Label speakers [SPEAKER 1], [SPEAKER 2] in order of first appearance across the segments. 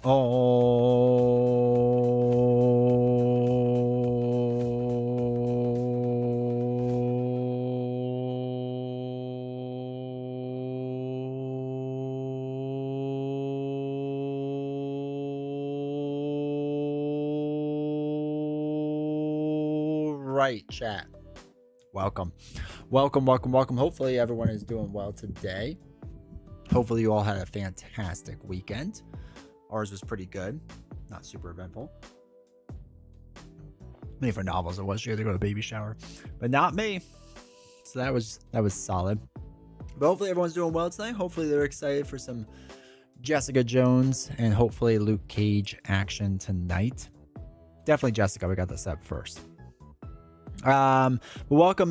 [SPEAKER 1] Right, chat. Welcome. Hopefully everyone is doing well today. Hopefully you all had a fantastic weekend. Ours was pretty good. Not super eventful. Many for novels it was. You had to go to the baby shower. But not me. So that was solid. But hopefully everyone's doing well tonight. Hopefully they're excited for some Jessica Jones and hopefully Luke Cage action tonight. Definitely Jessica. We got this up first. Welcome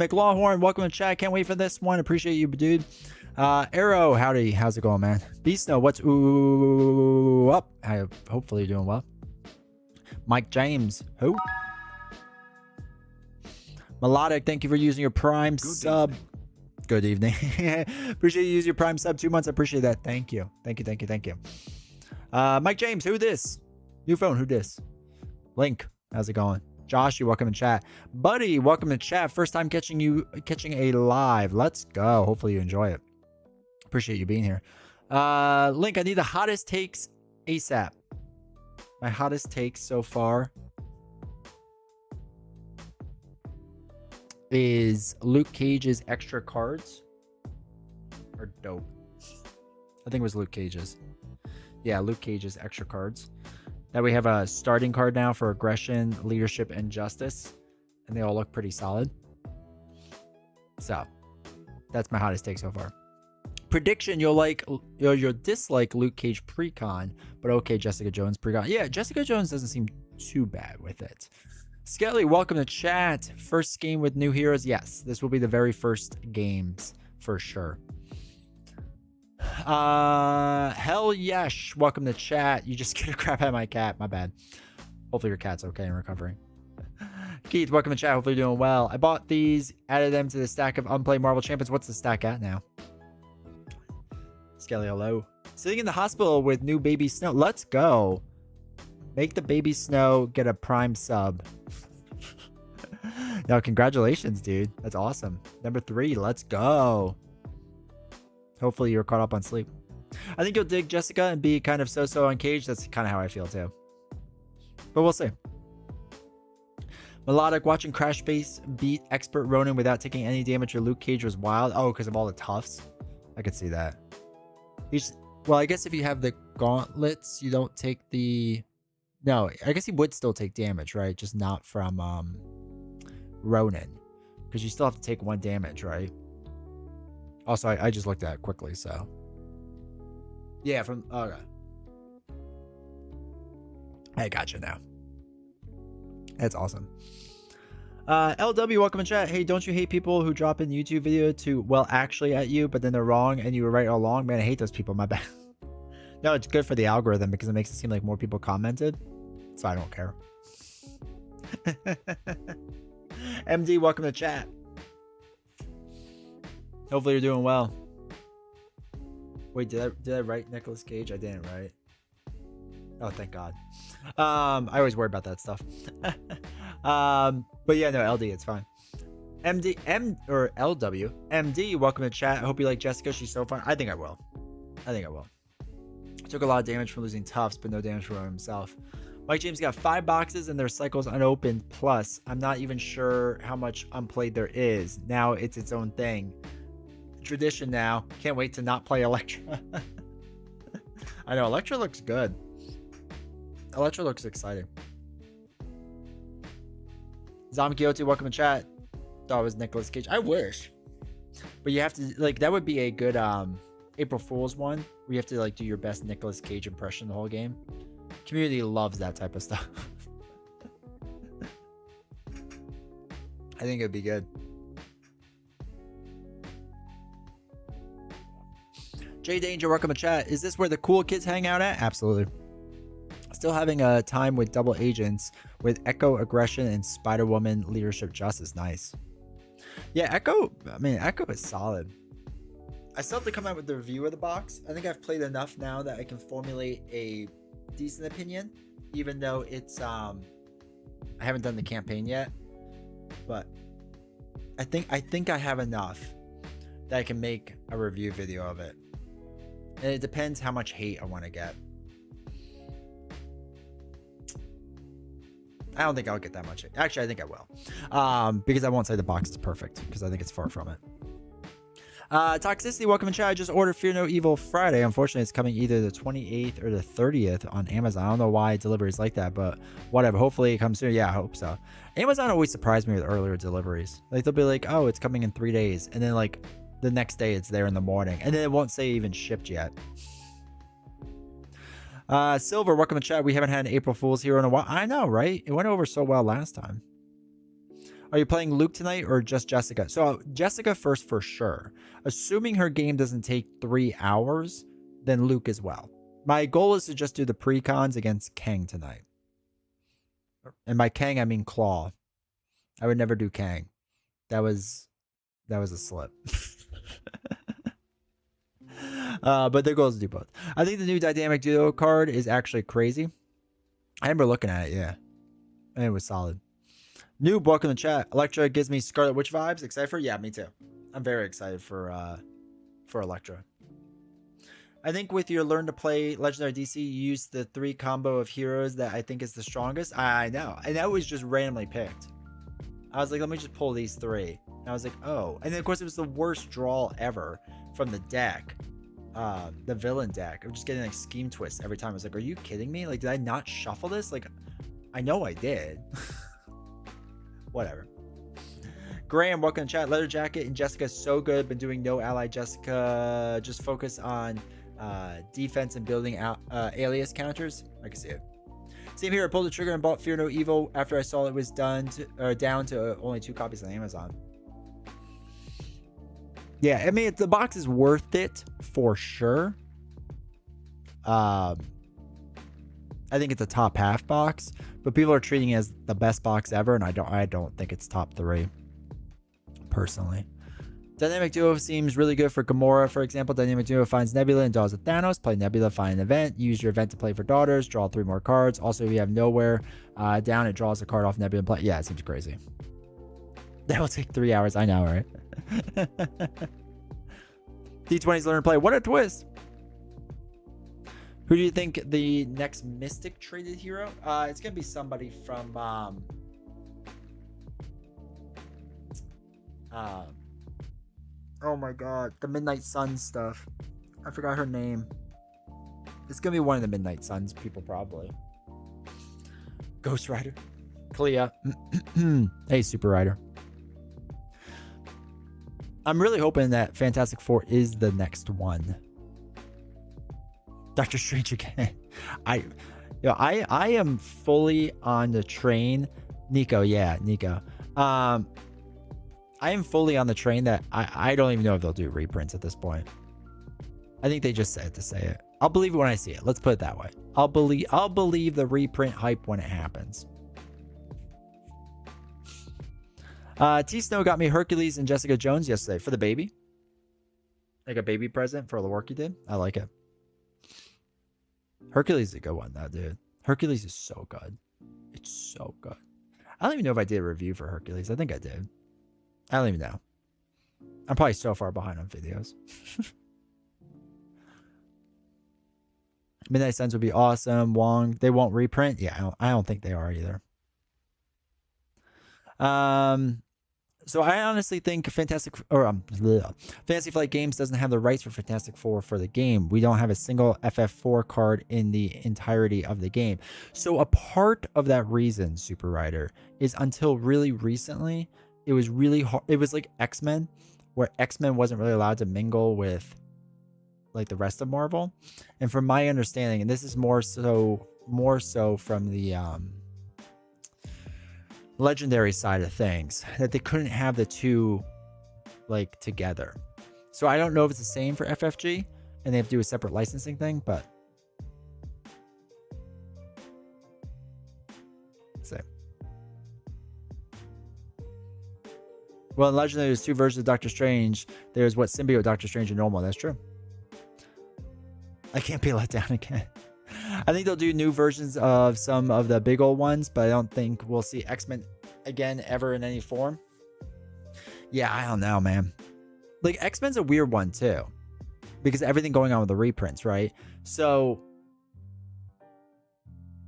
[SPEAKER 1] McLawhorn. Welcome to chat. Can't wait for this one. Appreciate you, dude. Arrow, howdy. How's it going, man? Beast Snow, what's up? Hopefully you're doing well. Mike James, who? Melodic, thank you for using your Prime sub. Good evening. Appreciate you using your Prime sub 2 months. I appreciate that. Thank you. Mike James, who this? New phone, who this? Link, how's it going? Josh, you're welcome to chat. Buddy, welcome to chat. First time catching a live. Let's go. Hopefully you enjoy it. Appreciate you being here. Link, I need the hottest takes ASAP. My hottest takes so far is Luke Cage's extra cards are dope. I think it was Luke Cage's. Yeah, Luke Cage's extra cards. That we have a starting card now for aggression, leadership, and justice. And they all look pretty solid. So, that's my hottest take so far. Prediction, you'll dislike Luke Cage pre-con, but okay, Jessica Jones pre-con. Yeah, Jessica Jones doesn't seem too bad with it. Skelly, welcome to chat. First game with new heroes. Yes, this will be the very first games for sure. Hell yes, welcome to chat. You just get a crap out of my cat. My bad. Hopefully your cat's okay and recovering. Keith, welcome to chat. Hopefully you're doing well. I bought these, added them to the stack of unplayed Marvel Champions. What's the stack at now? Skelly, hello. Sitting in the hospital with new baby Snow. Let's go. Make the baby Snow get a Prime sub. No, congratulations, dude. That's awesome. Number 3, let's go. Hopefully you're caught up on sleep. I think you'll dig Jessica and be kind of so-so on Cage. That's kind of how I feel too. But we'll see. Melodic, watching Crash Base beat Expert Ronin without taking any damage to Luke Cage was wild. Oh, because of all the toughs? I could see that. Well, I guess if you have the gauntlets, you don't take the... No, I guess he would still take damage, right? Just not from Ronin. Because you still have to take 1 damage, right? Also, I just looked at it quickly, so. Yeah, from... Okay. I gotcha now. That's awesome. LW, welcome to chat. Hey, don't you hate people who drop in YouTube video to, well, actually at you, but then they're wrong and you were right all along? Man, I hate those people. My bad. No, it's good for the algorithm because it makes it seem like more people commented. So I don't care. MD, welcome to chat. Hopefully you're doing well. Wait, did I write Nicolas Cage? I didn't, right? Oh, thank God. I always worry about that stuff. But yeah, no, LD, it's fine. LW. MD, welcome to chat. I hope you like Jessica. She's so fun. I think I will. Took a lot of damage from losing Tufts, but no damage from himself. Mike James got 5 boxes and their cycles unopened. Plus, I'm not even sure how much unplayed there is. Now it's its own thing. Tradition now. Can't wait to not play Electra. I know, Electra looks good. Electra looks exciting. Zamkioti, welcome to chat. Thought it was Nicolas Cage. I wish. But you have to, like, that would be a good April Fool's one, where you have to, like, do your best Nicolas Cage impression the whole game. Community loves that type of stuff. I think it'd be good. Jay Danger, welcome to chat. Is this where the cool kids hang out at? Absolutely. Still having a time with double agents with Echo Aggression and Spider-Woman Leadership Justice. Nice. Yeah, Echo is solid. I still have to come out with the review of the box. I think I've played enough now that I can formulate a decent opinion, even though it's I haven't done the campaign yet, but I think I have enough that I can make a review video of it. And it depends how much hate I want to get. I don't think I'll get that much hate. Actually, I think I will. Because I won't say the box is perfect, because I think it's far from it. Toxicity, welcome in chat. I just ordered Fear No Evil Friday. Unfortunately, it's coming either the 28th or the 30th on Amazon. I don't know why deliveries like that, but whatever. Hopefully it comes soon. Yeah, I hope so. Amazon always surprised me with earlier deliveries. Like, they'll be like, oh, it's coming in 3 days. And then, like, the next day it's there in the morning. And then it won't say even shipped yet. Silver, welcome in chat. We haven't had an April Fool's Hero in a while. I know, right? It went over so well last time. Are you playing Luke tonight or just Jessica? So Jessica first for sure. Assuming her game doesn't take 3 hours, then Luke as well. My goal is to just do the pre-cons against Kang tonight. And by Kang, I mean Claw. I would never do Kang. That was a slip. But their goal is to do both. I think the new Dynamic Duo card is actually crazy. I remember looking at it, yeah. And it was solid. New book in the chat. Electra gives me Scarlet Witch vibes. Excited for? Yeah, me too. I'm very excited for Electra. I think with your learn to play Legendary DC, you use the 3 combo of heroes that I think is the strongest. I know. And that was just randomly picked. I was like, let me just pull these 3. And I was like, oh. And then, of course, it was the worst draw ever from the deck. The villain deck. I'm just getting like scheme twists every time. I was like, are you kidding me? Like, did I not shuffle this? Like, I know I did. Whatever. Graham, welcome to chat. Leather Jacket and Jessica is so good. Been doing no ally Jessica. Just focus on defense and building out alias counters. I can see it. Same here. I pulled the trigger and bought Fear No Evil after I saw it was down to only 2 copies on Amazon. Yeah, I mean, the box is worth it for sure. I think it's a top half box, but people are treating it as the best box ever, and I don't think it's top 3 personally. Dynamic Duo seems really good for Gamora, for example. Dynamic Duo finds Nebula and draws a Thanos. Play Nebula, find an event. Use your event to play for daughters. Draw 3 more cards. Also, if you have Nowhere down, it draws a card off Nebula and play. Yeah, it seems crazy. That will take 3 hours. I know, right? D20's learn to play. What a twist! Who do you think the next Mystic traded hero? It's gonna be somebody from oh my god, the Midnight Suns stuff. I forgot her name. It's gonna be one of the Midnight Suns people probably. Ghost Rider. Clea. Hey, Super Rider. I'm really hoping that Fantastic Four is the next one. Doctor Strange again. I am fully on the train. Nico, yeah, Nico. I am fully on the train that I don't even know if they'll do reprints at this point. I think they just said to say it. I'll believe it when I see it. Let's put it that way. I'll believe the reprint hype when it happens. T Snow got me Hercules and Jessica Jones yesterday for the baby. Like a baby present for all the work you did. I like it. Hercules is a good one, though, dude. Hercules is so good. It's so good. I don't even know if I did a review for Hercules. I think I did. I don't even know. I'm probably so far behind on videos. Midnight Suns would be awesome. Wong, they won't reprint. Yeah, I don't think they are either. So I honestly think Fantasy Flight Games doesn't have the rights for Fantastic Four for the game. We don't have a single FF4 card in the entirety of the game. So a part of that reason, Super Rider, is until really recently, it was really hard. It was like X-Men, where X-Men wasn't really allowed to mingle with like the rest of Marvel. And from my understanding, and this is more so from the Legendary side of things, that they couldn't have the two like together. So I don't know if it's the same for FFG and they have to do a separate licensing thing, but let's see. Well, in Legendary, there's 2 versions of Doctor Strange. There's what symbiote Doctor Strange and normal. That's true. I can't be let down again. I think they'll do new versions of some of the big old ones, but I don't think we'll see X-Men again ever in any form. Yeah, I don't know, man. Like, X-Men's a weird one too, because everything going on with the reprints, right? So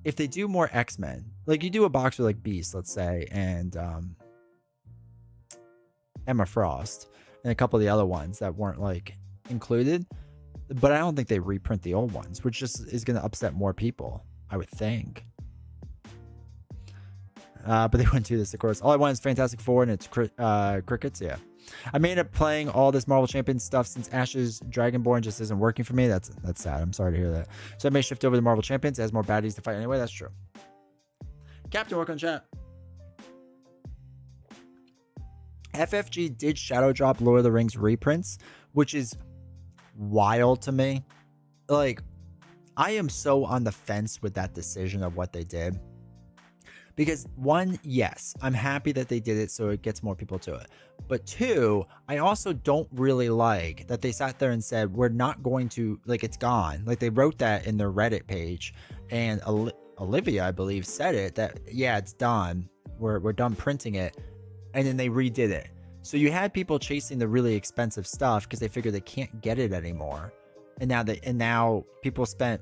[SPEAKER 1] if they do more X-Men, like you do a box with like Beast, let's say, and Emma Frost, and a couple of the other ones that weren't like included, but I don't think they reprint the old ones, which just is going to upset more people, I would think. But they wouldn't do this, of course. All I want is Fantastic Four and it's crickets. Yeah, I made up playing all this Marvel Champions stuff since Ash's Dragonborn just isn't working for me. That's sad. I'm sorry to hear that. So I may shift over to Marvel Champions. It has more baddies to fight anyway. That's true. Captain, welcome to chat. FFG did shadow drop Lord of the Rings reprints, which is wild to me. Like, I am so on the fence with that decision of what they did. Because one, yes, I'm happy that they did it so it gets more people to it. But two, I also don't really like that they sat there and said, we're not going to, like, it's gone. Like, they wrote that in their Reddit page. And Olivia, I believe, said it, that, yeah, it's done. We're done printing it. And then they redid it. So you had people chasing the really expensive stuff because they figured they can't get it anymore. And now people spent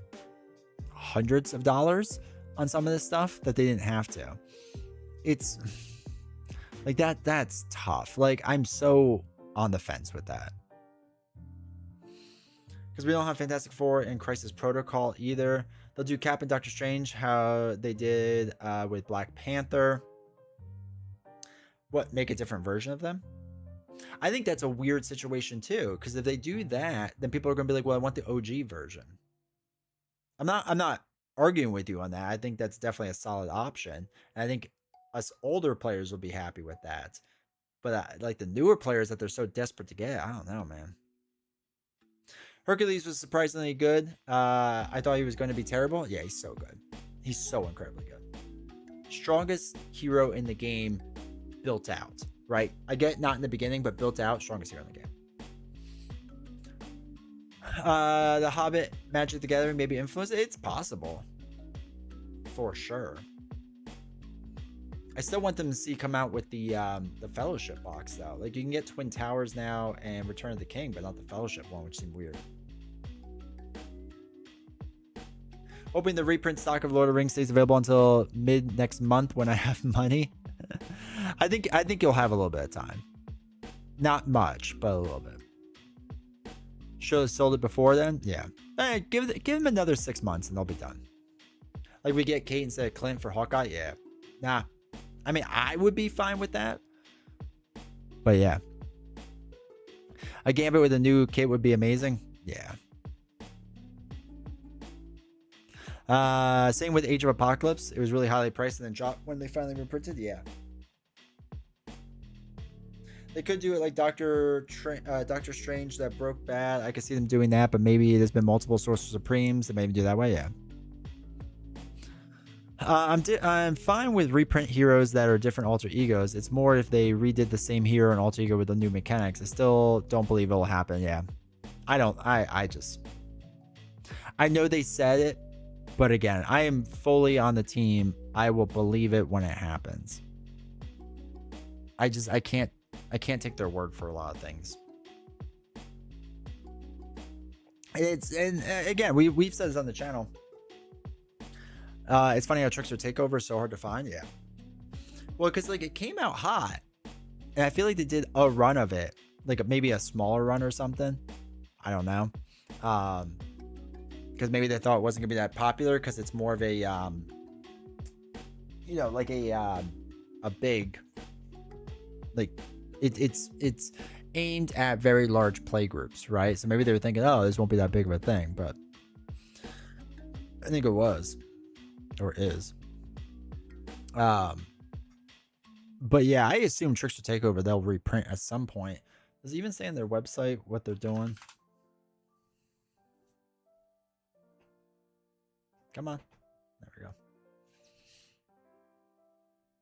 [SPEAKER 1] hundreds of dollars on some of this stuff that they didn't have to. It's like that's tough. Like, I'm so on the fence with that. Because we don't have Fantastic Four and Crisis Protocol either. They'll do Cap and Doctor Strange, how they did with Black Panther. What, make a different version of them? I think that's a weird situation too, because if they do that, then people are going to be like, well, I want the OG version. I'm not arguing with you on that. I think that's definitely a solid option. And I think us older players will be happy with that. But like the newer players that they're so desperate to get, I don't know, man. Hercules was surprisingly good. I thought he was going to be terrible. Yeah, he's so good. He's so incredibly good. Strongest hero in the game, built out, right? I get not in the beginning, but built out, strongest hero in the game. The Hobbit, Magic the Gathering, maybe influence. It's possible, for sure. I still want them to see come out with the Fellowship box though. Like, you can get Twin Towers now and Return of the King, but not the Fellowship one, which seemed weird. Hoping the reprint stock of Lord of the Rings stays available until mid next month when I have money. I think you'll have a little bit of time. Not much, but a little bit. Should have sold it before then. Yeah. Hey, give them another 6 months and they'll be done. Like, we get Kate instead of Clint for Hawkeye. Yeah. Nah. I mean, I would be fine with that. But yeah. A Gambit with a new kit would be amazing. Yeah. Same with Age of Apocalypse. It was really highly priced and then dropped when they finally reprinted. Yeah. They could do it like Doctor Strange that broke bad. I could see them doing that, but maybe there's been multiple Sorcerer Supremes that maybe do that way. Yeah. I'm fine with reprint heroes that are different alter egos. It's more if they redid the same hero and alter ego with the new mechanics. I still don't believe it'll happen. Yeah. I know they said it, but again, I am fully on the team. I will believe it when it happens. I can't take their word for a lot of things. And again, we've said this on the channel. It's funny how Trickster Takeover is so hard to find. Yeah. Well, because like it came out hot, and I feel like they did a run of it, like maybe a smaller run or something. I don't know. Because maybe they thought it wasn't gonna be that popular because it's more of a like a big, like it's aimed at very large play groups, right? So maybe they were thinking, oh, this won't be that big of a thing, but I think it was or is. But yeah, I assume Trickster Takeover they'll reprint at some point. Does it even say on their website what they're doing? Come on. There we go.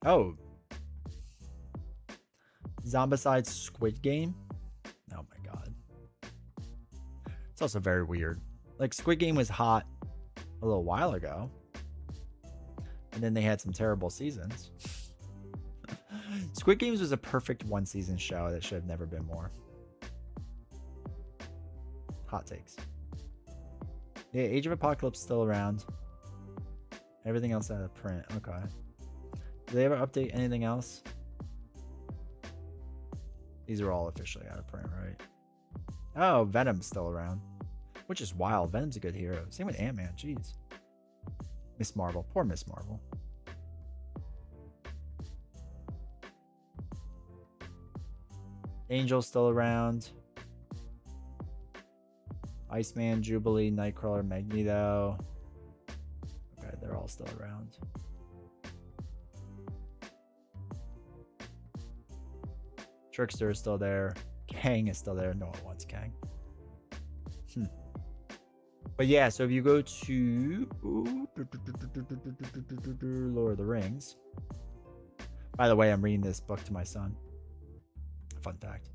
[SPEAKER 1] Oh. Zombicide Squid Game? Oh my god. It's also very weird. Like, Squid Game was hot a little while ago. And then they had some terrible seasons. Squid Games was a perfect one-season show that should have never been more. Hot takes. Yeah, Age of Apocalypse still around. Everything else out of print. Okay. Do they ever update anything else? These are all officially out of print, right? Oh, Venom's still around. Which is wild. Venom's a good hero. Same with Ant-Man. Jeez. Miss Marvel. Poor Miss Marvel. Angel's still around. Iceman, Jubilee, Nightcrawler, Magneto. Okay, they're all still around. Trickster is still there. Kang is still there. No one wants Kang. But yeah, so if you go to Lord of the Rings. By the way, I'm reading this book to my son. Fun fact.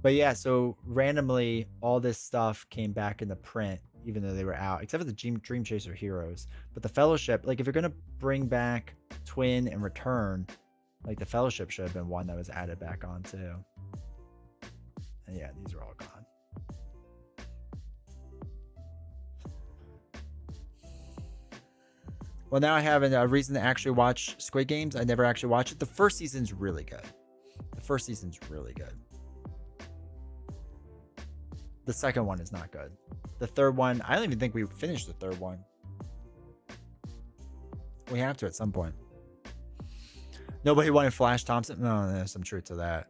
[SPEAKER 1] But yeah, so randomly all this stuff came back in the print, even though they were out, except for the Dream Chaser Heroes. But the Fellowship, like if you're gonna bring back Twin and Return, like the Fellowship should have been one that was added back on too. And yeah, these are all gone. Well, now I have a reason to actually watch Squid Games. I never actually watched it. The first season's really good. The first season's really good. The second one is not good. The third one, I don't even think we finished the third one. We have to at some point. Nobody wanted Flash Thompson. No, there's some truth to that.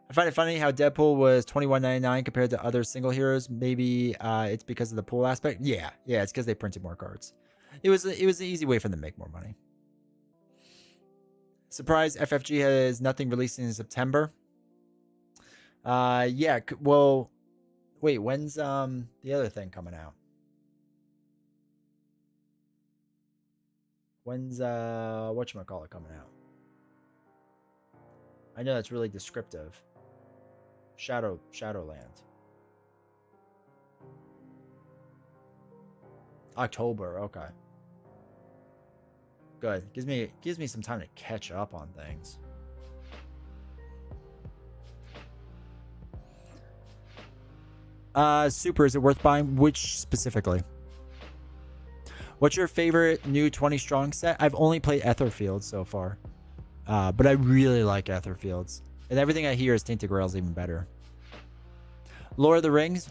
[SPEAKER 1] I find it funny how Deadpool was $21.99 compared to other single heroes. Maybe it's because of the pool aspect. Yeah, it's because they printed more cards. It was an easy way for them to make more money. Surprise, FFG has nothing releasing in September. Yeah, well, wait, when's the other thing coming out? When's whatchamacallit coming out? I know that's really descriptive. Shadowland. October, okay. Good. Gives me some time to catch up on things. Super, is it worth buying? Which specifically? What's your favorite new 20 strong set? I've only played Etherfields so far. But I really like Etherfields. And everything I hear is Tainted Grail's even better. Lord of the Rings.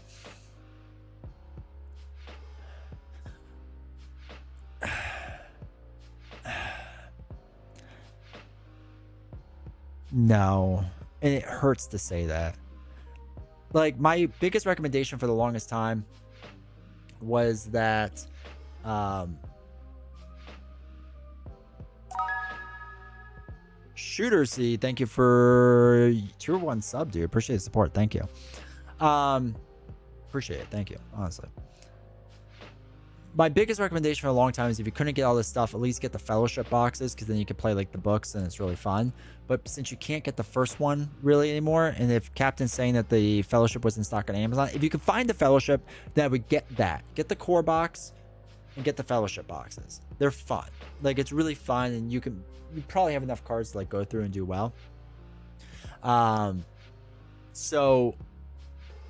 [SPEAKER 1] No. And it hurts to say that. Like, my biggest recommendation for the longest time was that Shooter C, thank you for tier 1 sub, dude. Appreciate the support. Thank you. Appreciate it. Thank you, honestly. My biggest recommendation for a long time is if you couldn't get all this stuff, at least get the Fellowship boxes, because then you can play like the books and it's really fun. But since you can't get the first one really anymore, and if Captain's saying that the Fellowship was in stock on Amazon, if you could find the Fellowship, then I would get that. Get the core box and get the Fellowship boxes. They're fun. Like, it's really fun, and you probably have enough cards to like go through and do well. So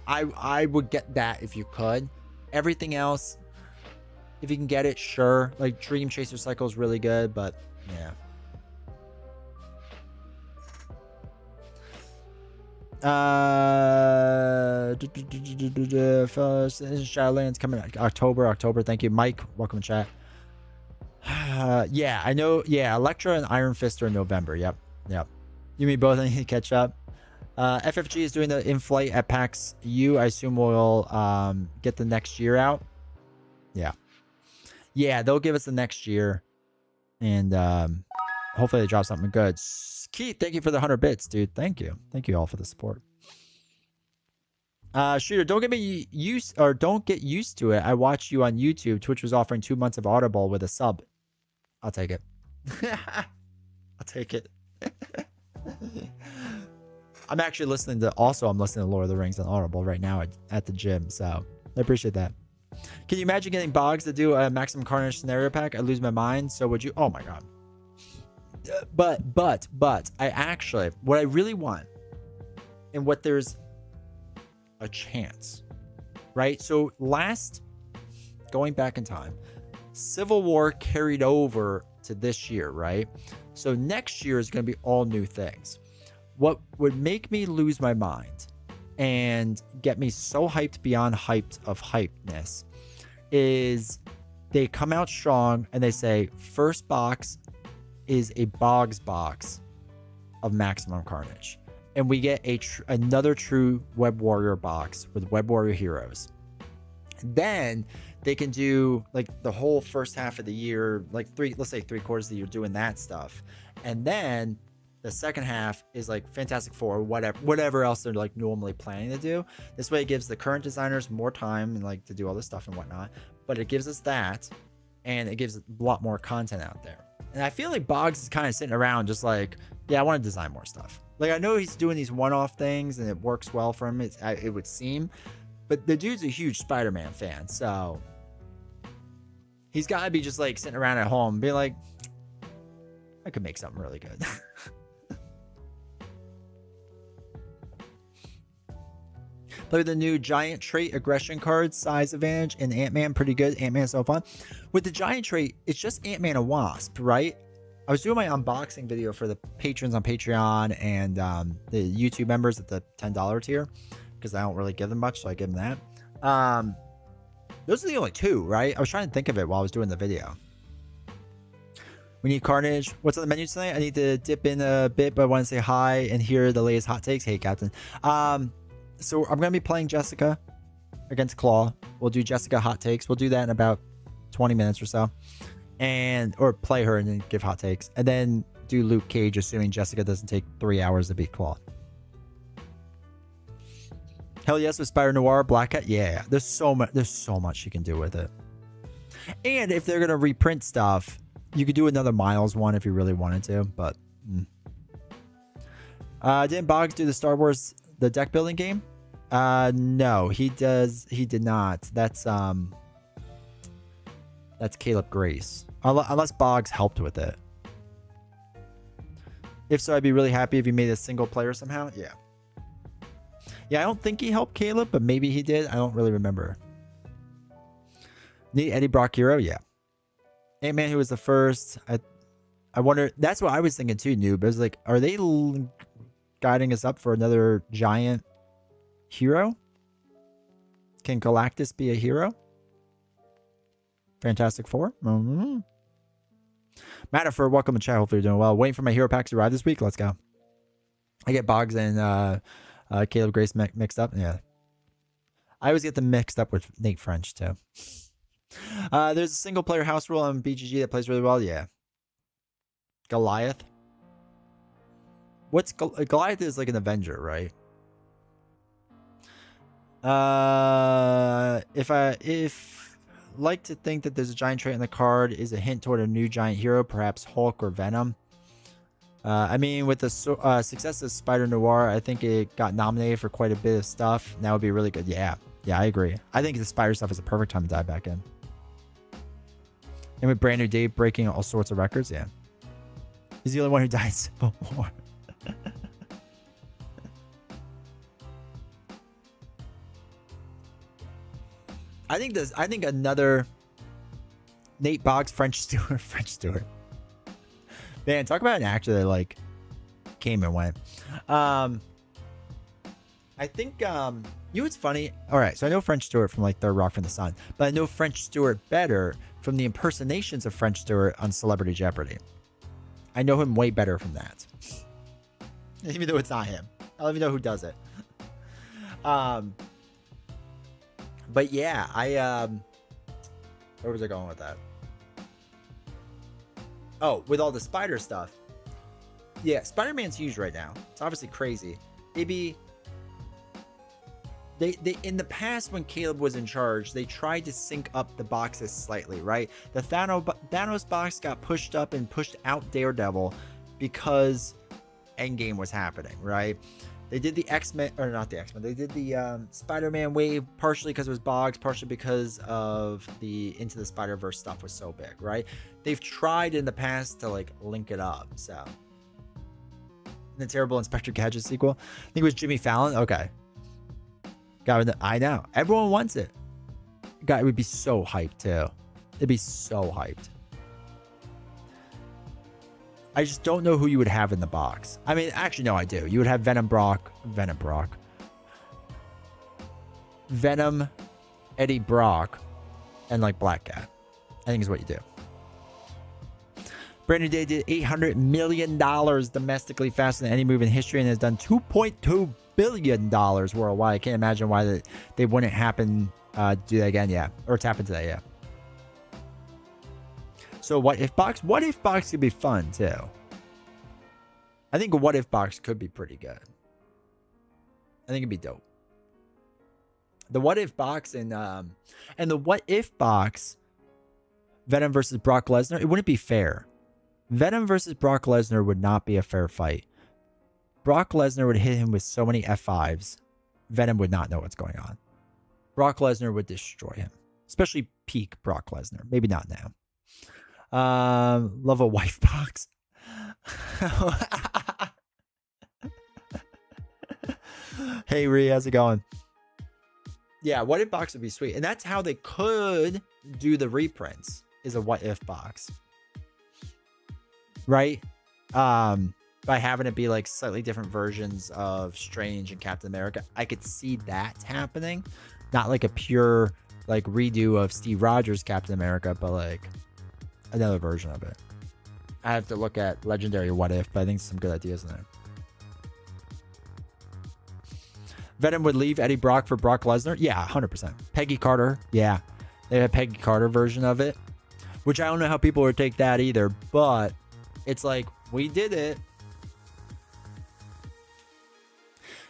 [SPEAKER 1] I would get that if you could. Everything else, if you can get it, sure. Like Dream Chaser Cycle is really good, but yeah. Shadowlands coming October. Thank you, Mike. Welcome to chat. Yeah, I know. Yeah, Elektra and Iron Fist are in November. Yep. You mean both? I need to catch up. FFG is doing the in-flight at PAX U. I assume we'll get the next year out. Yeah, they'll give us the next year, and hopefully they drop something good. Keith, thank you for the 100 bits, dude. Thank you all for the support. Shooter, don't get used to it. I watched you on YouTube. Twitch was offering 2 months of Audible with a sub. I'll take it. I'll take it. I'm actually listening to Lord of the Rings on Audible right now at the gym, so I appreciate that. Can you imagine getting Boggs to do a Maximum Carnage scenario pack? I lose my mind. So would you? Oh my god. But I actually, what I really want, and what there's a chance, right? So going back in time, Civil War carried over to this year, right? So next year is going to be all new things. What would make me lose my mind and get me so hyped beyond hyped of hypeness is they come out strong and they say first box is a Boggs box of Maximum Carnage, and we get another true Web Warrior box with Web Warrior heroes. Then they can do like the whole first half of the year, like let's say 3/4 of the year, doing that stuff, and then the second half is like Fantastic Four, whatever else they're like normally planning to do. This way it gives the current designers more time and like to do all this stuff and whatnot, but it gives us that, and it gives a lot more content out there. And I feel like Boggs is kind of sitting around just like, yeah, I want to design more stuff. Like, I know he's doing these one-off things and it works well for him, it would seem, but the dude's a huge Spider-Man fan, so he's got to be just like sitting around at home being like, I could make something really good. Play with the new giant trait aggression card, size advantage, and Ant-Man. Pretty good. Ant-Man's so fun. With the giant trait, it's just Ant-Man and Wasp, right? I was doing my unboxing video for the patrons on Patreon and the YouTube members at the $10 tier, because I don't really give them much, so I give them that. Those are the only two, right? I was trying to think of it while I was doing the video. We need Carnage. What's on the menu tonight? I need to dip in a bit, but I want to say hi and hear the latest hot takes. Hey, Captain. So I'm going to be playing Jessica against Claw. We'll do Jessica hot takes. We'll do that in about 20 minutes or so. Or play her and then give hot takes. And then do Luke Cage, assuming Jessica doesn't take 3 hours to beat Claw. Hell yes, with Spider Noir, Black Cat. Yeah, there's so much you can do with it. And if they're going to reprint stuff, you could do another Miles one if you really wanted to. But didn't Boggs do the Star Wars... the deck building game? No, he did not. That's Caleb Grace. Unless Boggs helped with it. If so, I'd be really happy if he made a single player somehow. Yeah. Yeah, I don't think he helped Caleb, but maybe he did. I don't really remember. Need Eddie Brock hero? Yeah. Ant-Man, who was the first. I wonder. That's what I was thinking too, Noob. I was like, are they guiding us up for another giant hero? Can Galactus be a hero? Fantastic Four? Mm-hmm. Matafor, welcome to chat. Hopefully you're doing well. Waiting for my hero packs to arrive this week. Let's go. I get Boggs and Caleb Grace mixed up. Yeah. I always get them mixed up with Nate French too. There's a single player house rule on BGG that plays really well. Yeah. Goliath. What's Goliath is like an Avenger, right? If like to think that there's a giant trait in the card is a hint toward a new giant hero, perhaps Hulk or Venom. I mean, with the success of Spider Noir, I think it got nominated for quite a bit of stuff. That would be really good. Yeah, I agree. I think the Spider stuff is a perfect time to dive back in. And with Brand New Day breaking all sorts of records, yeah. He's the only one who died in Civil War. I think another Nate Boggs, French Stewart. Man, talk about an actor that like came and went. I think you know what's funny? All right, so I know French Stewart from like Third Rock from the Sun, but I know French Stewart better from the impersonations of French Stewart on Celebrity Jeopardy. I know him way better from that. Even though it's not him. I don't even know who does it. But yeah, where was I going with that? Oh, with all the Spider stuff. Yeah, Spider-Man's huge right now. It's obviously crazy. Maybe they in the past when Caleb was in charge, they tried to sync up the boxes slightly, right? The Thanos box got pushed up and pushed out Daredevil because Endgame was happening, right? They did the X-Men, or not the X-Men. They did the Spider-Man wave partially because it was Boggs, partially because of the Into the Spider-Verse stuff was so big, right? They've tried in the past to like link it up. So the terrible Inspector Gadget sequel, I think it was Jimmy Fallon. Okay, I know everyone wants it. God, it would be so hyped too. It'd be so hyped. I just don't know who you would have in the box. I mean, actually, no, I do. You would have Venom, Eddie Brock, and like Black Cat. I think is what you do. Brandon Day did $800 million domestically, faster than any move in history, and has done $2.2 billion worldwide. I can't imagine why they wouldn't happen. Do that again, yeah, or it's happened today, yeah. So what if box? What if box could be fun too? I think a what if box could be pretty good. I think it'd be dope. The what if box and the what if box, Venom versus Brock Lesnar, it wouldn't be fair. Venom versus Brock Lesnar would not be a fair fight. Brock Lesnar would hit him with so many F5s. Venom would not know what's going on. Brock Lesnar would destroy him, especially peak Brock Lesnar. Maybe not now. Love a wife box. Hey Ree, how's it going? Yeah, what if box would be sweet, and that's how they could do the reprints, is a what if box, right? By having it be like slightly different versions of Strange and Captain America. I could see that happening, not like a pure like redo of Steve Rogers Captain America, but like another version of it. I have to look at Legendary What If, but I think some good ideas in there. Venom would leave Eddie Brock for Brock Lesnar. Yeah, 100%. Peggy Carter. Yeah, they had a Peggy Carter version of it, which I don't know how people would take that either, but it's like, we did it.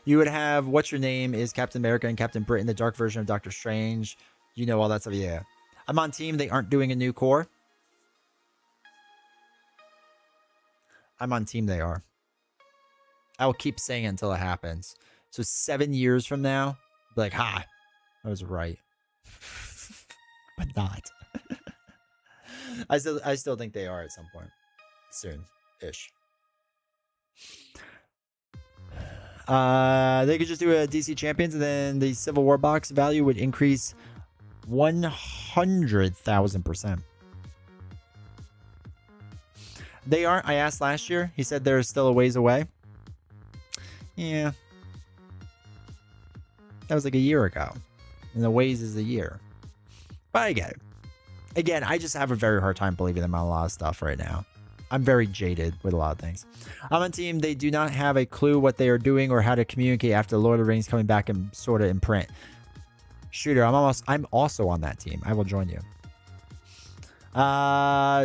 [SPEAKER 1] You would have, what's your name is Captain America and Captain Britain, the dark version of Doctor Strange. You know, all that stuff. Yeah. I'm on team. They aren't doing a new core. I'm on team they are. I will keep saying it until it happens. So 7 years from now, be like, ha, I was right. But not. I still think they are at some point. Soon-ish. They could just do a DC Champions, and then the Civil War box value would increase 100,000%. They aren't. I asked last year. He said they're still a ways away. Yeah. That was like a year ago. And the ways is a year. But I get it. Again, I just have a very hard time believing them on a lot of stuff right now. I'm very jaded with a lot of things. I'm on team. They do not have a clue what they are doing or how to communicate after Lord of the Rings coming back and sort of in print. Shooter, I'm also on that team. I will join you.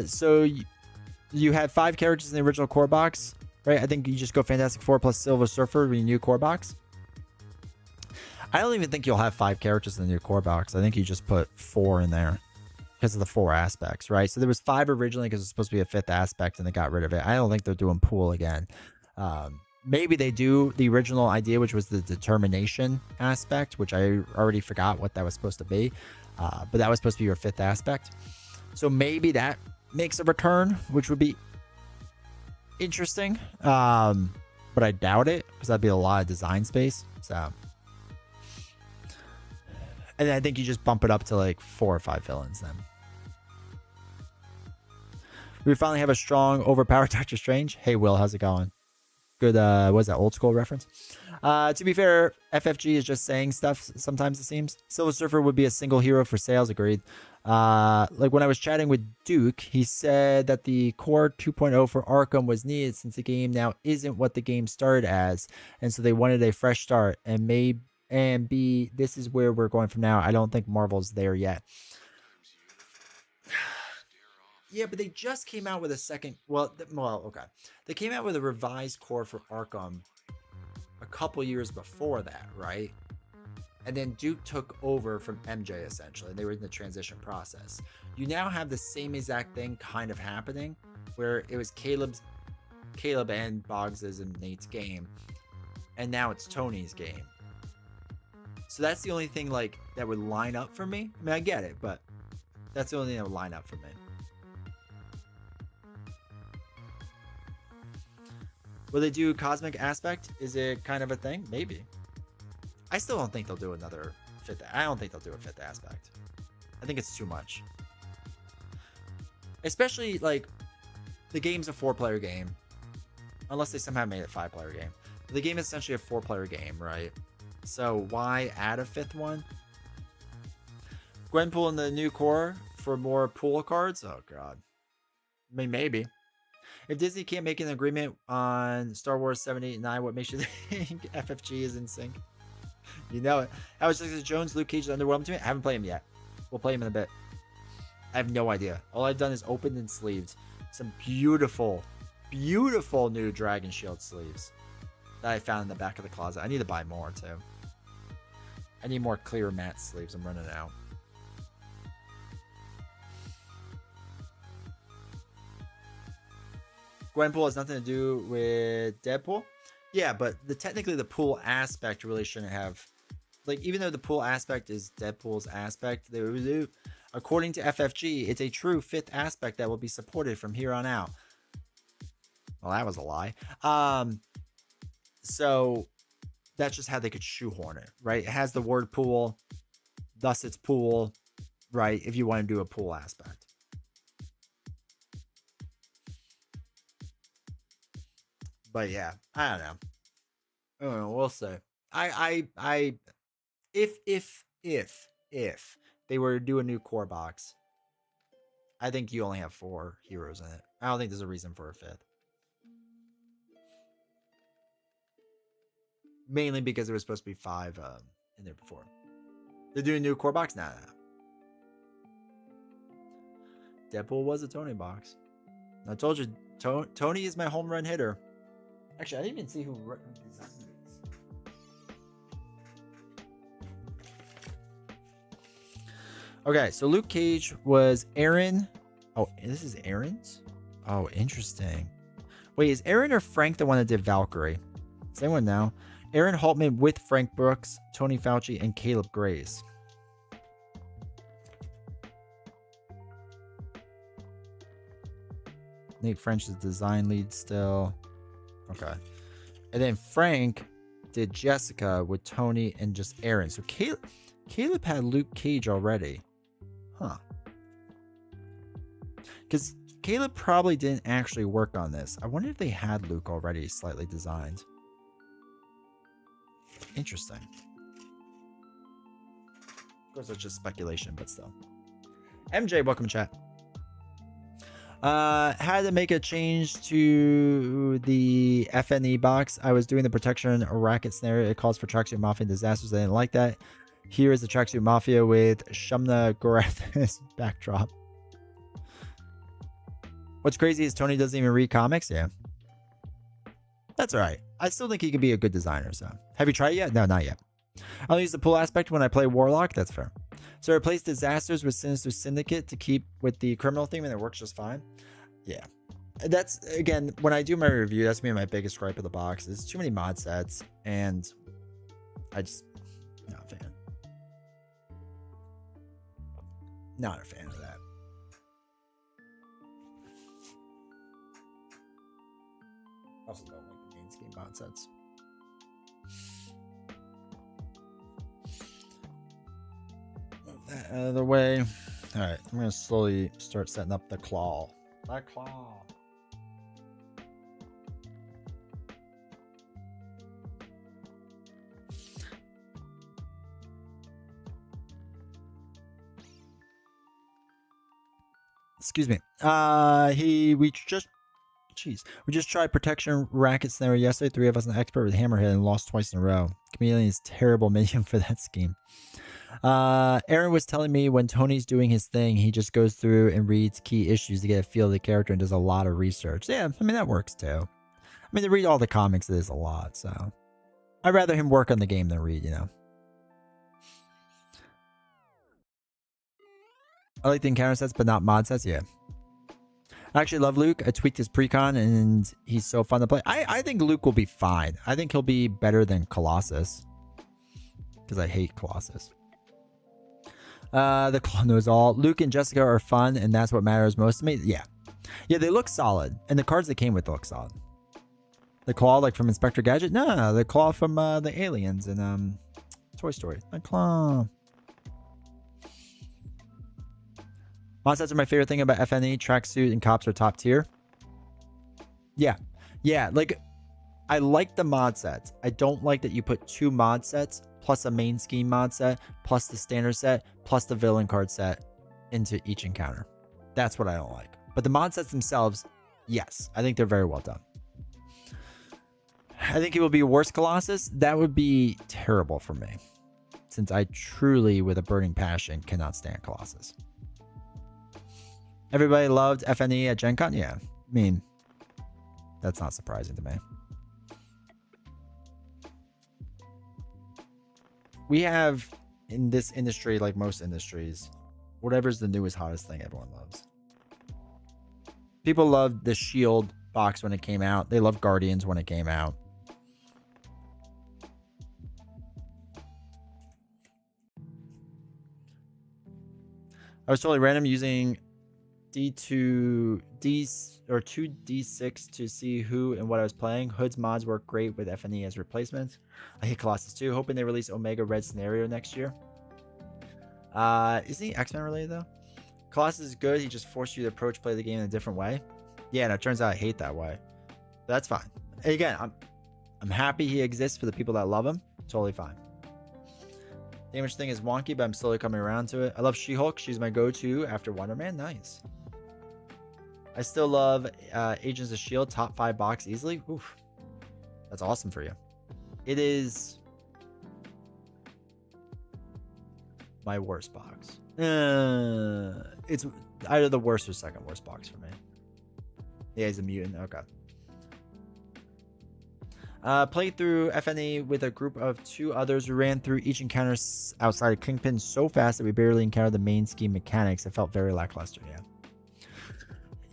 [SPEAKER 1] So you had 5 characters in the original core box, right? I think you just go Fantastic Four plus Silver Surfer with your new core box. I don't even think you'll have 5 characters in the new core box. I think you just put 4 in there because of the 4 aspects, right? So there was 5 originally because it's supposed to be a 5th aspect and they got rid of it. I don't think they're doing pool again. Maybe they do the original idea, which was the determination aspect, which I already forgot what that was supposed to be. But that was supposed to be your 5th aspect. So maybe that makes a return, which would be interesting. But I doubt it because that'd be a lot of design space. So, and I think you just bump it up to like 4 or 5 villains then. We finally have a strong, overpowered Doctor Strange. Hey, Will, how's it going? Good, what is that, old school reference? To be fair, FFG is just saying stuff sometimes, it seems. Silver Surfer would be a single hero for sales, agreed. Like when I was chatting with Duke, he said that the core 2.0 for Arkham was needed since the game now isn't what the game started as, and so they wanted a fresh start. And B, this is where we're going from now. I don't think Marvel's there yet. Yeah, but they just came out with a second. Well, okay. They came out with a revised core for Arkham a couple years before that, right? And then Duke took over from MJ essentially, and they were in the transition process. You now have the same exact thing kind of happening, where it was Caleb and Boggs's and Nate's game, and now it's Tony's game. So that's the only thing like that would line up for me. I mean, I get it, but that's the only thing that would line up for me. Will they do cosmic aspect? Is it kind of a thing? Maybe. I still don't think they'll do another fifth. I don't think they'll do a fifth aspect. I think it's too much. Especially like the game's a 4-player game. Unless they somehow made it a 5-player game. But the game is essentially a 4-player game, right? So why add a 5th one? Gwenpool in the new core for more pool cards? Oh god. I mean, maybe. If Disney can't make an agreement on Star Wars 7, 8, and 9, what makes you think FFG is in sync? You know it. How is Texas Jones, Luke Cage, Underwhelming to me? I haven't played him yet. We'll play him in a bit. I have no idea. All I've done is opened and sleeved some beautiful, beautiful new Dragon Shield sleeves that I found in the back of the closet. I need to buy more too. I need more clear matte sleeves. I'm running out. Gwenpool has nothing to do with Deadpool. Yeah, but technically the pool aspect really shouldn't have, like, even though the pool aspect is Deadpool's aspect, according to FFG, it's a true 5th aspect that will be supported from here on out. Well, that was a lie. So that's just how they could shoehorn it, right? It has the word pool, thus it's pool, right? If you want to do a pool aspect. But yeah, I don't know. We'll see. If they were to do a new core box, I think you only have 4 heroes in it. I don't think there's a reason for a 5th. Mainly because there was supposed to be 5 in there before. They're doing a new core box? Nah. Deadpool was a Tony box. I told you, Tony is my home run hitter. Actually, I didn't even see who designed these. Okay, so Luke Cage was Aaron. Oh, this is Aaron's? Oh, interesting. Wait, is Aaron or Frank the one that did Valkyrie? Does anyone know? Aaron Haltman with Frank Brooks, Tony Fauci, and Caleb Grace. Nate French is design lead still. Okay. And then Frank did Jessica with Tony and just Aaron. So Caleb had Luke Cage already. Huh. Because Caleb probably didn't actually work on this. I wonder if they had Luke already slightly designed. Interesting. Of course, that's just speculation, but still. MJ, welcome chat. Had to make a change to the FNE box. I was doing the protection racket scenario. It calls for Tracksuit Mafia and disasters. I didn't like that. Here is the Tracksuit Mafia with Shumna Gorath's backdrop. What's crazy is Tony doesn't even read comics. Yeah. That's all right. I still think he could be a good designer. So, have you tried it yet? No, not yet. I'll use the pool aspect when I play Warlock. That's fair. So replace disasters with Sinister Syndicate to keep with the criminal theme, and it works just fine. Yeah. That's, again, when I do my review, that's gonna be my biggest gripe of the box. There's too many mod sets, and I just not a fan. Not a fan of that. Also don't like the main scheme mod sets. That out of the way. All right, I'm gonna slowly start setting up the claw. That claw. Excuse me. We just tried protection racket scenario yesterday. 3 of us an expert with Hammerhead and lost twice in a row. Chameleon is terrible minion for that scheme. Aaron was telling me when Tony's doing his thing, he just goes through and reads key issues to get a feel of the character and does a lot of research. Yeah, I mean, that works too. I mean, to read all the comics is a lot, so I'd rather him work on the game than read, you know. I like the encounter sets, but not mod sets, yeah. I actually love Luke. I tweaked his precon and he's so fun to play. I think Luke will be fine. I think he'll be better than Colossus. Because I hate Colossus. The Claw knows all. Luke and Jessica are fun, and that's what matters most to me. Yeah. Yeah, they look solid. And the cards that came with look solid. The Claw, like from Inspector Gadget? No, the Claw from the Aliens in Toy Story. The Claw. Mod sets are my favorite thing about FNE. Tracksuit and cops are top tier. Yeah. Yeah, like, I like the mod sets. I don't like that you put 2 mod sets plus a main scheme mod set plus the standard set plus the villain card set into each encounter. That's what I don't like. But the mod sets themselves, yes, I think they're very well done. I think it will be worse Colossus. That would be terrible for me, since I truly, with a burning passion, cannot stand Colossus. Everybody loved FNE at Gen Con? Yeah. I mean, that's not surprising to me. We have, in this industry, like most industries, whatever's the newest, hottest thing everyone loves. People loved the Shield box when it came out. They loved Guardians when it came out. I was totally random using D2 D or 2D6 to see who and what I was playing. Hood's mods work great with FNE as replacements. I hate Colossus too. Hoping they release Omega Red Scenario next year. Isn't he X-Men related though? Colossus is good. He just forced you to play the game in a different way. Yeah, and it turns out I hate that way. But that's fine. Again, I'm happy he exists for the people that love him. Totally fine. Damage thing is wonky, but I'm slowly coming around to it. I love She-Hulk. She's my go-to after Wonder Man. Nice. I still love Agents of S.H.I.E.L.D. top 5 box easily. Oof. That's awesome for you. It is my worst box. It's either the worst or second worst box for me. Yeah, he's a mutant. Okay. Played through FNE with a group of 2 others who ran through each encounter outside of Kingpin so fast that we barely encountered the main scheme mechanics. It felt very lackluster. Yeah.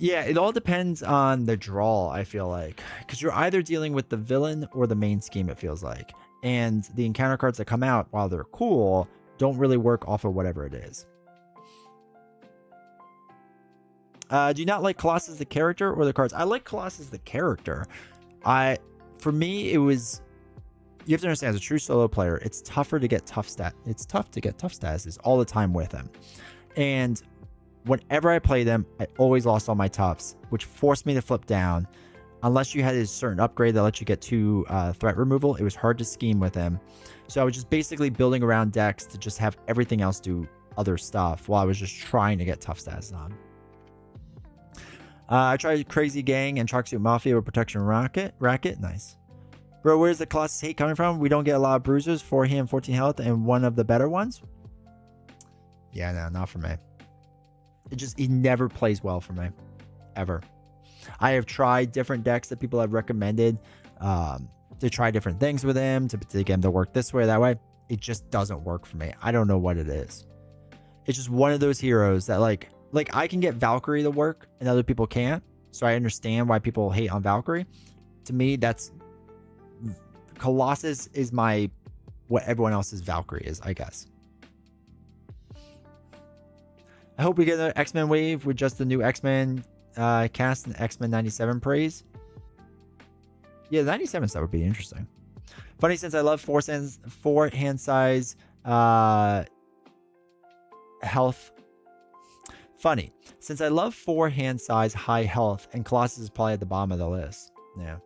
[SPEAKER 1] Yeah, it all depends on the draw, I feel like. Because you're either dealing with the villain or the main scheme, it feels like. And the encounter cards that come out, while they're cool, don't really work off of whatever it is. Do you not like Colossus the character or the cards? I like Colossus the character. For me, it was... You have to understand, as a true solo player, it's tougher to get tough statuses all the time with him. And whenever I played him, I always lost all my toughs, which forced me to flip down. Unless you had a certain upgrade that lets you get 2 threat removal, it was hard to scheme with him. So I was just basically building around decks to just have everything else do other stuff while I was just trying to get tough stats on. I tried Crazy Gang and Tracksuit Mafia with Protection Racket. Nice. Bro, where's the Colossus hate coming from? We don't get a lot of bruisers, 4 him, 14 health, and one of the better ones? Yeah, no, not for me. He never plays well for me. Ever. I have tried different decks that people have recommended to try different things with him, to get him to work this way or that way. It just doesn't work for me. I don't know what it is. It's just one of those heroes that like I can get Valkyrie to work and other people can't. So I understand why people hate on Valkyrie. To me, that's... Colossus is what everyone else's Valkyrie is, I guess. I hope we get an X-Men wave with just the new X-Men cast and X-Men 97 praise. Yeah, the 97 stuff would be interesting. Funny, since I love 4 hand size health. Funny, since I love 4 hand size high health, and Colossus is probably at the bottom of the list. Yeah.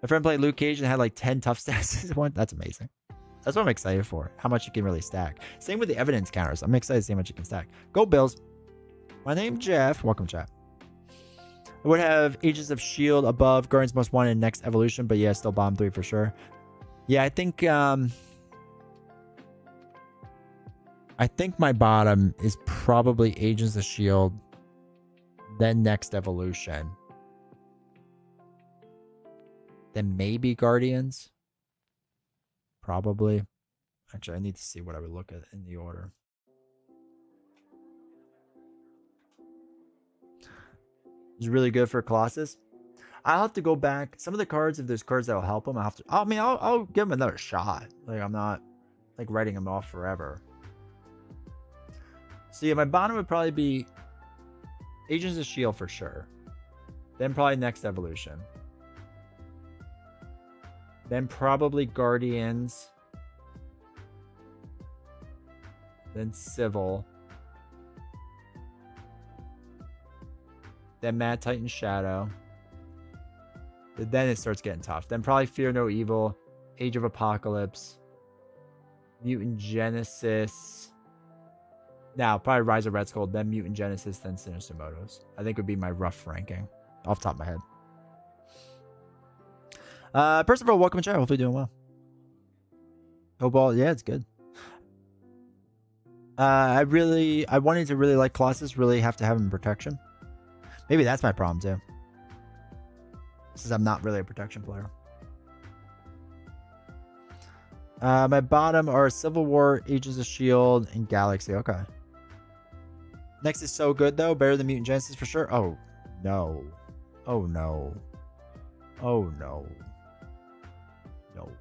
[SPEAKER 1] My friend played Luke Cage and had like 10 tough stats. That's amazing. That's what I'm excited for. How much you can really stack. Same with the evidence counters. I'm excited to see how much you can stack. Go Bills. My name's Jeff. Welcome, chat. I would have Agents of S.H.I.E.L.D. above Guardians Most Wanted in next evolution, but yeah, still bottom 3 for sure. Yeah, I think my bottom is probably Agents of S.H.I.E.L.D., then next evolution, then maybe Guardians. Probably. Actually, I need to see what I would look at in the order. is really good for Colossus. I'll have to go back. Some of the cards, if there's cards that will help him, I'll have to. I mean, I'll give him another shot. Like, I'm not like writing him off forever. So yeah, my bottom would probably be Agents of S.H.I.E.L.D. for sure. Then probably Next Evolution. Then probably Guardians. Then Civil. Then Mad Titan Shadow. Then it starts getting tough. Then probably Fear No Evil. Age of Apocalypse. Mutant Genesis. Now, probably Rise of Red Skull, then Mutant Genesis, then Sinister Motos. I think would be my rough ranking off the top of my head. Percival, welcome to chat. Hopefully doing well. Oh, ball, yeah, it's good. I wanted to really like Colossus, really have to have him in protection. Maybe that's my problem too. Since I'm not really a protection player. My bottom are Civil War, Agents of S.H.I.E.L.D., and Galaxy. Okay. Next is so good, though. Better than Mutant Genesis for sure. Oh, no. Oh, no. Oh, no. No.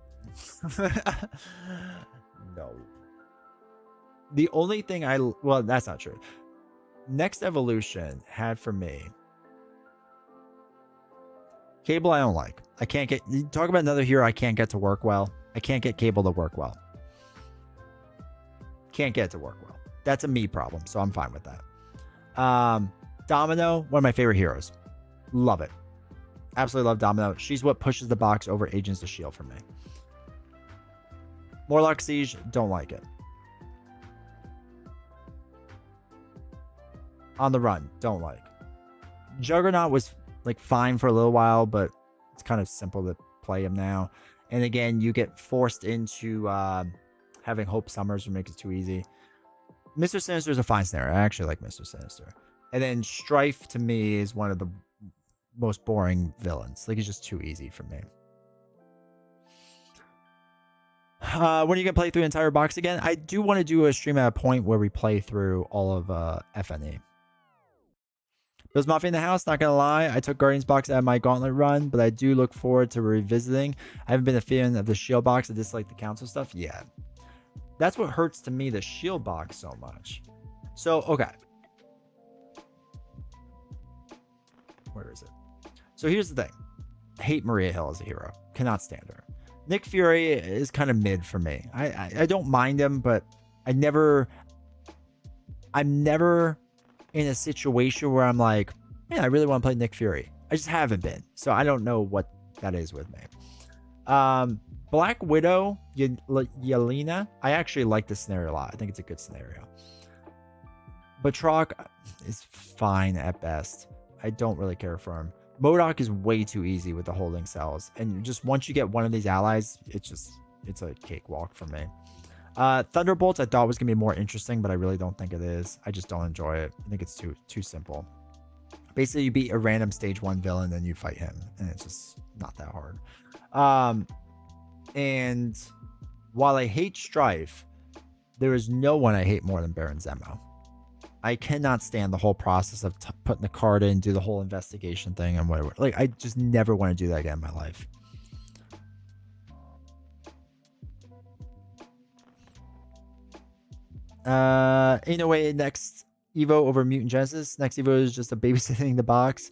[SPEAKER 1] No. The only thing well, that's not true. Next Evolution had for me. Cable, I don't like. I can't get. Talk about another hero I can't get to work well. I can't get Cable to work well. Can't get it to work well. That's a me problem, so I'm fine with that. Domino, one of my favorite heroes. Love it. Absolutely love Domino. She's what pushes the box over Agents of S.H.I.E.L.D. for me. Morlock Siege, don't like it. On the Run, don't like. Juggernaut was like fine for a little while, but it's kind of simple to play him now. And again, you get forced into having Hope Summers, which makes it too easy. Mr. Sinister is a fine scenario. I actually like Mr. Sinister. And then Strife, to me, is one of the most boring villains. Like, he's just too easy for me. When are you going to play through the entire box again? I do want to do a stream at a point where we play through all of FNE. Bills Mafia in the house, not going to lie. I took Guardians box out of my Gauntlet run, but I do look forward to revisiting. I haven't been a fan of the Shield box. I dislike the council stuff. Yeah. That's what hurts to me, the Shield box, so much. So, okay. Where is it? So here's the thing. I hate Maria Hill as a hero. Cannot stand her. Nick Fury is kind of mid for me. I don't mind him, but I'm never in a situation where I'm like, man, I really want to play Nick Fury. I just haven't been. So I don't know what that is with me. Black Widow, Yelena, I actually like this scenario a lot. I think it's a good scenario. Batroc is fine at best. I don't really care for him. MODOK is way too easy with the holding cells. And just once you get one of these allies, it's a cakewalk for me. Thunderbolts I thought was going to be more interesting, but I really don't think it is. I just don't enjoy it. I think it's too simple. Basically, you beat a random stage 1 villain, then you fight him. And it's just not that hard. And while I hate Strife, there is no one I hate more than Baron Zemo. I cannot stand the whole process of putting the card in, do the whole investigation thing and whatever. Like, I just never want to do that again in my life. In a way, next Evo over Mutant Genesis. Next Evo is just a babysitting the box.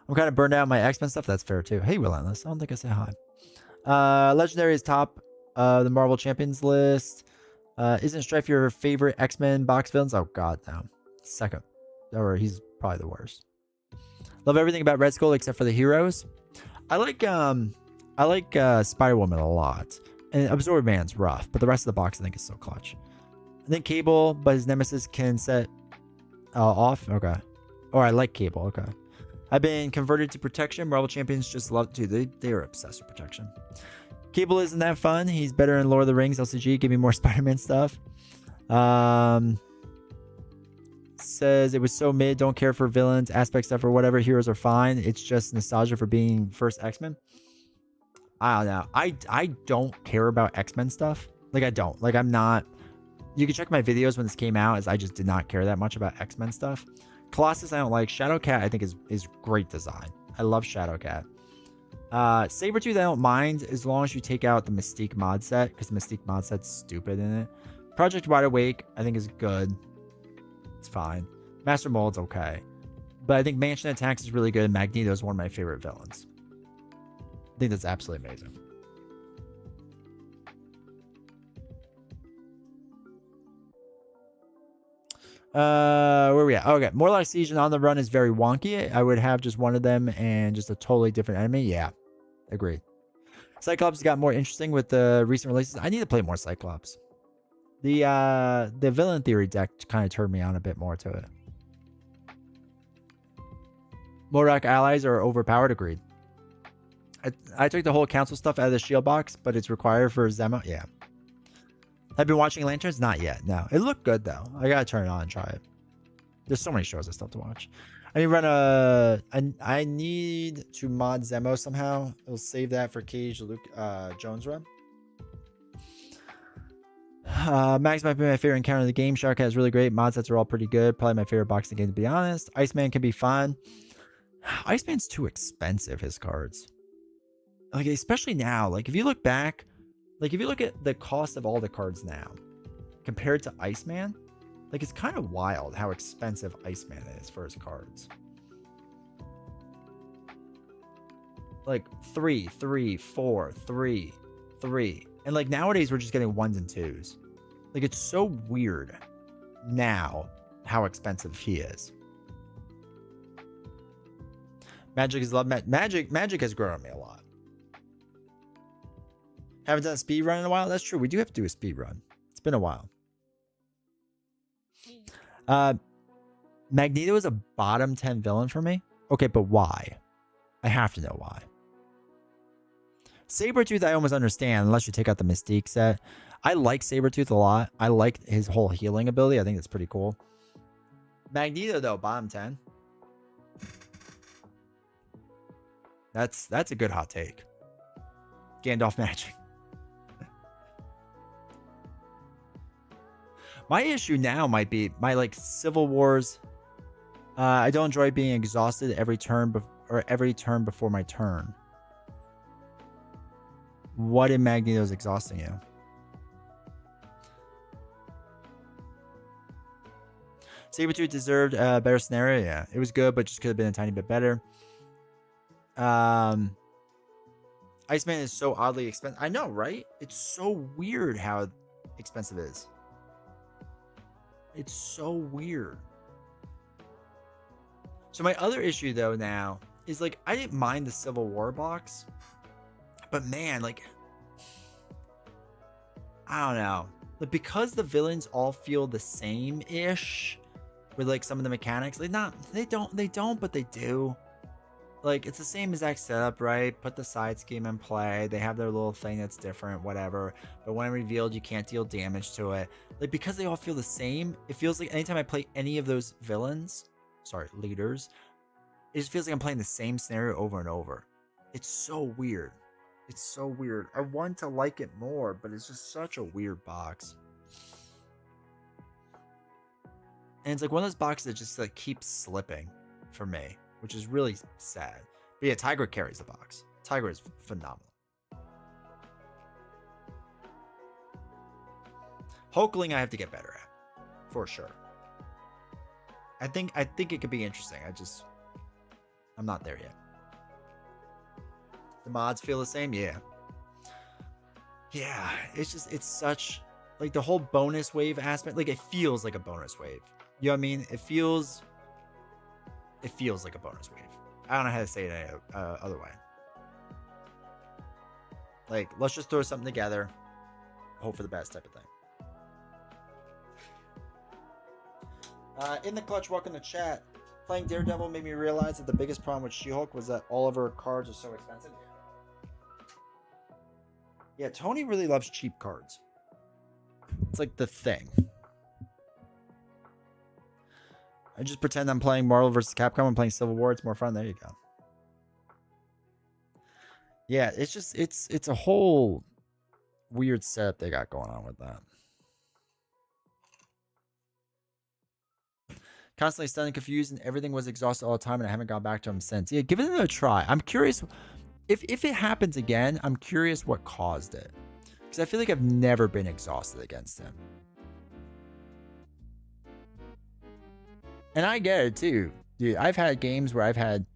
[SPEAKER 1] I'm kind of burned out on my X-Men stuff. That's fair too. Hey, Relentless. I don't think I said hi. Legendary is top of the Marvel Champions list. Isn't Strife your favorite X-Men box villains? Oh god, no. Second. Or he's probably the worst. Love everything about Red Skull except for the heroes. I like Spider-Woman a lot. And Absorb Man's rough, but the rest of the box I think is so clutch. I think Cable, but his nemesis can set off. Okay. Or I like Cable. Okay. I've been converted to Protection. Marvel Champions just love to. They are obsessed with Protection. Cable isn't that fun. He's better in Lord of the Rings LCG. Give me more Spider-Man stuff. Says it was so mid. Don't care for villains, aspect stuff, or whatever. Heroes are fine. It's just nostalgia for being first X-Men. I don't know. I don't care about X-Men stuff. Like, I don't. Like, I'm not. You can check my videos when this came out, as I just did not care that much about X-Men stuff. Colossus I don't like. Shadowcat I think is great design. I love Shadowcat. Sabretooth I don't mind as long as you take out the Mystique mod set, because the Mystique mod set's stupid in it. Project Wide Awake I think is good. It's fine. Master Mold's okay. But I think Mansion Attacks is really good. Magneto is one of my favorite villains. I think that's absolutely amazing. Where are we at? Okay, Morlock Siege and On the Run is very wonky. I would have just one of them and just a totally different enemy. Yeah, agreed. Cyclops got more interesting with the recent releases. I need to play more Cyclops. The Villain Theory deck kind of turned me on a bit more to it. Morlock allies are overpowered. Agreed. I took the whole council stuff out of the shield box, but it's required for Zemo. Yeah. I've been watching Lanterns? Not yet. No. It looked good, though. I gotta turn it on and try it. There's so many shows I still have to watch. I need to run a... I need to mod Zemo somehow. I'll save that for Cage Luke Jones run. Max might be my favorite encounter in the game. Shark is really great. Mod sets are all pretty good. Probably my favorite boxing game, to be honest. Iceman can be fun. Iceman's too expensive, his cards. Like, especially now. Like, if you look back... Like, if you look at the cost of all the cards now, compared to Iceman, like, it's kind of wild how expensive Iceman is for his cards. Like, 3, 3, 4, 3, 3. And, like, nowadays, we're just getting 1s and 2s. Like, it's so weird now how expensive he is. Magic is love. Magic has grown on me a lot. Haven't done a speed run in a while. That's true. We do have to do a speed run. It's been a while. Magneto is a bottom 10 villain for me. Okay, but why? I have to know why. Sabretooth, I almost understand, unless you take out the Mystique set. I like Sabretooth a lot. I like his whole healing ability. I think that's pretty cool. Magneto, though, bottom 10. That's a good hot take. Gandalf magic. My issue now might be my like Civil Wars. I don't enjoy being exhausted every turn before my turn. What in Magneto is exhausting you? Sabretooth deserved a better scenario. Yeah, it was good, but just could have been a tiny bit better. Iceman is so oddly expensive. I know, right? It's so weird how expensive it is. It's so weird. So my other issue, though, now is, like, I didn't mind the Civil War box. But, man, like, I don't know. Like, because the villains all feel the same-ish with, like, some of the mechanics. Like, they don't, but they do. Like, it's the same exact setup, right? Put the side scheme in play. They have their little thing that's different, whatever. But when revealed, you can't deal damage to it. Like, because they all feel the same, it feels like anytime I play any of those leaders, it just feels like I'm playing the same scenario over and over. It's so weird. It's so weird. I want to like it more, but it's just such a weird box. And it's like one of those boxes that just, like, keeps slipping for me, which is really sad. But yeah, Tiger carries the box. Tiger is phenomenal. Hulkling I have to get better at, for sure. I think it could be interesting. I'm not there yet. The mods feel the same, yeah. Yeah, it's such, like, the whole bonus wave aspect, like, it feels like a bonus wave. You know what I mean? It feels like a bonus wave. I don't know how to say it any other way. Like, let's just throw something together, hope for the best type of thing. In the clutch, welcome to chat. Playing Daredevil made me realize that the biggest problem with She-Hulk was that all of her cards are so expensive. Yeah, Tony really loves cheap cards. It's like the thing. I just pretend I'm playing Marvel vs. Capcom. I'm playing Civil War. It's more fun. There you go. Yeah, it's a whole weird setup they got going on with that. Constantly stunned and confused, and everything was exhausted all the time, and I haven't gone back to him since. Yeah, give it a try. I'm curious if it happens again. I'm curious what caused it, because I feel like I've never been exhausted against him. And I get it too, dude. I've had games where I've had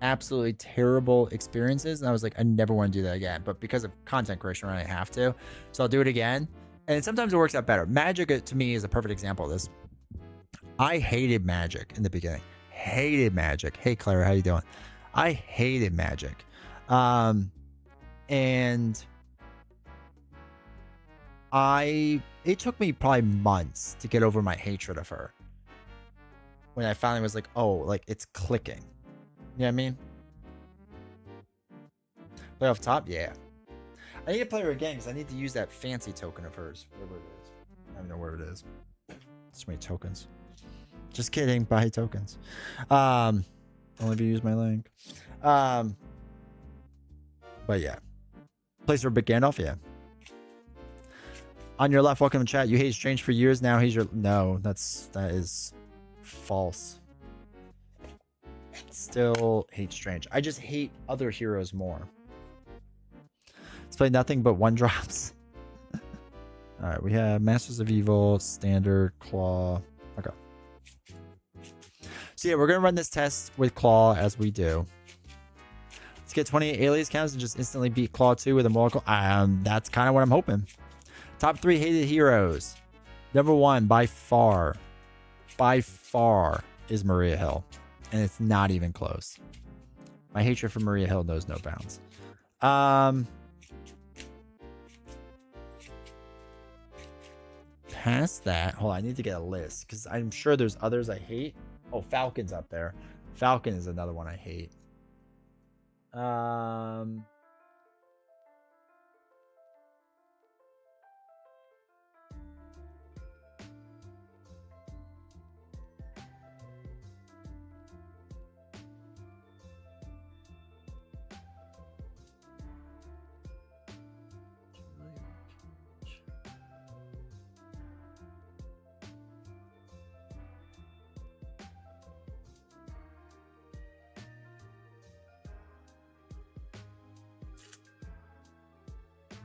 [SPEAKER 1] absolutely terrible experiences, and I was like, I never want to do that again. But because of content creation, I have to, so I'll do it again. And sometimes it works out better. Magic, to me, is a perfect example of this. I hated Magic in the beginning. Hated Magic. Hey, Clara, how you doing? I hated Magic. And it took me probably months to get over my hatred of her. When I finally was like, oh, like it's clicking. You know what I mean? Play off top? Yeah. I need to play her again because I need to use that fancy token of hers. Wherever it is. I don't know where it is. So many tokens. Just kidding. Buy tokens. Only if you use my link. But yeah. Plays for Big Gandalf? Yeah. On your left, welcome to chat. You hate Strange for years now. He's your... No, that is false. Still hate Strange. I just hate other heroes more. Let's play nothing but 1-drops. Alright, we have Masters of Evil, Standard, Claw. Okay. So yeah, we're going to run this test with Claw as we do. Let's get 28 alias counts and just instantly beat Claw 2 with a Mortal. That's kind of what I'm hoping. Top 3 hated heroes. Number 1, by far, is Maria Hill. And it's not even close. My hatred for Maria Hill knows no bounds. Past that, hold on, I need to get a list because I'm sure there's others I hate. Oh, Falcon's up there. Falcon is another one I hate.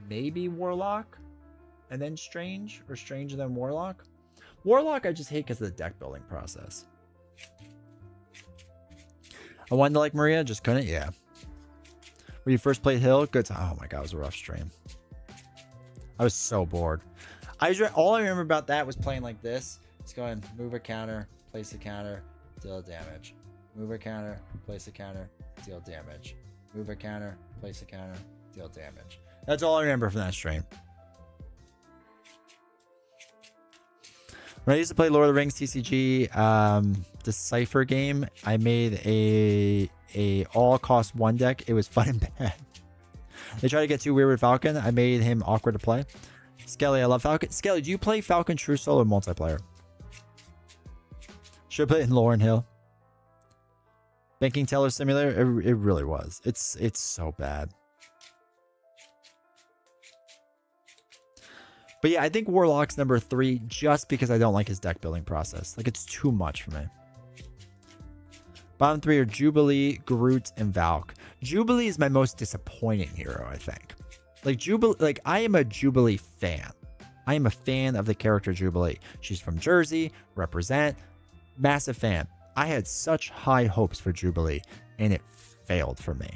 [SPEAKER 1] Maybe Warlock and then Strange, or Strange and then Warlock. Warlock I just hate because of the deck building process. I wanted to like Maria, just couldn't. Yeah. When you first played Hill, good time. Oh my god, it was a rough stream. I was so bored. All I remember about that was playing like this. It's going move a counter, place a counter, deal damage. Move a counter, place a counter, deal damage. Move a counter, place a counter, deal damage. That's all I remember from that stream. When I used to play Lord of the Rings TCG, the Cypher game, I made a all-cost 1 deck. It was fun and bad. They tried to get too weird with Falcon. I made him awkward to play. Skelly, I love Falcon. Skelly, do you play Falcon True Soul or multiplayer? Should play it in Lauren Hill. Banking Teller Simulator, it really was. It's so bad. But yeah, I think Warlock's number 3 just because I don't like his deck building process. Like, it's too much for me. Bottom 3 are Jubilee, Groot, and Valk. Jubilee is my most disappointing hero, I think. Like, Jubilee, like, I am a Jubilee fan. I am a fan of the character Jubilee. She's from Jersey, represent, massive fan. I had such high hopes for Jubilee, and it failed for me.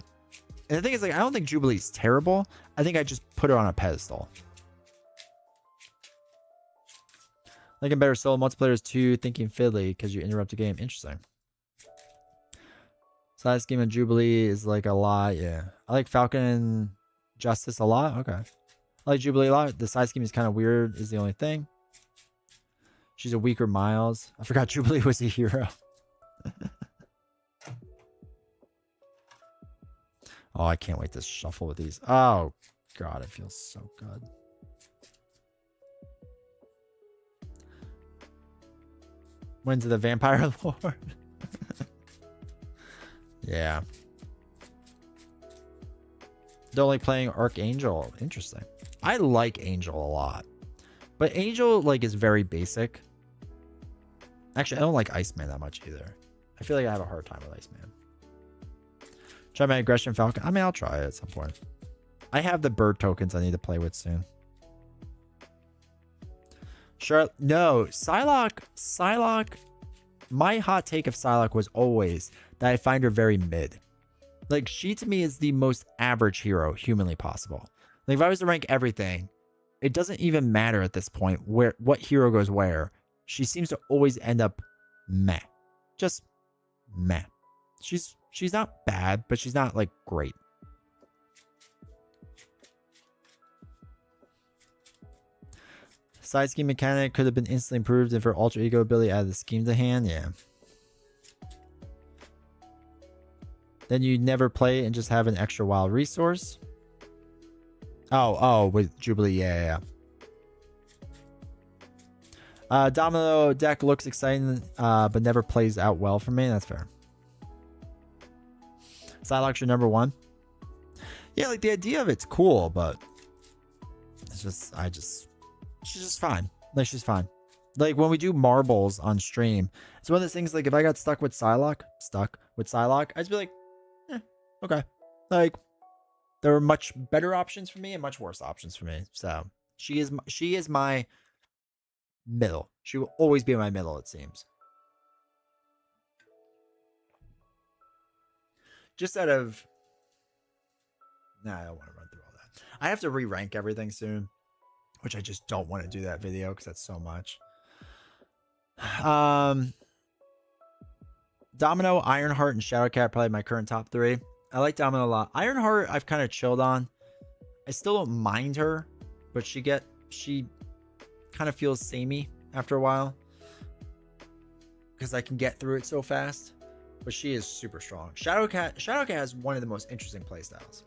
[SPEAKER 1] And the thing is, like, I don't think Jubilee's terrible. I think I just put her on a pedestal. Like a better solo multiplayer is 2 thinking fiddly because you interrupt the game. Interesting. Side scheme of Jubilee is like a lot. Yeah. I like Falcon and Justice a lot. Okay. I like Jubilee a lot. The side scheme is kind of weird is the only thing. She's a weaker Miles. I forgot Jubilee was a hero. Oh, I can't wait to shuffle with these. Oh, God. It feels so good. Went to the Vampire Lord. Yeah. They're only playing Archangel. Interesting. I like Angel a lot. But Angel, like, is very basic. Actually, I don't like Iceman that much either. I feel like I have a hard time with Iceman. Try my aggression Falcon. I mean, I'll try it at some point. I have the bird tokens I need to play with soon. Sure. No, Psylocke. My hot take of Psylocke was always that I find her very mid. Like, she to me is the most average hero humanly possible. Like, if I was to rank everything, it doesn't even matter at this point what hero goes where. She seems to always end up meh. Just meh. She's not bad, but she's not like great. Side scheme mechanic could have been instantly improved if her alter ego ability added the scheme to hand. Yeah. Then you never play and just have an extra wild resource. Oh, with Jubilee. Yeah. Domino deck looks exciting, but never plays out well for me. That's fair. Psylocke's your number one. Yeah, like the idea of it's cool, but it's just, she's just fine. Like, she's fine. Like, when we do marbles on stream, it's one of those things, like, if I got stuck with Psylocke, I'd just be like, okay. Like, there are much better options for me and much worse options for me. So she is my middle. She will always be my middle, it seems. Just out of... Nah, I don't want to run through all that. I have to re-rank everything soon, which I just don't want to do that video because that's so much. Domino, Ironheart, and Shadowcat probably my current top 3. I like Domino a lot. Ironheart, I've kind of chilled on. I still don't mind her, but she kind of feels samey after a while because I can get through it so fast. But she is super strong. Shadowcat has one of the most interesting playstyles.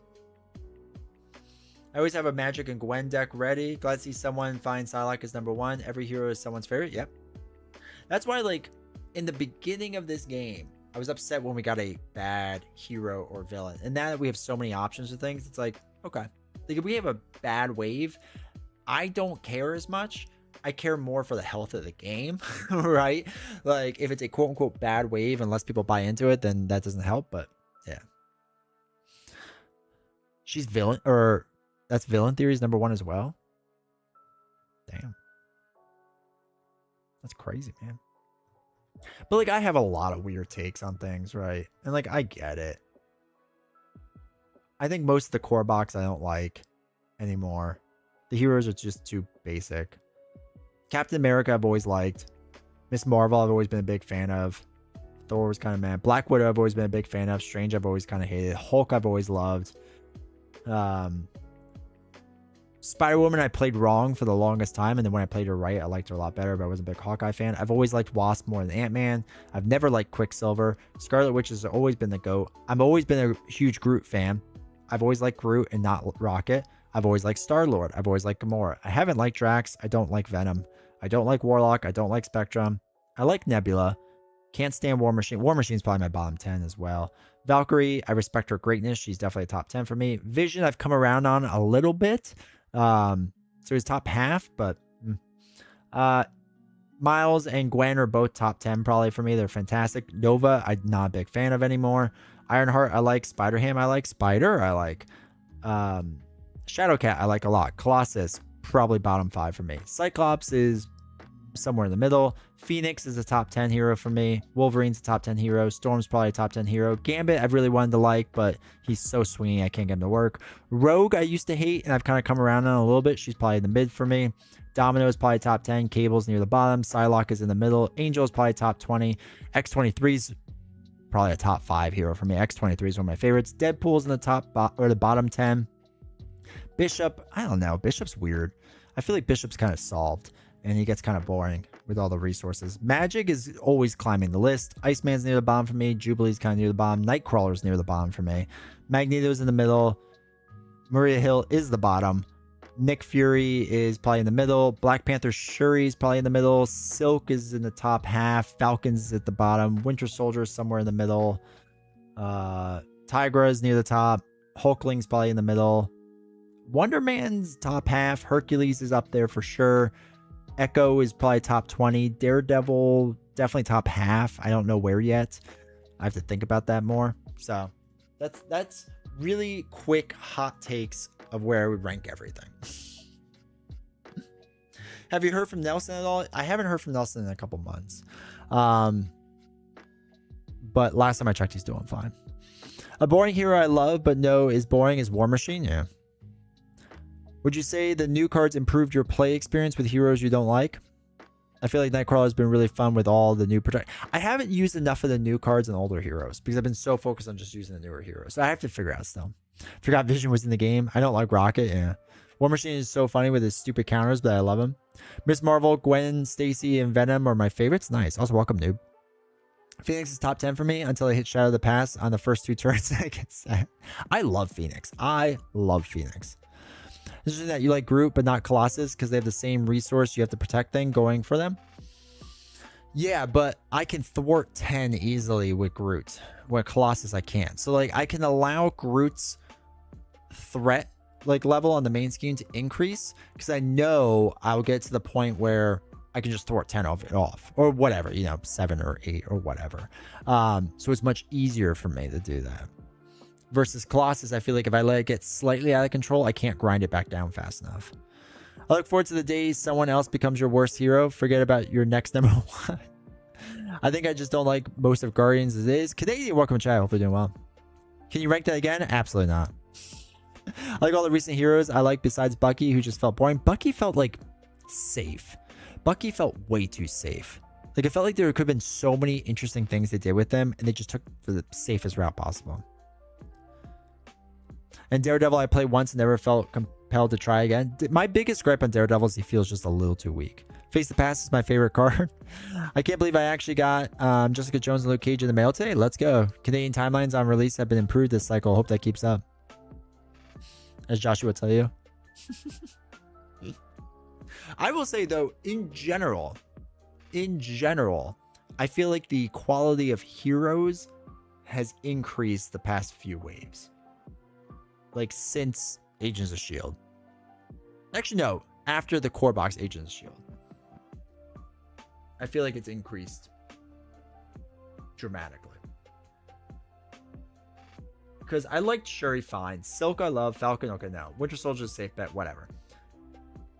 [SPEAKER 1] I always have a Magic and Gwen deck ready. Glad to see someone find Psylocke as number 1. Every hero is someone's favorite. Yep. That's why, like, in the beginning of this game, I was upset when we got a bad hero or villain. And now that we have so many options for things, it's like, okay. Like, if we have a bad wave, I don't care as much. I care more for the health of the game, right? Like, if it's a quote-unquote bad wave, unless people buy into it, then that doesn't help. But, yeah. She's villain, or that's Villain Theory's number 1 as well. Damn. That's crazy, man. But, like, I have a lot of weird takes on things, right? And, like, I get it. I think most of the core box I don't like anymore. The heroes are just too basic. Captain America I've always liked. Miss Marvel I've always been a big fan of. Thor was kind of mad. Black Widow I've always been a big fan of. Strange I've always kind of hated. Hulk I've always loved. Spider-Woman I played wrong for the longest time, and then when I played her right, I liked her a lot better, but I wasn't a big Hawkeye fan. I've always liked Wasp more than Ant-Man. I've never liked Quicksilver. Scarlet Witch has always been the GOAT. I've always been a huge Groot fan. I've always liked Groot and not Rocket. I've always liked Star-Lord. I've always liked Gamora. I haven't liked Drax. I don't like Venom. I don't like Warlock. I don't like Spectrum. I like Nebula. Can't stand War Machine. War Machine's probably my bottom 10 as well. Valkyrie, I respect her greatness. She's definitely a top 10 for me. Vision, I've come around on a little bit. So he's top half, but Miles and Gwen are both top 10 probably for me. They're fantastic. Nova, I'm not a big fan of anymore. Ironheart, I like. Spider-Ham, I like. Spider, I like. Shadowcat, I like a lot. Colossus, probably bottom 5 for me. Cyclops is somewhere in the middle. Phoenix is a top 10 hero for me. Wolverine's a top 10 hero. Storm's probably a top 10 hero. Gambit I've really wanted to like, but he's so swingy I can't get him to work. Rogue I used to hate, and I've kind of come around on a little bit. She's probably in the mid for me. Domino is probably top 10. Cable's near the bottom. Psylocke is in the middle. Angel is probably top 20. X-23's probably a top 5 hero for me. X-23 is one of my favorites. Deadpool's in the top or the bottom 10. Bishop, I don't know. Bishop's weird. I feel like Bishop's kind of solved, and he gets kind of boring with all the resources. Magic is always climbing the list. Iceman's near the bottom for me. Jubilee's kind of near the bottom. Nightcrawler's near the bottom for me. Magneto's in the middle. Maria Hill is the bottom. Nick Fury is probably in the middle. Black Panther Shuri is probably in the middle. Silk is in the top half. Falcon's at the bottom. Winter Soldier is somewhere in the middle. Tigra is near the top. Hulkling's probably in the middle. Wonder Man's top half. Hercules is up there for sure. Echo is probably top 20. Daredevil definitely top half. I don't know where yet. I have to think about that more. So that's really quick hot takes of where I would rank everything. Have you heard from Nelson at all? I haven't heard from Nelson in a couple months. But last time I checked, he's doing fine. A boring hero I love but know is boring is War Machine. Yeah. Would you say the new cards improved your play experience with heroes you don't like? I feel like Nightcrawler has been really fun with all the new protect. I haven't used enough of the new cards and older heroes because I've been so focused on just using the newer heroes. So I have to figure out still. Forgot Vision was in the game. I don't like Rocket. Yeah. War Machine is so funny with his stupid counters, but I love him. Miss Marvel, Gwen, Stacy, and Venom are my favorites. Nice. Also, welcome, noob. Phoenix is top 10 for me until I hit Shadow of the Past on the first 2 turns. I get sad. I love Phoenix. I love Phoenix. This is that you like Groot, but not Colossus because they have the same resource you have to protect thing going for them. Yeah, but I can thwart 10 easily with Groot. With Colossus, I can't. So, like, I can allow Groot's threat like level on the main scheme to increase because I know I'll get to the point where I can just thwart 10 of it off or whatever, you know, 7 or 8 or whatever. So it's much easier for me to do that. Versus Colossus, I feel like if I let it get slightly out of control, I can't grind it back down fast enough. I look forward to the days someone else becomes your worst hero. Forget about your next number 1. I think I just don't like most of Guardians as it is. Canadian, welcome to chat. Hope you're doing well. Can you rank that again? Absolutely not. I like all the recent heroes I like besides Bucky, who just felt boring. Bucky felt like safe. Bucky felt way too safe. Like, it felt like there could have been so many interesting things they did with them, and they just took the safest route possible. And Daredevil, I played once and never felt compelled to try again. My biggest gripe on Daredevil is he feels just a little too weak. Face the Past is my favorite card. I can't believe I actually got Jessica Jones and Luke Cage in the mail today. Let's go. Canadian timelines on release have been improved this cycle. Hope that keeps up. As Joshua will tell you. I will say, though, in general, I feel like the quality of heroes has increased the past few waves. Like, since Agents of S.H.I.E.L.D. Actually, no. After the core box Agents of S.H.I.E.L.D. I feel like it's increased dramatically. Because I liked Shuri fine. Silk I love. Falcon, okay, no. Winter Soldier is safe bet, whatever.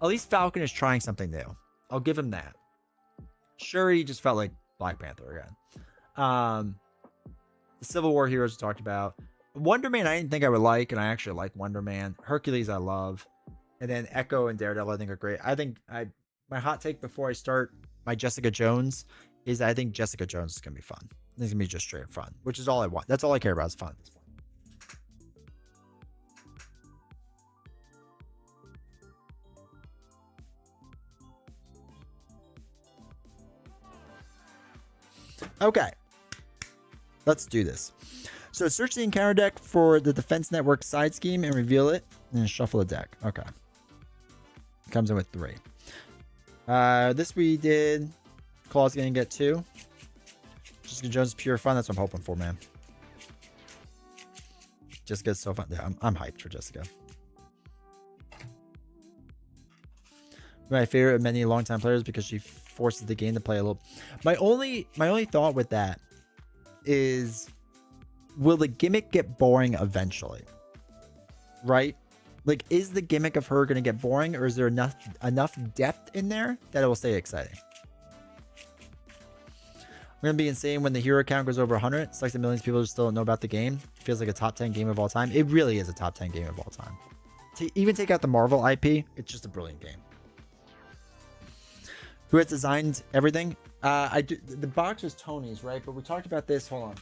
[SPEAKER 1] At least Falcon is trying something new. I'll give him that. Shuri just felt like Black Panther again. The Civil War heroes we talked about. Wonder Man I didn't think I would like, and I actually like Wonder Man. Hercules I love. And then Echo and Daredevil I think are great. I think my hot take before I start my Jessica Jones is I think Jessica Jones is going to be fun. I think it's going to be just straight fun, which is all I want. That's all I care about is fun at this point. Okay. Let's do this. So search the encounter deck for the Defense Network side scheme and reveal it, and shuffle the deck. Okay. Comes in with 3. This we did. Claw's gonna get 2. Jessica Jones is pure fun. That's what I'm hoping for, man. Jessica's so fun. Yeah, I'm hyped for Jessica. My favorite of many longtime players because she forces the game to play a little. My only thought with that is, will the gimmick get boring eventually? Right? Like, is the gimmick of her going to get boring, or is there enough depth in there that it will stay exciting? We're going to be insane when the hero count goes over 100. It's like the millions of people just still don't know about the game. It feels like a top 10 game of all time. It really is a top 10 game of all time. To even take out the Marvel IP, it's just a brilliant game. Who has designed everything? The box was Tony's, right? But we talked about this. Hold on.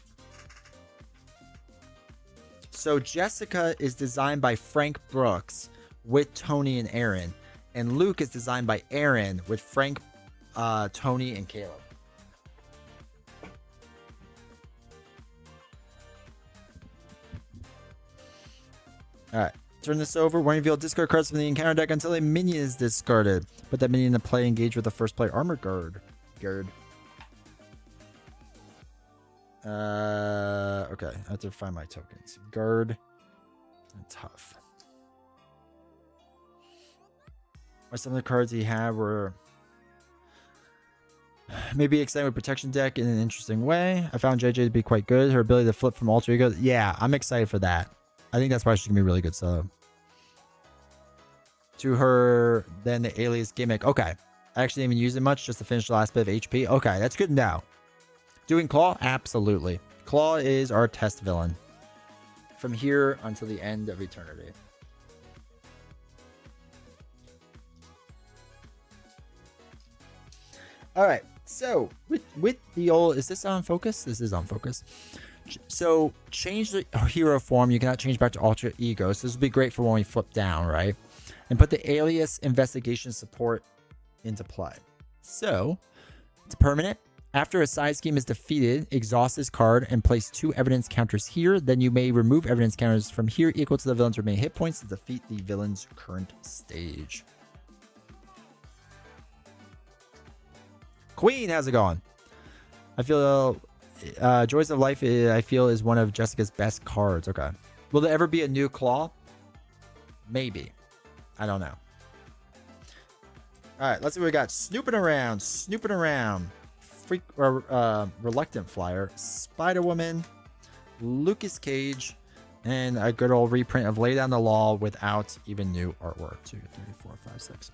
[SPEAKER 1] So Jessica is designed by Frank Brooks with Tony and Aaron. And Luke is designed by Aaron with Frank, Tony, and Caleb. Alright. Turn this over. When reveal discard cards from the encounter deck until a minion is discarded. Put that minion into play, engage with the first player armor guard. Okay. I have to find my tokens. Guard and tough. Or some of the cards he had were Maybe extend with protection deck in an interesting way. I found JJ to be quite good. Her ability to flip from alter ego. Yeah, I'm excited for that. I think that's why she's gonna be really good. So to her, then the alias gimmick. Okay. I actually didn't even use it much just to finish the last bit of HP. Okay, that's good now. Doing Claw? Absolutely. Claw is our test villain. From here until the end of eternity. Alright, so with the old... Is this on focus? This is on focus. So, change the hero form. You cannot change back to alter ego. So this would be great for when we flip down, right? And put the alias investigation support into play. So, it's permanent. After a side scheme is defeated, exhaust this card and place 2 evidence counters here. Then you may remove evidence counters from here equal to the villain's remaining hit points to defeat the villain's current stage. Queen, how's it going? I feel Joys of Life, I feel, is one of Jessica's best cards. Okay. Will there ever be a new Claw? Maybe. I don't know. All right, let's see what we got. Snooping around. Reluctant Flyer, Spider Woman, Lucas Cage, and a good old reprint of Lay Down the Law without even new artwork. 2, 3, 4, 5, 6.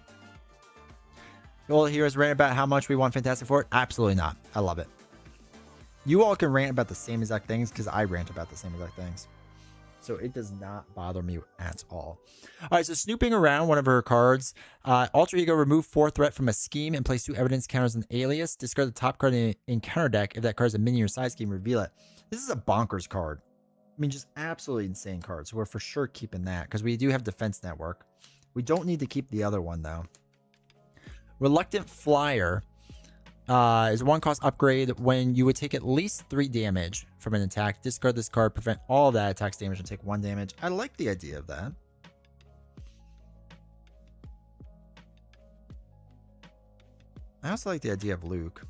[SPEAKER 1] You'll hear us rant about how much we want Fantastic Four. Absolutely not. I love it. You all can rant about the same exact things because I rant about the same exact things. So it does not bother me at all. All right, so snooping around, one of her cards. Alter Ego, remove 4 threat from a scheme and place 2 evidence counters in alias. Discard the top card in counter deck. If that card is a minion or side scheme, reveal it. This is a bonkers card. I mean, just absolutely insane card. So we're for sure keeping that because we do have Defense Network. We don't need to keep the other one, though. Reluctant Flyer is a 1-cost upgrade. When you would take at least 3 damage from an attack, discard this card, prevent all of that attack's damage, and take 1 damage. I like the idea of that. I also like the idea of Luke.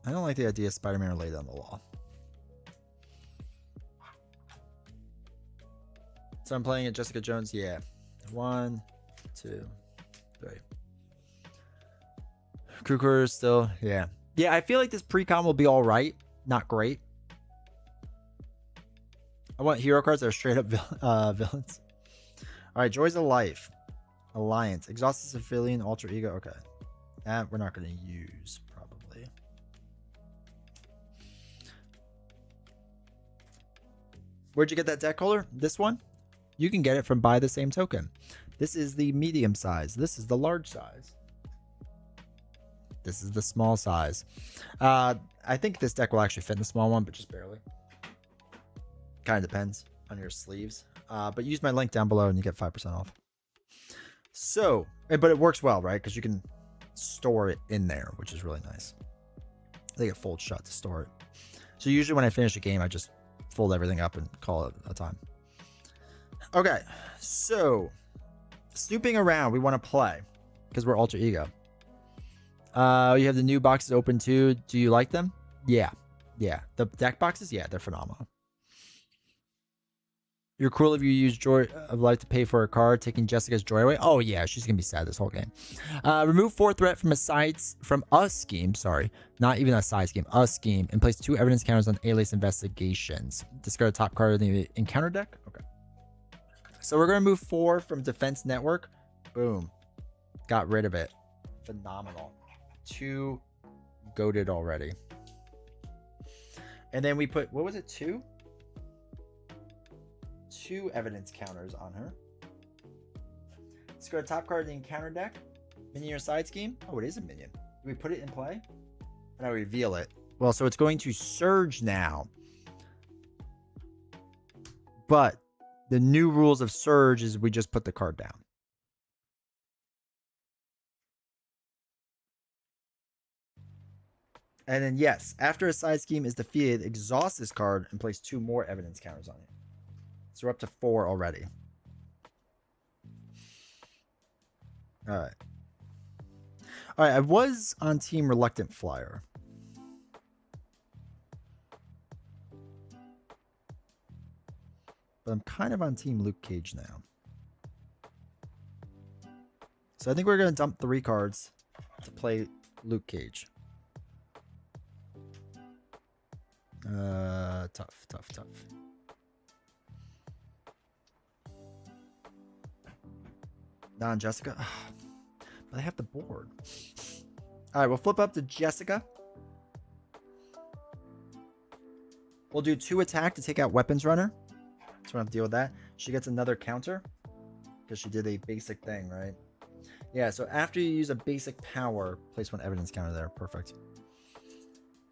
[SPEAKER 1] I don't like the idea of Spider-Man or Lay Down the Law. So I'm playing at Jessica Jones. Yeah. 1, 2, 3. Kruger still, yeah. Yeah, I feel like this pre-con will be all right. Not great. I want hero cards that are straight up villains. All right, Joys of Life. Alliance. Exhausted Civilian, Alter Ego. Okay. That we're not going to use, probably. Where'd you get that deck holder? This one? You can get it from Buy the Same Token. This is the medium size. This is the large size. This is the small size. I think this deck will actually fit in the small one, but just barely. Kind of depends on your sleeves. But use my link down below and you get 5% off. So, but it works well, right? Because you can store it in there, which is really nice. I think it folds shut to store it. So usually when I finish a game, I just fold everything up and call it a time. Okay, so snooping around, we want to play because we're Alter Ego. You have the new boxes open too. Do you like them? Yeah. The deck boxes, yeah, they're phenomenal. You're cool if you use Joy of Life to pay for a card, taking Jessica's joy away. Oh yeah, she's gonna be sad this whole game. Remove 4 threat from a scheme. Sorry, not even a side scheme. A scheme, and place 2 evidence counters on alias investigations. Discard a top card of the encounter deck. Okay. So we're gonna move 4 from Defense Network. Boom. Got rid of it. Phenomenal. 2 goated already. And then we put, what was it, 2 evidence counters on her. Let's go to top card of the encounter deck. Minion or side scheme. Oh, it is a minion. Do we put it in play? And I reveal it. Well, so it's going to surge now. But the new rules of surge is we just put the card down. And then, yes, after a side scheme is defeated, exhaust this card and place 2 more evidence counters on it. So we're up to 4 already. All right. All right, I was on Team Reluctant Flyer. But I'm kind of on Team Luke Cage now. So I think we're going to dump 3 cards to play Luke Cage. Tough, tough, tough. Not Jessica. But I have the board. All right, we'll flip up to Jessica. We'll do 2 attack to take out Weapons Runner. So we don't have to deal with that. She gets another counter because she did a basic thing, right? Yeah, so after you use a basic power, place 1 evidence counter there. Perfect.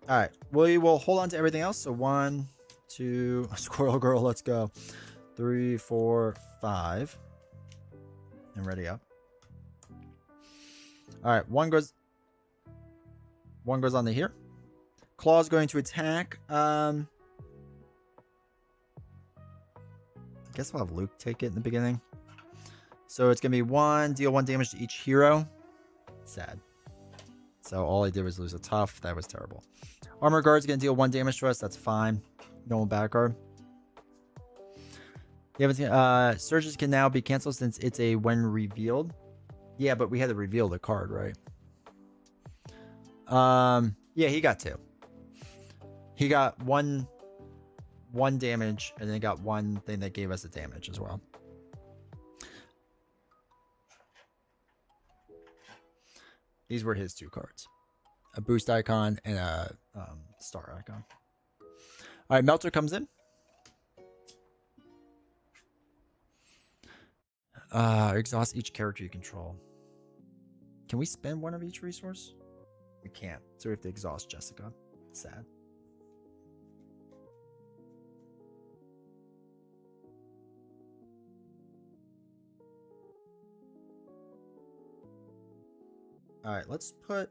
[SPEAKER 1] All right, we will hold on to everything else. So 1, 2, Squirrel Girl, let's go. 3, 4, 5. And ready up. All right, one goes on to here. Claw's going to attack. I guess we'll have Luke take it in the beginning. So it's going to be 1, deal 1 damage to each hero. Sad. So all I did was lose a tough. That was terrible. Armor Guard's going to deal 1 damage to us. That's fine. Normal back guard. Surges can now be canceled since it's a when revealed. Yeah, but we had to reveal the card, right? Yeah, he got 2. He got one damage, and then got 1 thing that gave us a damage as well. These were his 2 cards. A boost icon and a star icon. All right, Melter comes in. Exhaust each character you control. Can we spend 1 of each resource? We can't. So we have to exhaust Jessica. Sad. All right, let's put.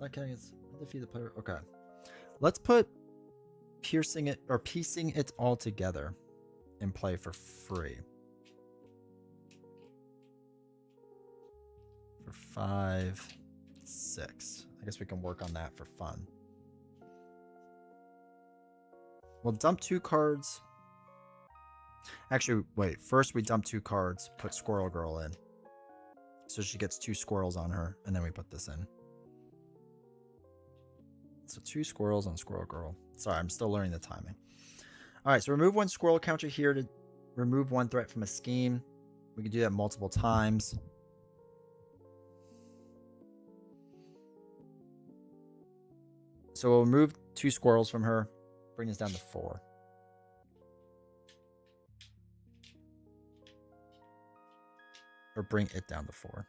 [SPEAKER 1] Okay, defeat the player. Okay, let's put piecing it all together in play for free. For 5, 6. I guess we can work on that for fun. We'll dump 2 cards. Actually, wait. First, we dump 2 cards. Put Squirrel Girl in. So she gets 2 squirrels on her, and then we put this in. So 2 squirrels on Squirrel Girl. Sorry, I'm still learning the timing. All right, so remove 1 squirrel counter here to remove 1 threat from a scheme. We can do that multiple times. So we'll remove 2 squirrels from her. Bring this down to 4. Or bring it down to 4.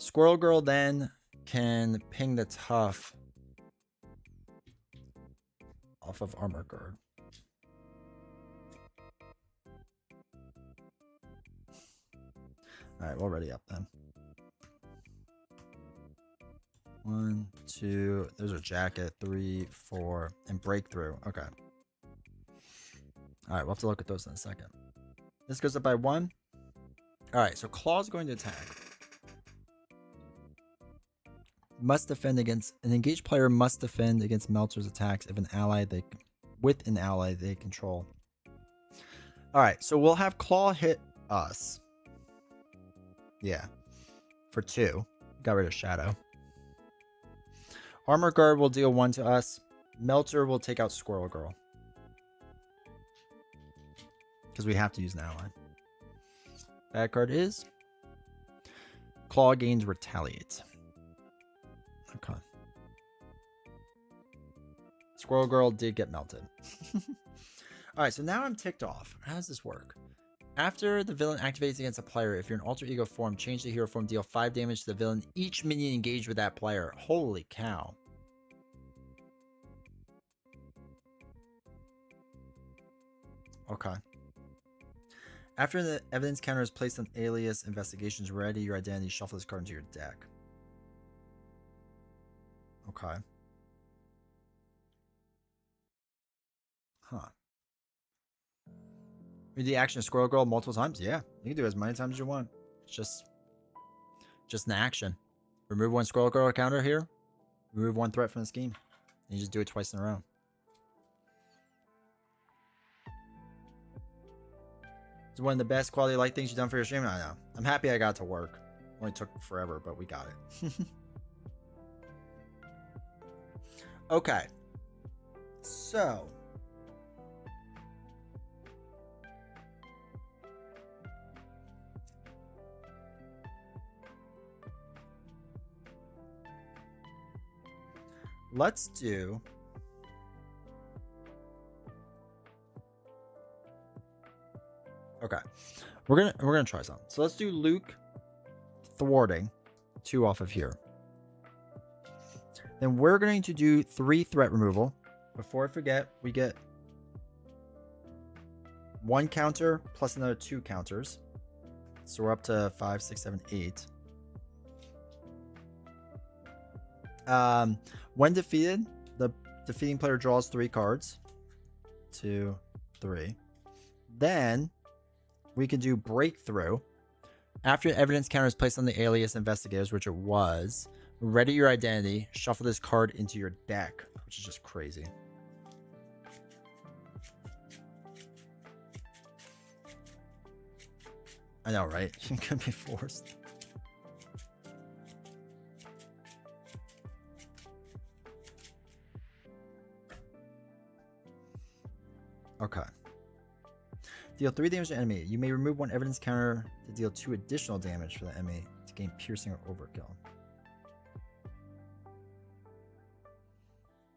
[SPEAKER 1] Squirrel Girl then can ping the tough off of Armor Guard. All right, we'll ready up then. 1, 2. There's a jacket. 3, 4, and breakthrough. Okay. All right, we'll have to look at those in a second. This goes up by 1. All right, so Claw's going to attack. Must defend against an engaged player. Must defend against Melter's attacks if an ally they control. All right, so we'll have Claw hit us. Yeah, for 2. Got rid of Shadow. Armor Guard will deal 1 to us. Melter will take out Squirrel Girl. Because we have to use an ally. Bad card is Claw gains Retaliate. Okay. Squirrel Girl did get melted. Alright, so now I'm ticked off. How does this work? After the villain activates against a player, if you're in alter ego form, change the hero form, deal 5 damage to the villain, each minion engaged with that player. Holy cow. Okay. After the evidence counter is placed on alias investigations ready, your identity, shuffle this card into your deck. Okay. Huh. Read the action of Squirrel Girl multiple times? Yeah, you can do it as many times as you want. It's just an action. Remove 1 Squirrel Girl counter here. Remove 1 threat from the scheme. And you just do it twice in a row. It's one of the best quality of life things you've done for your stream. I know. I'm happy I got to work. Only took forever, but we got it. Okay. So. Let's do. Okay. We're gonna try something. So let's do Luke thwarting 2 off of here. Then we're going to do 3 threat removal. Before I forget, we get 1 counter plus another 2 counters. So we're up to 5, 6, 7, 8. When defeated, the defeating player draws 3 cards. 2, 3. Then we can do breakthrough. After evidence counter is placed on the alias investigators, which it was, ready your identity, shuffle this card into your deck, which is just crazy. I know, right? You could be forced. Okay. Deal 3 damage to enemy. You may remove 1 evidence counter to deal 2 additional damage for the enemy to gain piercing or overkill.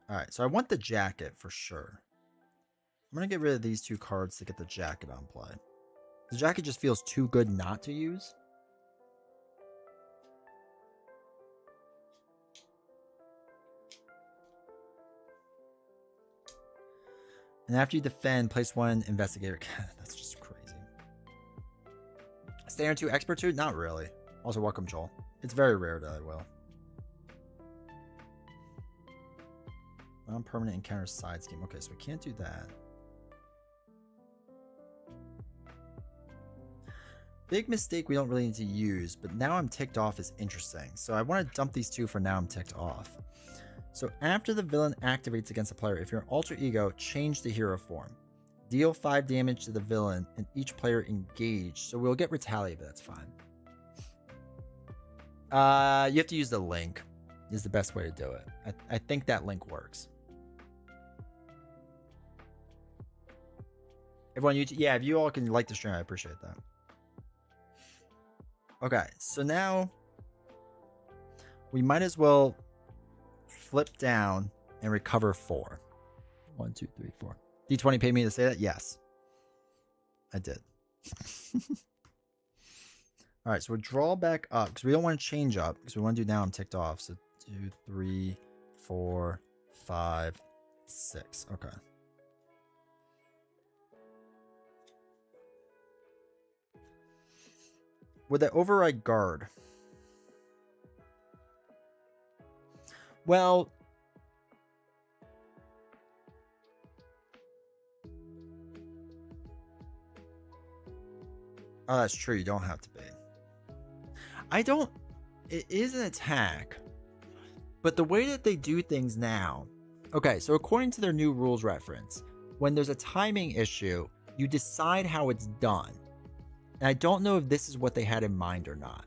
[SPEAKER 1] Alright, so I want the jacket for sure. I'm going to get rid of these 2 cards to get the jacket on play. The jacket just feels too good not to use. And after you defend, place 1 investigator. That's just crazy. Standard 2 expert 2? Not really. Also, welcome, Joel. It's very rare that I will. Non-permanent encounter side scheme. Okay, so we can't do that. Big mistake we don't really need to use, but now I'm ticked off is interesting. So I want to dump these 2 for now I'm ticked off. So after the villain activates against a player, if you're an alter ego, change the hero form. Deal 5 damage to the villain and each player engaged. So we'll get retaliate, but that's fine. You have to use the link is the best way to do it. I think that link works. Everyone, yeah, if you all can like the stream, I appreciate that. Okay, so now we might as well flip down and recover 4. 1, 2, 3, 4. D20 paid me to say that? Yes. I did. Alright, so we'll draw back up because we don't want to change up because we want to do now I'm ticked off. So 2, 3, 4, 5, 6. Okay. Would that override guard? Well, oh, that's true. You don't have to be. I don't. It is an attack, but the way that they do things now. Okay, so according to their new rules reference, when there's a timing issue, you decide how it's done. And I don't know if this is what they had in mind or not.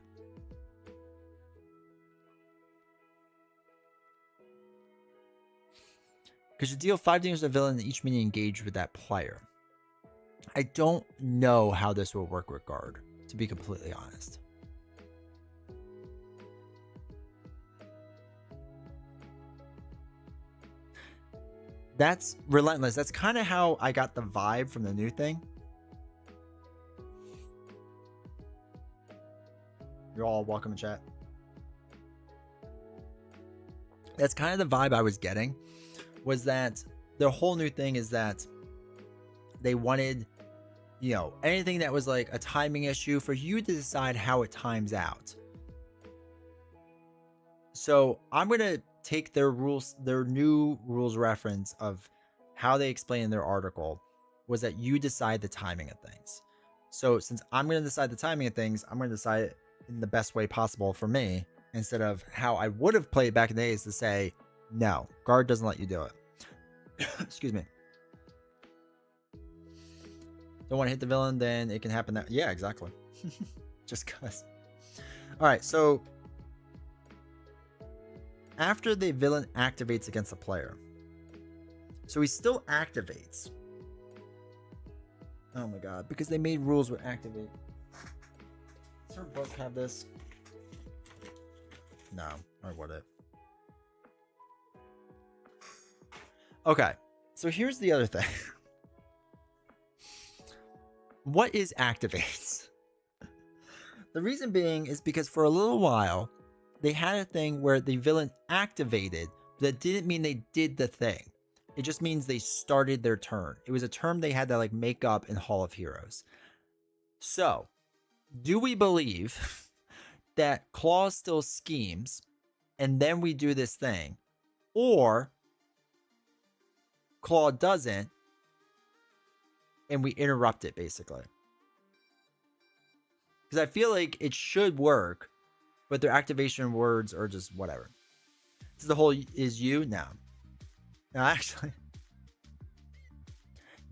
[SPEAKER 1] Because you deal 5 damage to the villain in each minion engaged with that player. I don't know how this will work with guard, to be completely honest. That's relentless. That's kind of how I got the vibe from the new thing. You're all welcome in chat. That's kind of the vibe I was getting. Was that the whole new thing is that they wanted, you know, anything that was like a timing issue for you to decide how it times out. So I'm going to take their rules, their new rules reference of how they explain in their article was that you decide the timing of things. So since I'm going to decide the timing of things, I'm going to decide it in the best way possible for me, instead of how I would have played back in the days to say, no, guard doesn't let you do it. Excuse me. don't want to hit the villain, then it can happen that. Yeah, exactly. Just cause. All right, so after the villain activates against the player, so he still activates. Oh my god, because they made rules with activate. Does her book have this? No, or would it? Okay, so here's the other thing. What is activates? The reason being is because for a little while, they had a thing where the villain activated, but that didn't mean they did the thing. It just means they started their turn. It was a term they had to like make up in Hall of Heroes. So, do we believe that Claw still schemes and then we do this thing? Or Claw doesn't and we interrupt it basically? Because I feel like it should work, but their activation words are just whatever. This is the whole is you? No. No, actually.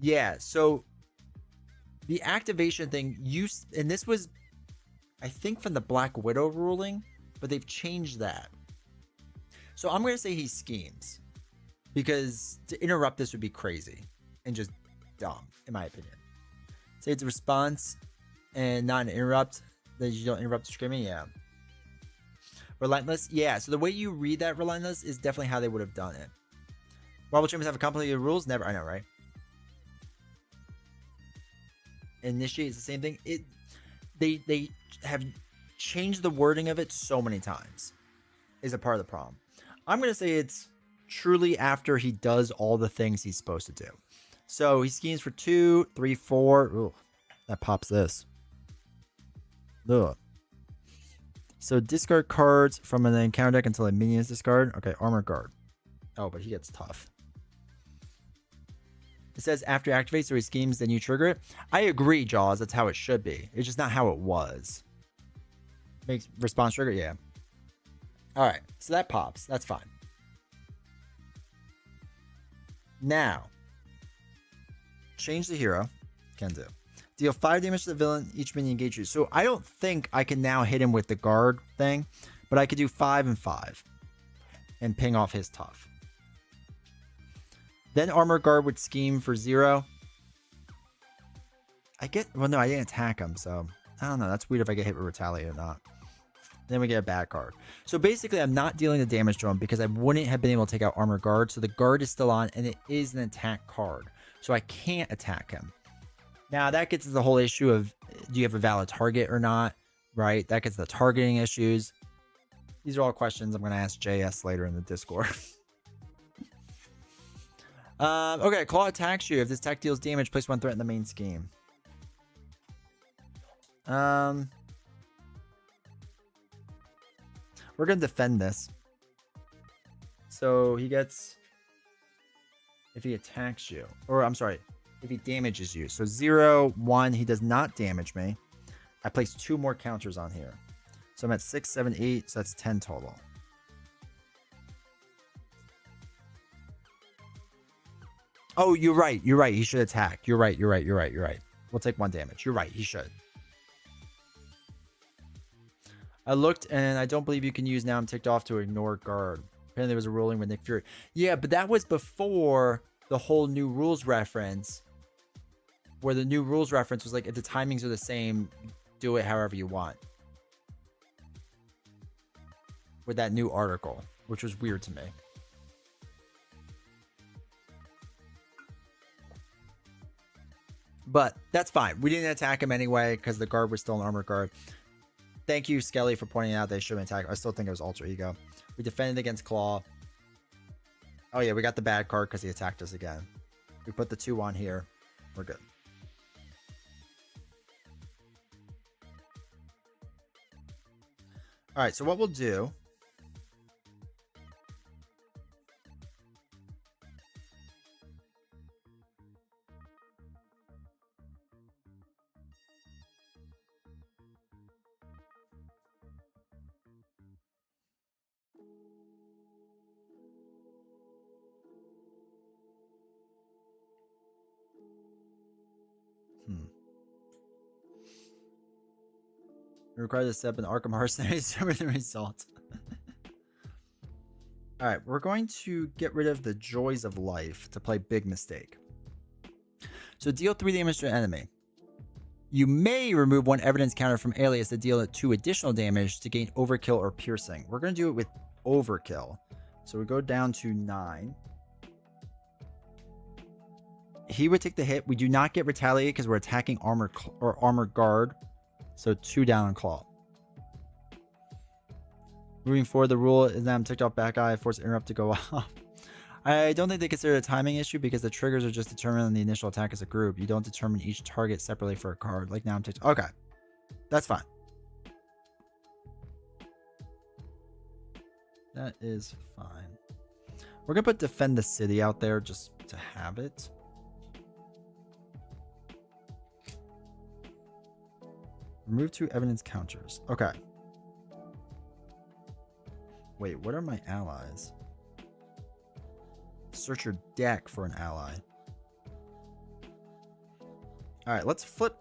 [SPEAKER 1] Yeah, so the activation thing used, and this was, I think, from the Black Widow ruling, but they've changed that. So I'm going to say he schemes, because to interrupt this would be crazy and just dumb, in my opinion. Say it's a response and not an interrupt, that you don't interrupt the screaming. Yeah. Relentless. Yeah, so the way you read that relentless is definitely how they would have done it. Marvel Champions have complicated rules? Never. I know, right? Initiate is the same thing. They have changed the wording of it so many times, is a part of the problem. I'm going to say it's truly after he does all the things he's supposed to do. So he schemes for 2, 3, 4. Ooh, that pops this. Ugh. So discard cards from an encounter deck until a minion is discarded. Okay, Armor Guard. Oh, but he gets tough. It says after it activates or he schemes, then you trigger it. I agree, Jaws. That's how it should be. It's just not how it was. Makes response trigger? Yeah. All right. So that pops. That's fine. Now, change the hero. Can do. Deal 5 damage to the villain. Each minion engages. So I don't think I can now hit him with the guard thing, but I could do 5 and 5 and ping off his tough. Then Armor Guard would scheme for 0. Well, no, I didn't attack him, so I don't know. That's weird if I get hit with Retaliate or not. Then we get a bad card. So basically, I'm not dealing the damage to him because I wouldn't have been able to take out Armor Guard. So the guard is still on, and it is an attack card. So I can't attack him. Now, that gets to the whole issue of, do you have a valid target or not, right? That gets to the targeting issues. These are all questions I'm going to ask JS later in the Discord. Okay, Claw attacks you. If this attack deals damage, place 1 threat in the main scheme. We're going to defend this. So he gets, if he attacks you, or I'm sorry, if he damages you. So 0, 1, he does not damage me. I place 2 more counters on here. So I'm at 6, 7, 8, so that's 10 total. Oh, you're right. You're right. He should attack. You're right. You're right. You're right. You're right. We'll take 1 damage. You're right. He should. I looked and I don't believe you can use now I'm ticked off to ignore guard. Apparently there was a ruling with Nick Fury. Yeah, but that was before the whole new rules reference, where the new rules reference was like, if the timings are the same, do it however you want. With that new article, which was weird to me. But that's fine. We didn't attack him anyway because the guard was still an Armor Guard. Thank you, Skelly, for pointing out they shouldn't attack. I still think it was Alter Ego. We defended against Claw. Oh, yeah, we got the bad card because he attacked us again. We put the 2 on here. We're good. All right, so what we'll do... It requires a step in Arkham Horror Series over the result. Alright, we're going to get rid of the Joys of Life to play Big Mistake. So deal 3 damage to an enemy. You may remove 1 evidence counter from Alias to deal 2 additional damage to gain Overkill or Piercing. We're going to do it with Overkill. So we go down to 9. He would take the hit. We do not get Retaliate because we're attacking Armor Guard. So 2 down on Claw. Moving forward, the rule is that I'm ticked off back eye, force interrupt to go off. I don't think they consider it a timing issue because the triggers are just determined on the initial attack as a group. You don't determine each target separately for a card. Like now I'm ticked. Okay. That's fine. That is fine. We're going to put Defend the City out there just to have it. Remove 2 evidence counters. Okay. Wait, what are my allies? Search your deck for an ally. Alright, let's flip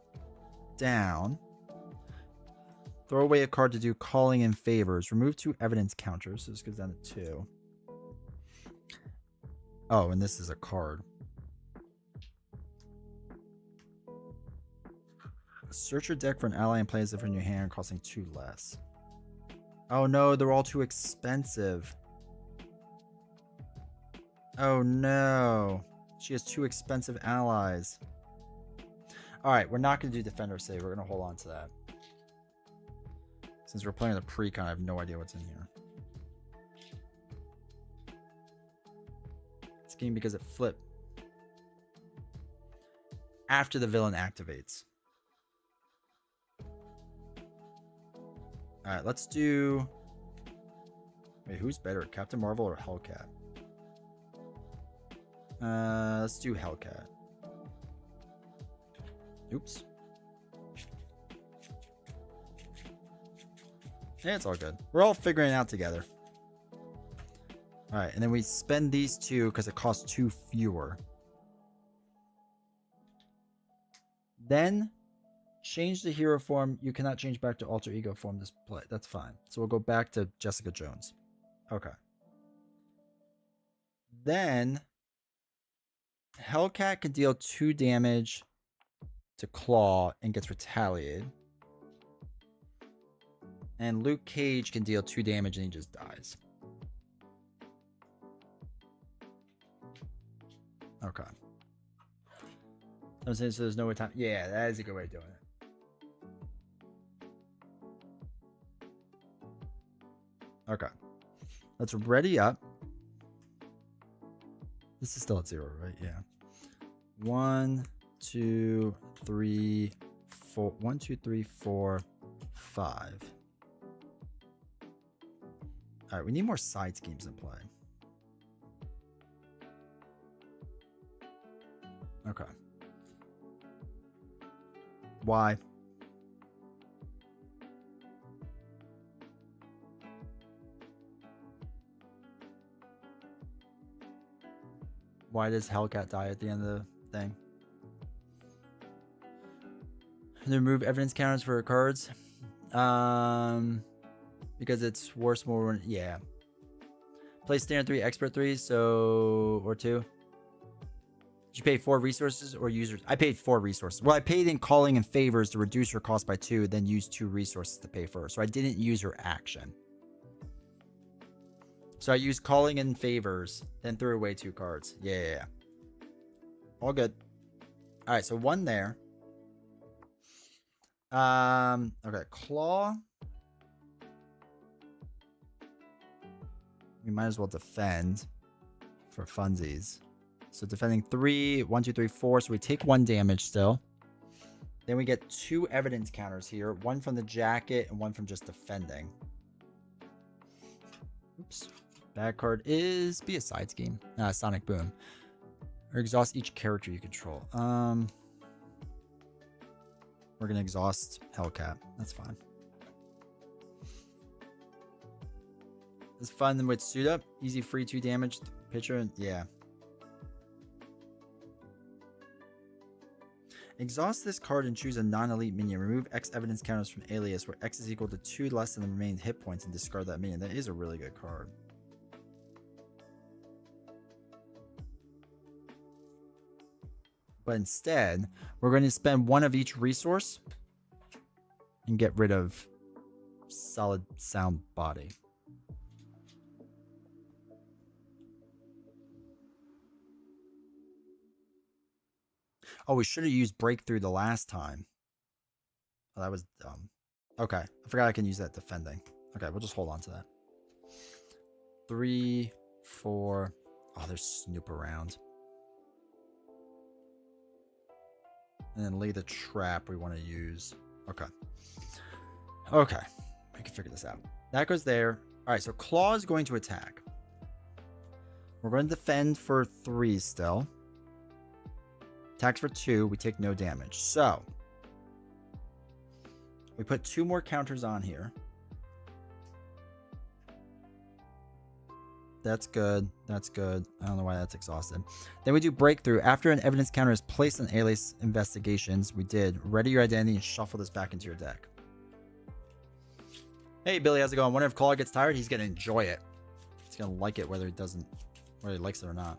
[SPEAKER 1] down. Throw away a card to do Calling in Favors. Remove 2 evidence counters. So this goes down to 2. Oh, and this is a card. Search your deck for an ally and play as if in your hand, costing 2 less. Oh no, they're all too expensive. Oh no. She has 2 expensive allies. Alright, we're not going to do Defender Save. We're going to hold on to that. Since we're playing the pre-con, I have no idea what's in here. It's game because it flipped after the villain activates. Alright, let's do... Wait, who's better? Captain Marvel or Hellcat? Let's do Hellcat. Oops. Yeah, it's all good. We're all figuring it out together. Alright, and then we spend these 2 because it costs 2 fewer. Then... change the hero form. You cannot change back to alter ego form this play. That's fine. So we'll go back to Jessica Jones. Okay. Then Hellcat can deal 2 damage to Claw and gets retaliated. And Luke Cage can deal 2 damage and he just dies. Okay. I'm saying so there's no way time. Yeah, that is a good way of doing it. Okay. Let's ready up. This is still at 0, right? Yeah. 1, 2, 3, 4. 1, 2, 3, 4, 5. All right, we need more side schemes in play. Okay. Why? Why does Hellcat die at the end of the thing? And remove evidence counters for cards. Because it's worse more. Yeah. Play standard 3, expert 3, so or 2. Did you pay 4 resources or users? I paid 4 resources. Well, I paid in Calling in Favors to reduce her cost by 2, then use 2 resources to pay for her. So I didn't use her action. So I used Calling in Favors, then threw away 2 cards. Yeah. All good. All right, so 1 there. Okay, Claw. We might as well defend for funsies. So defending 3, 1, 2, 3, 4. So we take 1 damage still. Then we get 2 evidence counters here. 1 from the jacket and 1 from just defending. Oops. Bad card is be a side scheme. Sonic Boom. Or exhaust each character you control. We're gonna exhaust Hellcat. That's fine. It's fun with suit up. Easy free 2 damage pitcher. Yeah. Exhaust this card and choose a non-elite minion. Remove X evidence counters from Alias, where X is equal to 2 less than the remaining hit points, and discard that minion. That is a really good card. But instead, we're going to spend one of each resource and get rid of Solid Sound Body. Oh, we should have used Breakthrough the last time. Oh, that was dumb. Okay, I forgot I can use that defending. Okay, we'll just hold on to that. 3, 4. Oh, there's Snoop around. And then lay the trap we want to use. Okay. Okay. I can figure this out. That goes there. All right, so Claw is going to attack. We're going to defend for 3 still. Attacks for 2. We take no damage. So we put 2 more counters on here. That's good. That's good. I don't know why that's exhausted. Then we do Breakthrough. After an evidence counter is placed on Alias Investigations, we did ready your identity and shuffle this back into your deck. Hey, Billy, how's it going? Whenever Claw gets tired, he's going to enjoy it. He's going to like it whether he likes it or not.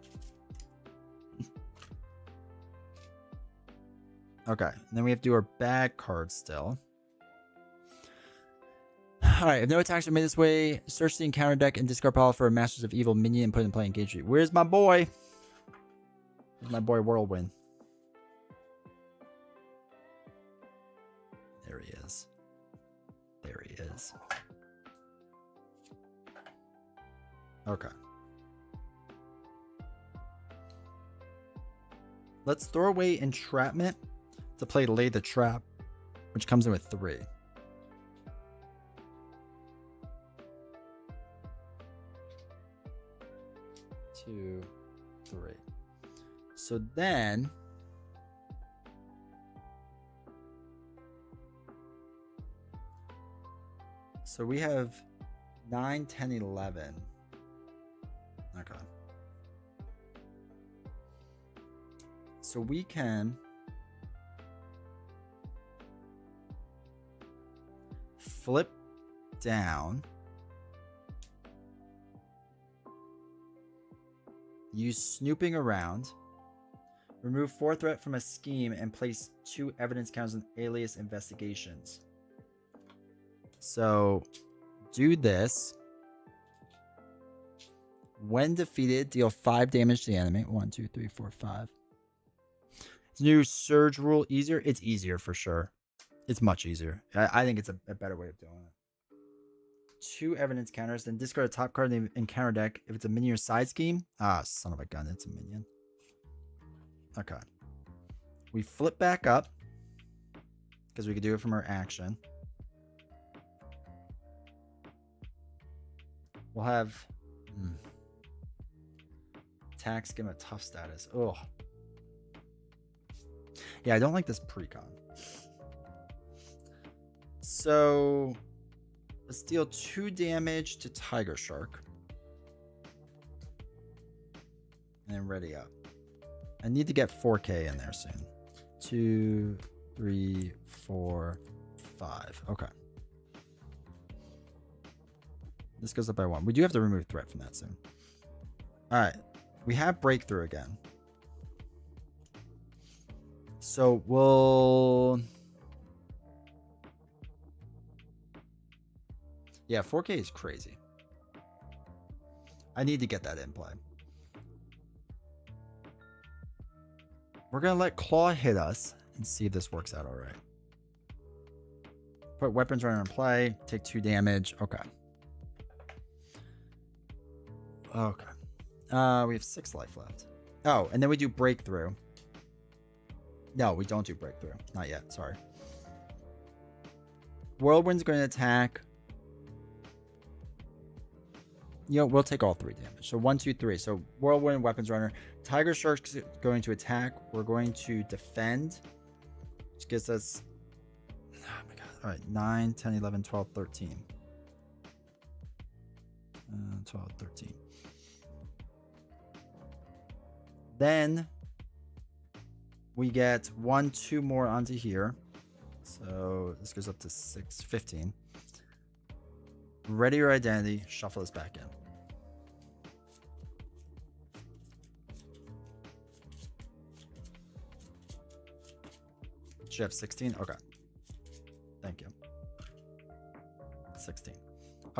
[SPEAKER 1] Okay. And then we have to do our bad cards still. Alright, if no attacks are made this way, search the encounter deck and discard pile for a Masters of Evil minion and put it in play and engage you. Where's my boy? Where's my boy Whirlwind? There he is. There he is. Okay. Let's throw away Entrapment to play Lay the Trap, which comes in with 3. 2, 3. So then we have 9, 10, 11. Okay. So we can flip down. Use Snooping Around. Remove 4 threat from a scheme and place 2 evidence counters on Alias Investigations. So do this. When defeated, deal 5 damage to the enemy. 1, 2, 3, 4, 5. Is new Surge rule easier? It's easier for sure. It's much easier. I think it's a better way of doing it. 2 evidence counters, then discard a top card in the encounter deck if it's a minion or side scheme. Ah, son of a gun, it's a minion. Okay. We flip back up because we could do it from our action. We'll have attacks, give him a tough status. Oh. Yeah, I don't like this precon. So let's deal 2 damage to Tiger Shark. And then ready up. I need to get 4K in there soon. 2, 3, 4, 5. Okay. This goes up by 1. We do have to remove threat from that soon. Alright. We have Breakthrough again. So we'll... Yeah, 4K is crazy. I need to get that in play. We're going to let Claw hit us and see if this works out all right. Put Weapons Runner in play. Take 2 damage. Okay. Okay. We have 6 life left. Oh, and then we do Breakthrough. No, we don't do Breakthrough. Not yet. Sorry. Whirlwind's going to attack. You know, we'll take all 3 damage. So 1, 2, 3. So Whirlwind, Weapons Runner. Tiger Shark's going to attack. We're going to defend, which gives us... Oh my god. All right. 9, 10, 11, 12, 13. 12, 13. Then We get 1, 2 more onto here. So this goes up to 6, 15. Ready your identity. Shuffle this back in. Should have 16? Okay. Thank you. 16.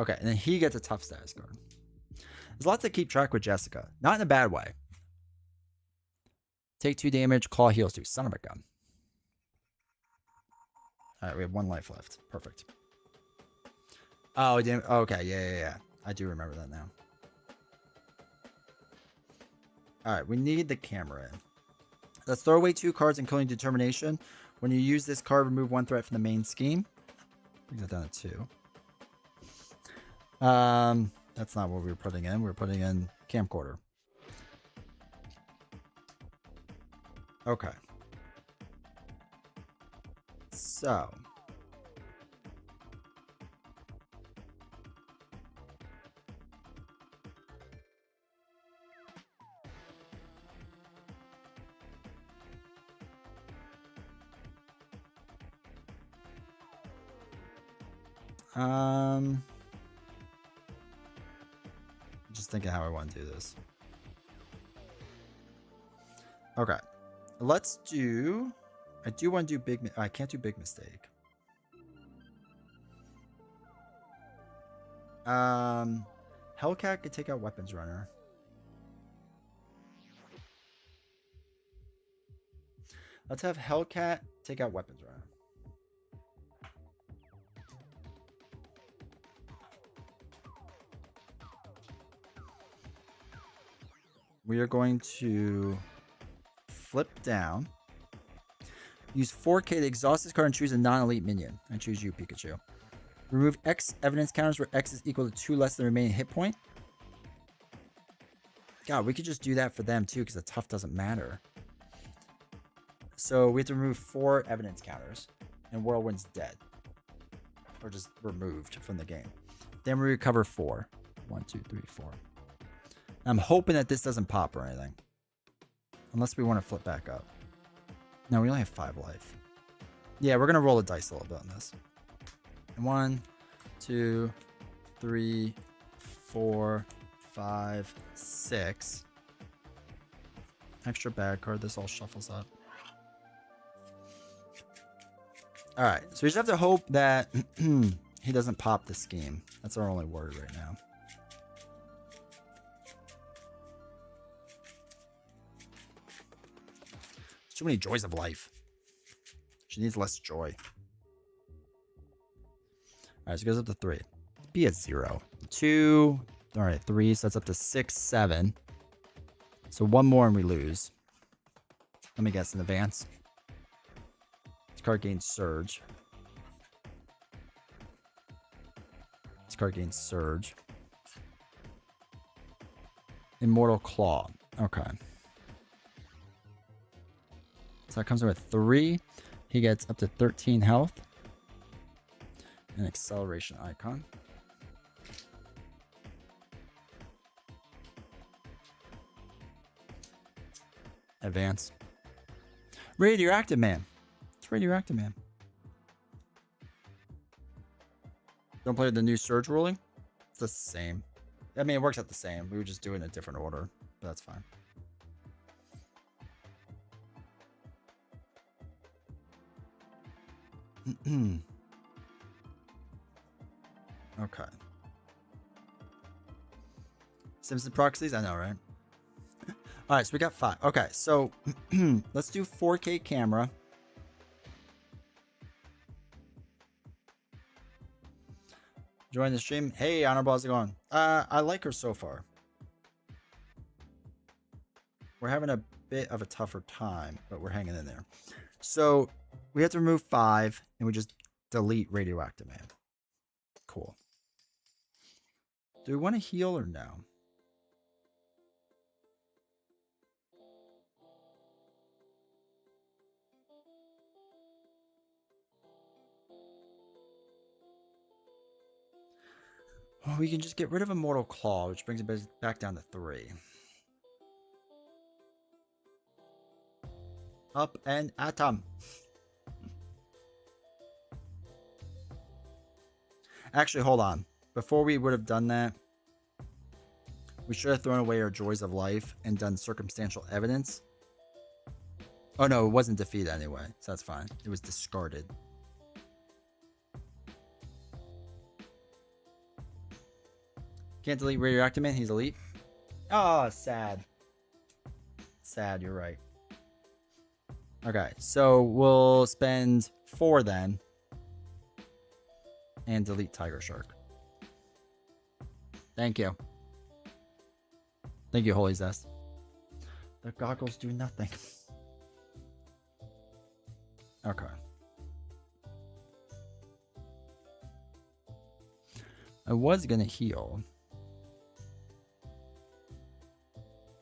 [SPEAKER 1] Okay, and then he gets a tough status card. There's lots to keep track with Jessica. Not in a bad way. Take 2 damage, claw heals 2. Son of a gun. Alright, we have 1 life left. Perfect. Oh, damn. Okay, yeah. I do remember that now. Alright, we need the camera in. Let's throw away 2 cards, including Determination. When you use this card, remove 1 threat from the main scheme. Brings that down to 2. That's not what we were putting in. We were putting in camcorder. Okay. So. Just thinking how I want to do this. Okay. Let's do... I do want to do big... I can't do big mistake. Hellcat could take out Weapons Runner. Let's have Hellcat take out Weapons Runner. We are going to flip down. Use 4K to exhaust this card and choose a non-elite minion. I choose you, Pikachu. Remove X evidence counters where X is equal to 2 less than the remaining hit point. God, we could just do that for them too, because the tough doesn't matter. So we have to remove 4 evidence counters, and Whirlwind's dead. Or just removed from the game. Then we recover 4. 1, 2, 3, 4. I'm hoping that this doesn't pop or anything. Unless we want to flip back up. No, we only have 5 life. Yeah, we're going to roll the dice a little bit on this. 1, 2, 3, 4, 5, 6. Extra bad card. This all shuffles up. Alright, so we just have to hope that he doesn't pop the scheme. That's our only worry right now. Too many joys of life. She needs less joy. Alright, so it goes up to 3. Be a 0. 2. Alright, 3. So that's up to 6, 7. So 1 more and we lose. Let me guess in advance. This card gains Surge. This card gains Surge. Immortal Claw. Okay. So that comes in with 3. He gets up to 13 health. An acceleration icon. Advance. Radioactive Man. It's Radioactive Man. Don't play with the new Surge ruling? It's the same. I mean, it works out the same. We would just do it in a different order, but that's fine. Okay. Simpson proxies? I know, right? Alright, so we got 5. Okay, so let's do 4K camera. Join the stream. Hey, Honorable, how's it going? I like her so far. We're having a bit of a tougher time, but we're hanging in there. So we have to remove 5, and we just delete Radioactive Man. Cool. Do we want to heal or no? Well, we can just get rid of Immortal Claw, which brings it back down to 3. Up and atom. Actually, hold on. Before we would have done that, we should have thrown away our joys of life and done circumstantial evidence. Oh no, it wasn't defeated anyway, so that's fine. It was discarded. Can't delete radioactive man. He's elite. Oh, sad. Sad, you're right. Okay, so we'll spend 4 then. And delete Tiger Shark. Thank you. Thank you, Holy Zest. The goggles do nothing. Okay. I was going to heal.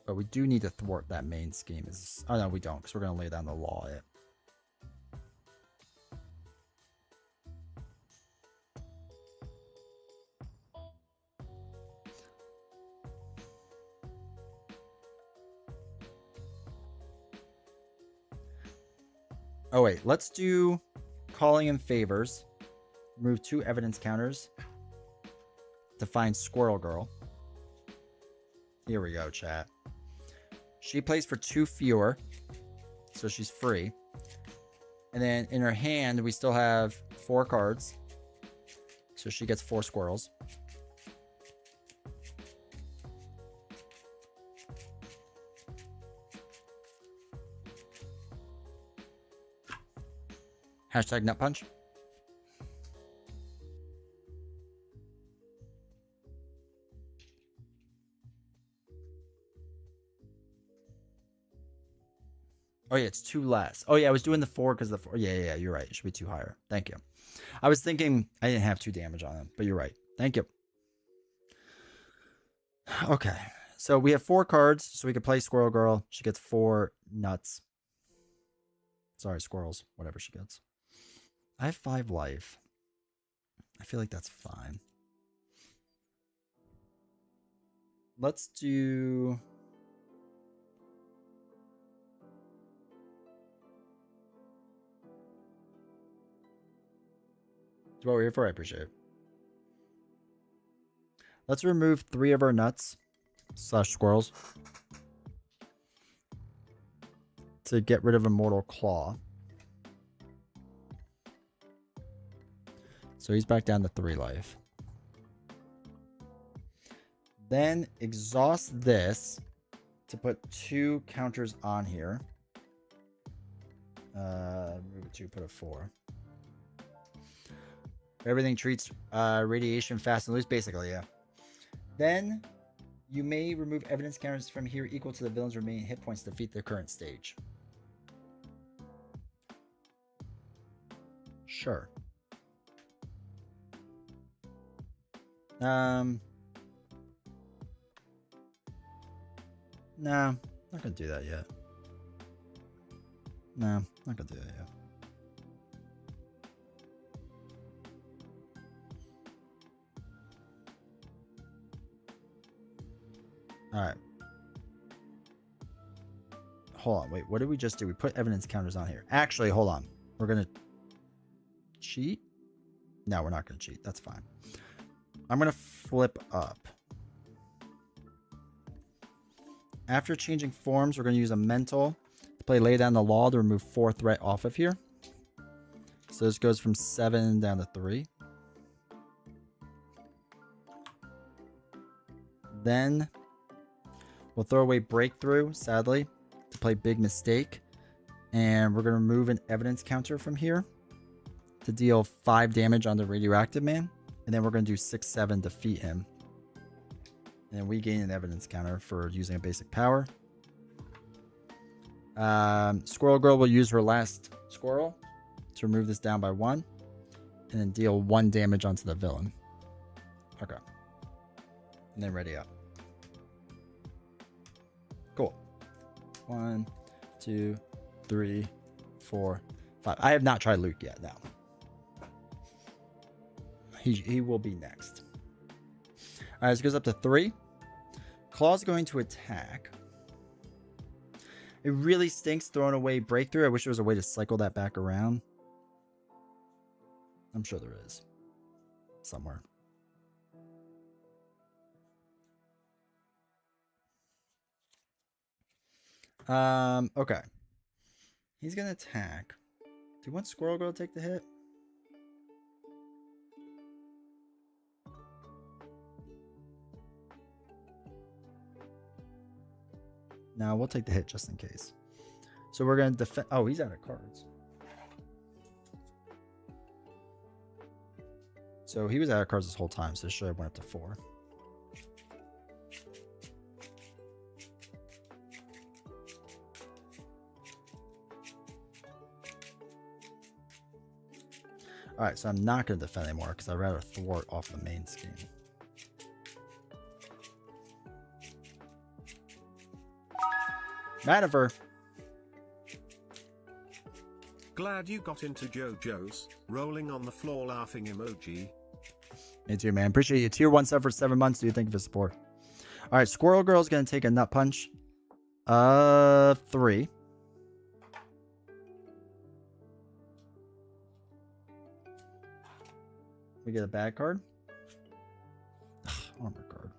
[SPEAKER 1] But we do need to thwart that main scheme. Oh, no, we don't, because we're going to lay down the law. Oh, wait. Let's do calling in favors. Remove 2 evidence counters. To find Squirrel Girl. Here we go, chat. She plays for 2 fewer. So she's free. And then in her hand, we still have 4 cards. So she gets 4 squirrels. Hashtag nut punch. Oh yeah, it's 2 less. Oh yeah, I was doing the 4 because the 4. Yeah, you're right. It should be 2 higher. Thank you. I was thinking I didn't have 2 damage on him, but you're right. Thank you. Okay, so we have 4 cards, so we can play Squirrel Girl. She gets 4 nuts. Sorry, squirrels. Whatever she gets. I have 5 life. I feel like that's fine. Let's do... That's what we're here for. I appreciate it. Let's remove 3 of our nuts / squirrels to get rid of Immortal Claw. So he's back down to 3 life. Then exhaust this to put 2 counters on here. Move it 2, put a 4. Everything treats radiation fast and loose, basically, yeah. Then you may remove evidence counters from here equal to the villain's remaining hit points to defeat the current stage. Sure. No, not gonna do that yet. No, not gonna do that yet. Alright. Hold on, wait, what did we just do? We put evidence counters on here. Actually, hold on. We're gonna cheat? No, we're not gonna cheat. That's fine. I'm gonna flip up. After changing forms, we're gonna use a mental to play lay down the law to remove 4 threat off of here. So this goes from 7 down to 3. Then we'll throw away breakthrough, sadly, to play big mistake. And we're going to remove an evidence counter from here to deal 5 damage on the radioactive man. And then we're going to do 6/7 defeat him. And then we gain an evidence counter for using a basic power. Squirrel Girl will use her last squirrel to remove this down by 1. And then deal 1 damage onto the villain. Okay. And then ready up. Cool. 1, 2, 3, 4, 5. I have not tried Luke yet. No. He will be next. Alright, this goes up to 3. Claw's going to attack. It really stinks throwing away breakthrough. I wish there was a way to cycle that back around. I'm sure there is. Somewhere. Okay. He's gonna attack. Do you want Squirrel Girl to take the hit? No, we'll take the hit just in case. So we're gonna defend. Oh, he's out of cards. So he was out of cards this whole time, so it should have went up to 4. Alright, so I'm not going to defend anymore because I'd rather thwart off the main scheme. Madifer.
[SPEAKER 2] Glad you got into JoJo's. Rolling on the floor laughing emoji.
[SPEAKER 1] Me too, man. Appreciate you. Tier 1 sub for 7 months. Do you think of his support? Alright, Squirrel Girl's going to take a nut punch. 3. We get a bad card. Armor card.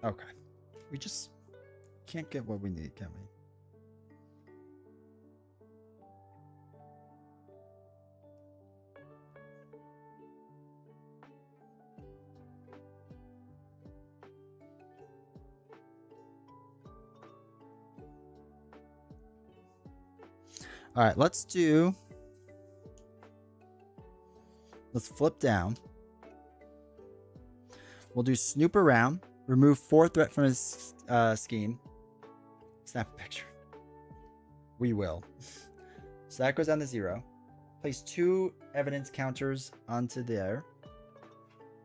[SPEAKER 1] Okay. We just can't get what we need, can we? All right, let's flip down. We'll do snoop around. Remove 4 threat from his scheme. Snap a picture. We will. So that goes down to 0. Place 2 evidence counters onto there.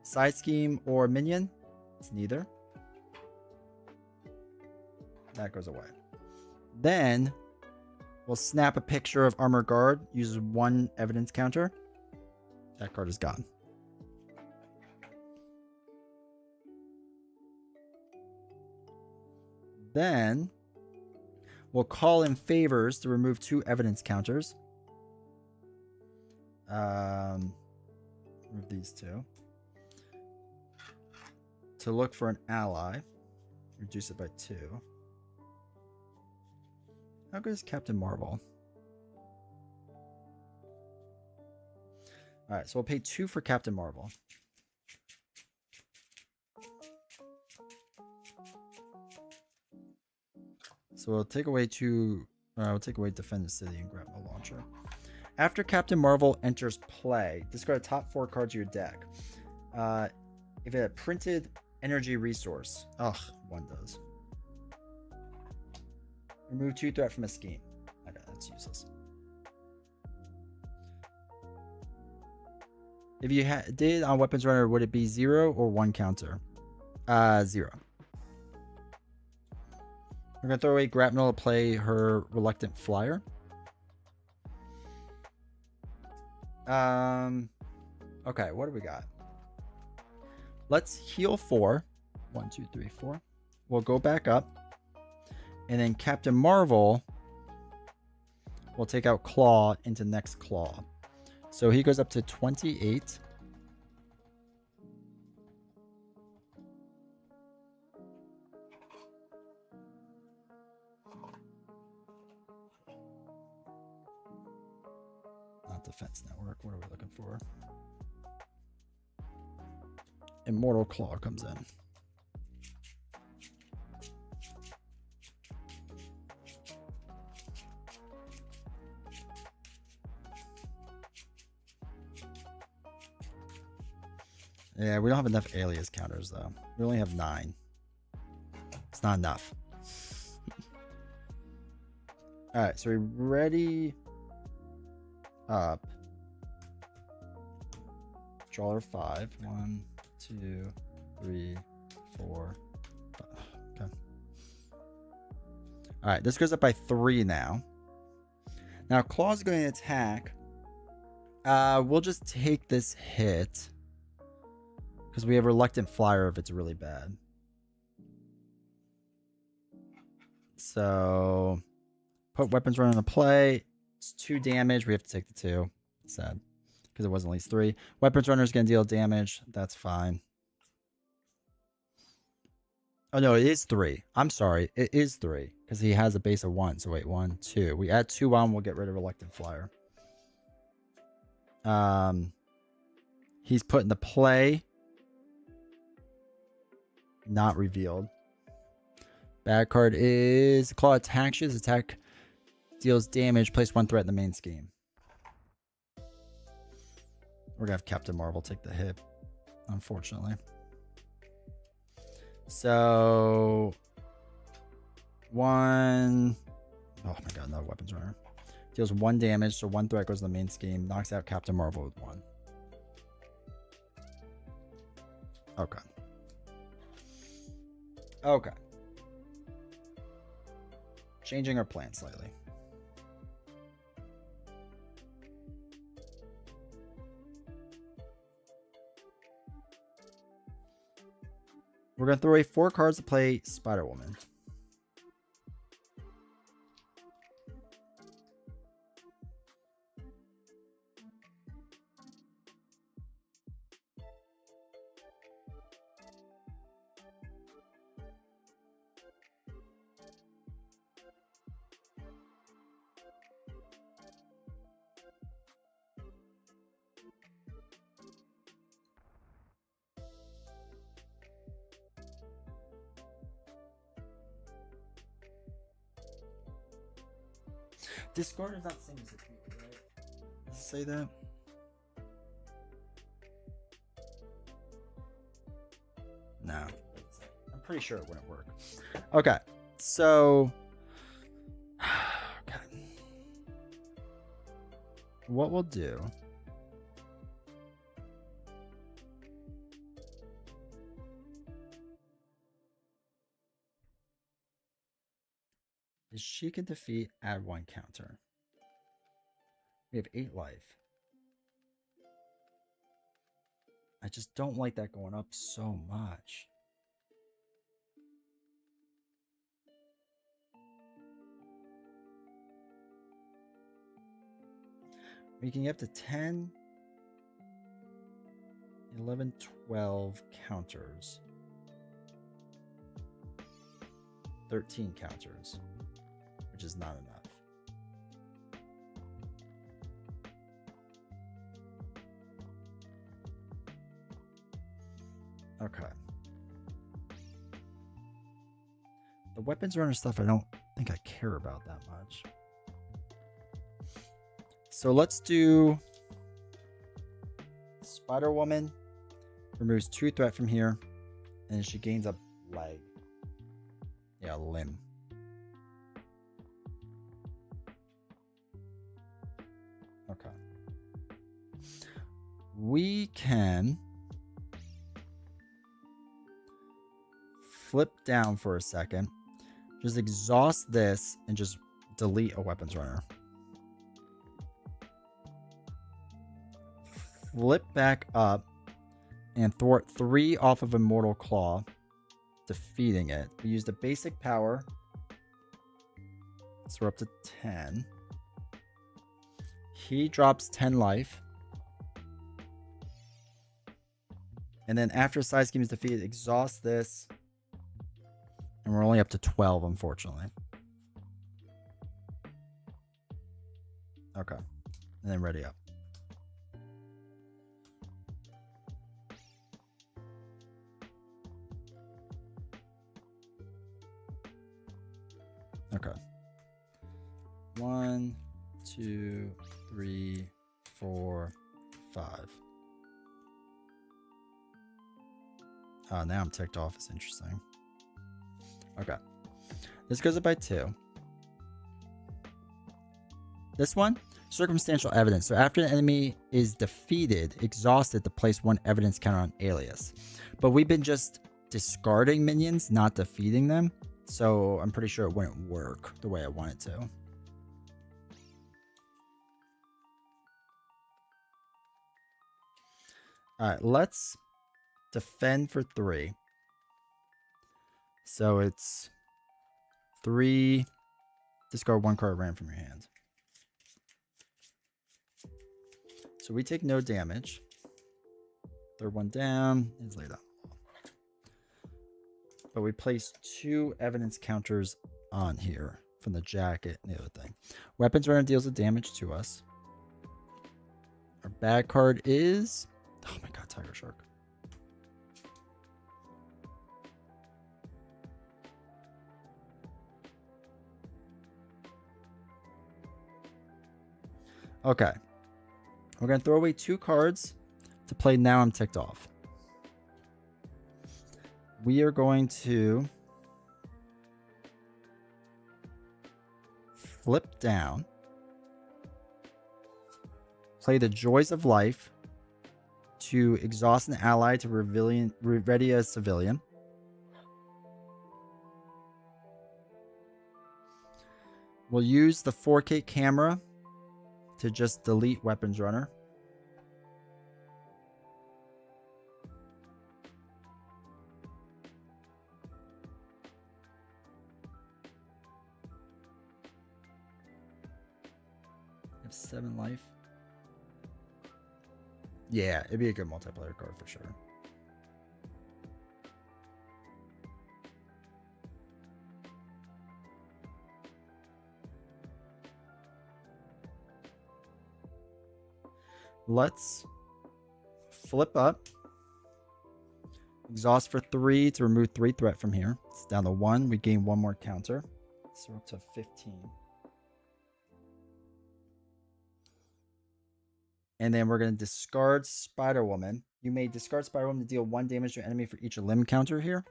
[SPEAKER 1] Side scheme or minion. It's neither. That goes away. Then we'll snap a picture of Armor Guard. Uses 1 evidence counter. That card is gone. Then we'll call in favors to remove 2 evidence counters. Remove these 2. To look for an ally. Reduce it by 2. How good is Captain Marvel? Alright, so we'll pay 2 for Captain Marvel. So we'll take away Defend the City and grab a launcher. After Captain Marvel enters play, discard the top 4 cards of your deck. If it had printed energy resource. Ugh, 1 does. Remove 2 threat from a scheme. I know, that's useless. If you did on Weapons Runner, would it be 0 or 1 counter? 0. We're going to throw away Grapnel to play her Reluctant Flyer. Okay, what do we got? Let's heal 4. 1, 2, 3, 4. We'll go back up. And then Captain Marvel will take out Claw into next Claw. So he goes up to 28. Not Defense Network. What are we looking for? Immortal Claw comes in. Yeah, we don't have enough alias counters, though. We only have 9. It's not enough. Alright, so we ready up. Drawer 5. 1, 2, 3, 4, 5. Okay. Alright, this goes up by 3 now. Now, Claw's going to attack. We'll just take this hit. Because we have Reluctant Flyer if it's really bad. So put weapons runner into play. It's 2 damage. We have to take the 2. Sad. Because it wasn't at least 3. Weapons runner is going to deal damage. That's fine. Oh, no, it is 3. I'm sorry. It is 3. Because he has a base of 1. So wait, 1, 2. We add 2 on, we'll get rid of Reluctant Flyer. He's put into play. Not revealed. Bad card is Claw attacks you. His attack deals damage. Place 1 threat in the main scheme. We're going to have Captain Marvel take the hit, unfortunately. So, 1... Oh my god, no weapons runner. Deals 1 damage, so 1 threat goes to the main scheme. Knocks out Captain Marvel with 1. Okay. Okay. Changing our plan slightly. We're going to throw away 4 cards to play Spider-Woman. Discord is not the same as defeat, right? Does it say that? No. I'm pretty sure it wouldn't work. Okay. So... Okay. What we'll do... is she can defeat, add 1 counter. We have 8 life. I just don't like that going up so much. We can get up to 10, 11, 12 counters. 13 counters, which is not enough. Okay. The weapons runner stuff, I don't think I care about that much. So let's do Spider-Woman. Removes 2 threat from here. And she gains a leg. Yeah, limb. Okay. We can flip down for a second. Just exhaust this and just delete a weapons runner. Flip back up and thwart 3 off of Immortal Claw, defeating it. We used a basic power, so we're up to 10. He drops 10 life. And then after side scheme is defeated, exhaust this. And we're only up to 12, unfortunately. Okay. And then ready up. Okay. 1, 2, 3, 4, 5. Oh, now I'm ticked off. It's interesting. Okay. This goes up by 2. This one, circumstantial evidence. So after an enemy is defeated, exhausted to place 1 evidence counter on alias. But we've been just discarding minions, not defeating them. So I'm pretty sure it wouldn't work the way I want it to. Alright, let's defend for 3. So it's 3. Discard 1 card random from your hand. So we take no damage. Third one down is laid up. But we place 2 evidence counters on here from the jacket and the other thing. Weapons runner deals the damage to us. Our bad card is... Oh my god, Tiger Shark. Okay. We're going to throw away 2 cards to play Now I'm Ticked Off. We are going to flip down, play the Joys of Life to exhaust an ally to ready a civilian. We'll use the 4K camera to just delete weapons runner. Have 7 life. Yeah, it'd be a good multiplayer card for sure. Let's flip up. Exhaust for 3 to remove 3 threat from here. It's down to 1. We gain 1 more counter. So we're up to 15. And then we're going to discard Spider Woman. You may discard Spider Woman to deal 1 damage to an enemy for each limb counter here.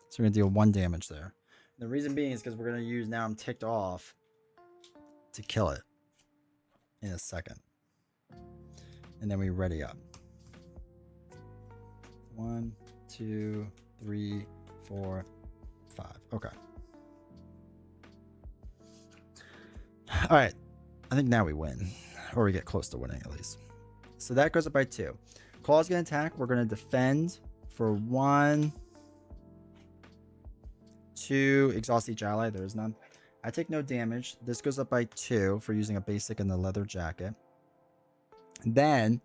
[SPEAKER 1] So we're going to deal 1 damage there. The reason being is because we're going to use Now I'm Ticked Off to kill it in a second. And then we ready up. 1, 2, 3, 4, 5. Okay. All right. I think now we win. Or we get close to winning at least. So that goes up by 2. Claw's going to attack. We're going to defend for 1, 2. Exhaust each ally. There is none. I take no damage. This goes up by 2 for using a basic in the leather jacket. Then,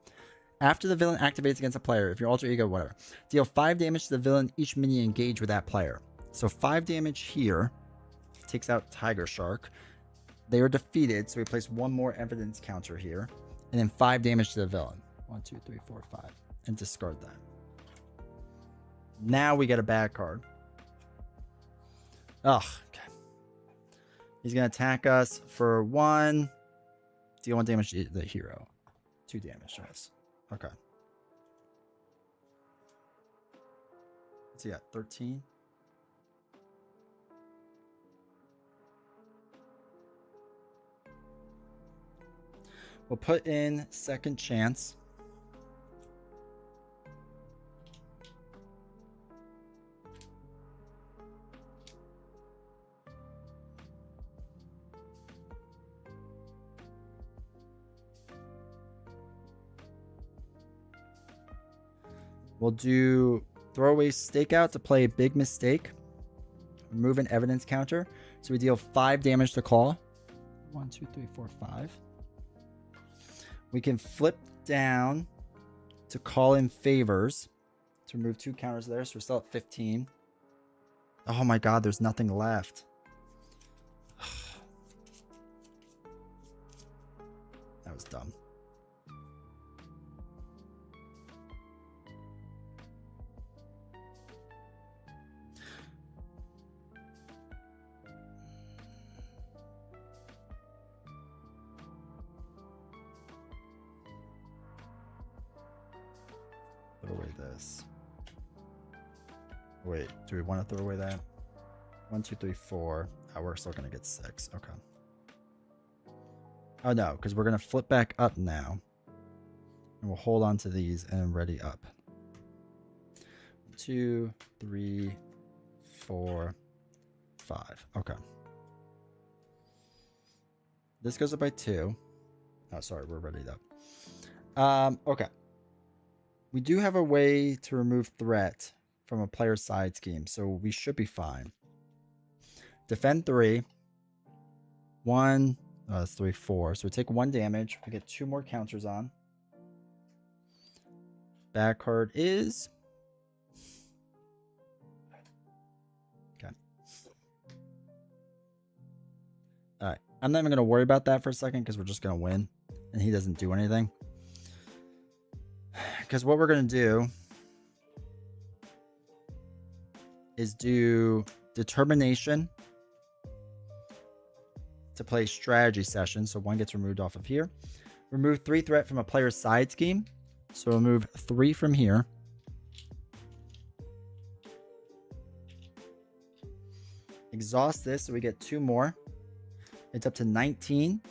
[SPEAKER 1] after the villain activates against a player, if your alter ego, whatever, deal 5 damage to the villain each minion engaged with that player. So 5 damage here takes out Tiger Shark. They are defeated, so we place 1 more evidence counter here, and then 5 damage to the villain. 1, 2, 3, 4, 5, and discard that. Now we get a bad card. Ugh. Okay. He's gonna attack us for 1. Deal 1 damage to the hero. 2 damage to us. Okay. What's he at? 13? We'll put in Second Chance. We'll do Throwaway Stakeout to play Big Mistake. Remove an evidence counter. So we deal 5 damage to Claw. 1, 2, 3, 4, 5. We can flip down to call in Favors to remove 2 counters there. So we're still at 15. Oh my god, there's nothing left. That was dumb. Throw away this. Wait, do we want to throw away that? 1, 2, 3, 4. Oh, we're still going to get 6. Okay. Oh, no, because we're going to flip back up now. And we'll hold on to these and ready up. 2, 3, 4, 5. Okay. This goes up by 2. Oh, sorry, we're ready up. Okay. We do have a way to remove threat from a player's side scheme, so we should be fine. Defend 3. 1. That's 3, 4. So we take 1 damage. We get 2 more counters on. Bad card is. Okay. All right. I'm not even going to worry about that for a second because we're just going to win. And he doesn't do anything. Because what we're going to do is do Determination to play Strategy Session. So 1 gets removed off of here. Remove 3 threat from a player's side scheme. So remove 3 from here. Exhaust this so we get 2 more. It's up to 19.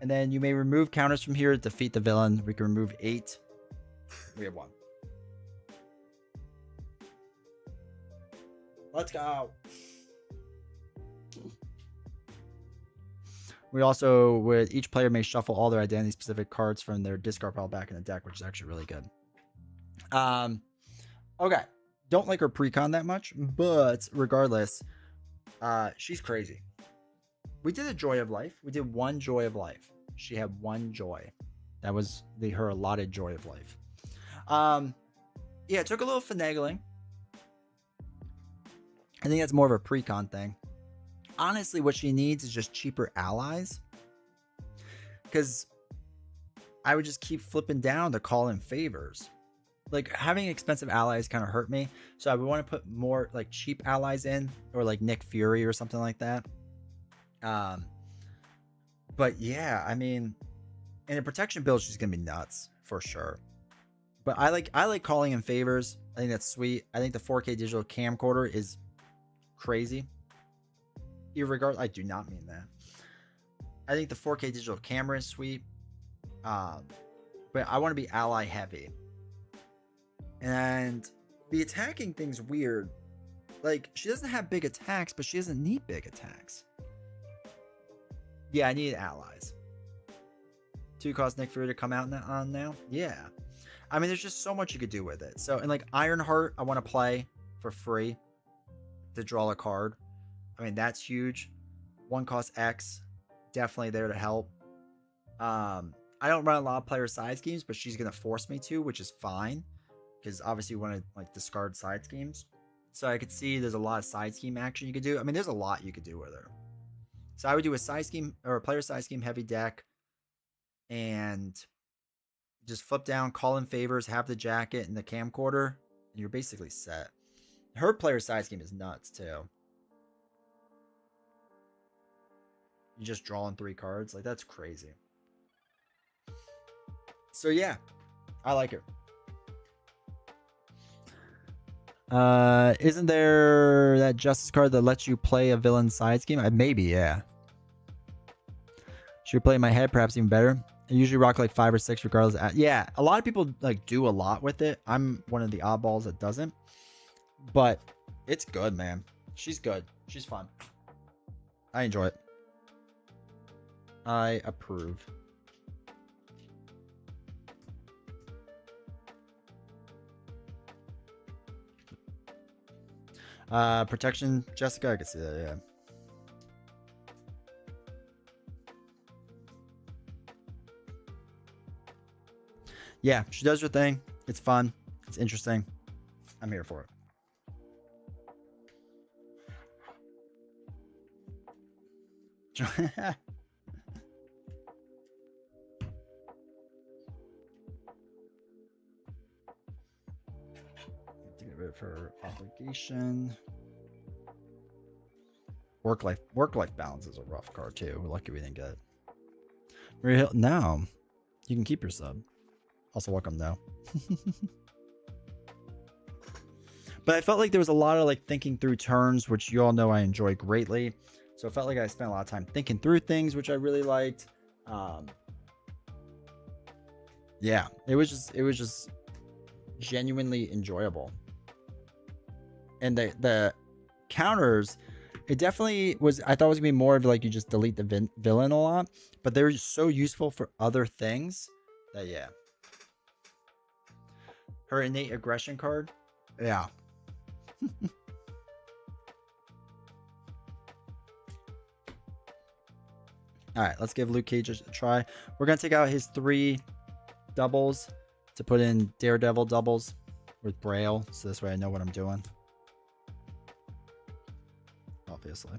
[SPEAKER 1] And then you may remove counters from here to defeat the villain. We can remove 8. We have 1. Let's go. We also, with each player may shuffle all their identity specific cards from their discard pile back in the deck, which is actually really good. Okay. Don't like her precon that much, but regardless, she's crazy. We did a Joy of Life. We did 1 Joy of Life. She had 1 joy. That was her allotted Joy of Life. Yeah, it took a little finagling. I think that's more of a precon thing. Honestly, what she needs is just cheaper allies. Because I would just keep flipping down to call in favors. Like, having expensive allies kind of hurt me. So I would want to put more, like, cheap allies in. Or, like, Nick Fury or something like that. But, yeah, I mean, in a protection build, she's going to be nuts. For sure. But I like calling in favors. I think that's sweet. I think the 4K digital camcorder is crazy. Irregardless, I do not mean that. I think the 4K digital camera is sweet. But I want to be ally heavy. And the attacking thing's weird. Like, she doesn't have big attacks, but she doesn't need big attacks. Yeah, I need allies. 2 cost Nick Fury to come out on now? Yeah. I mean, there's just so much you could do with it. So, and like Ironheart, I want to play for free to draw a card. I mean, that's huge. 1 cost X, definitely there to help. I don't run a lot of player side schemes, but she's going to force me to, which is fine. Because obviously you want to like discard side schemes. So I could see there's a lot of side scheme action you could do. I mean, there's a lot you could do with her. So I would do a side scheme or a player side scheme heavy deck. And just flip down, call in favors, have the jacket and the camcorder. And you're basically set. Her player side scheme is nuts too. You just drawing 3 cards. Like, that's crazy. So yeah, I like her. Isn't there that justice card that lets you play a villain side scheme? Maybe, yeah. Should play in my head, perhaps even better. I usually rock like 5 or 6 regardless. Yeah, a lot of people like do a lot with it. I'm one of the oddballs that doesn't. But it's good, man. She's good. She's fun. I enjoy it. I approve. Protection, Jessica, I can see that, yeah. Yeah, she does her thing. It's fun. It's interesting. I'm here for it. To get rid of her obligation. Work-life balance is a rough card too. We're lucky we didn't get it. Maria Hill, no. You can keep your sub. Also welcome now. But I felt like there was a lot of like thinking through turns, which you all know I enjoy greatly. So it felt like I spent a lot of time thinking through things, which I really liked. Yeah, it was just genuinely enjoyable. And the counters, it definitely was. I thought it was gonna be more of like you just delete the villain a lot, but they're just so useful for other things that yeah. Her innate aggression card, yeah. All right, let's give Luke Cage a try. We're going to take out his 3 doubles to put in Daredevil doubles with Braille. So this way I know what I'm doing. Obviously.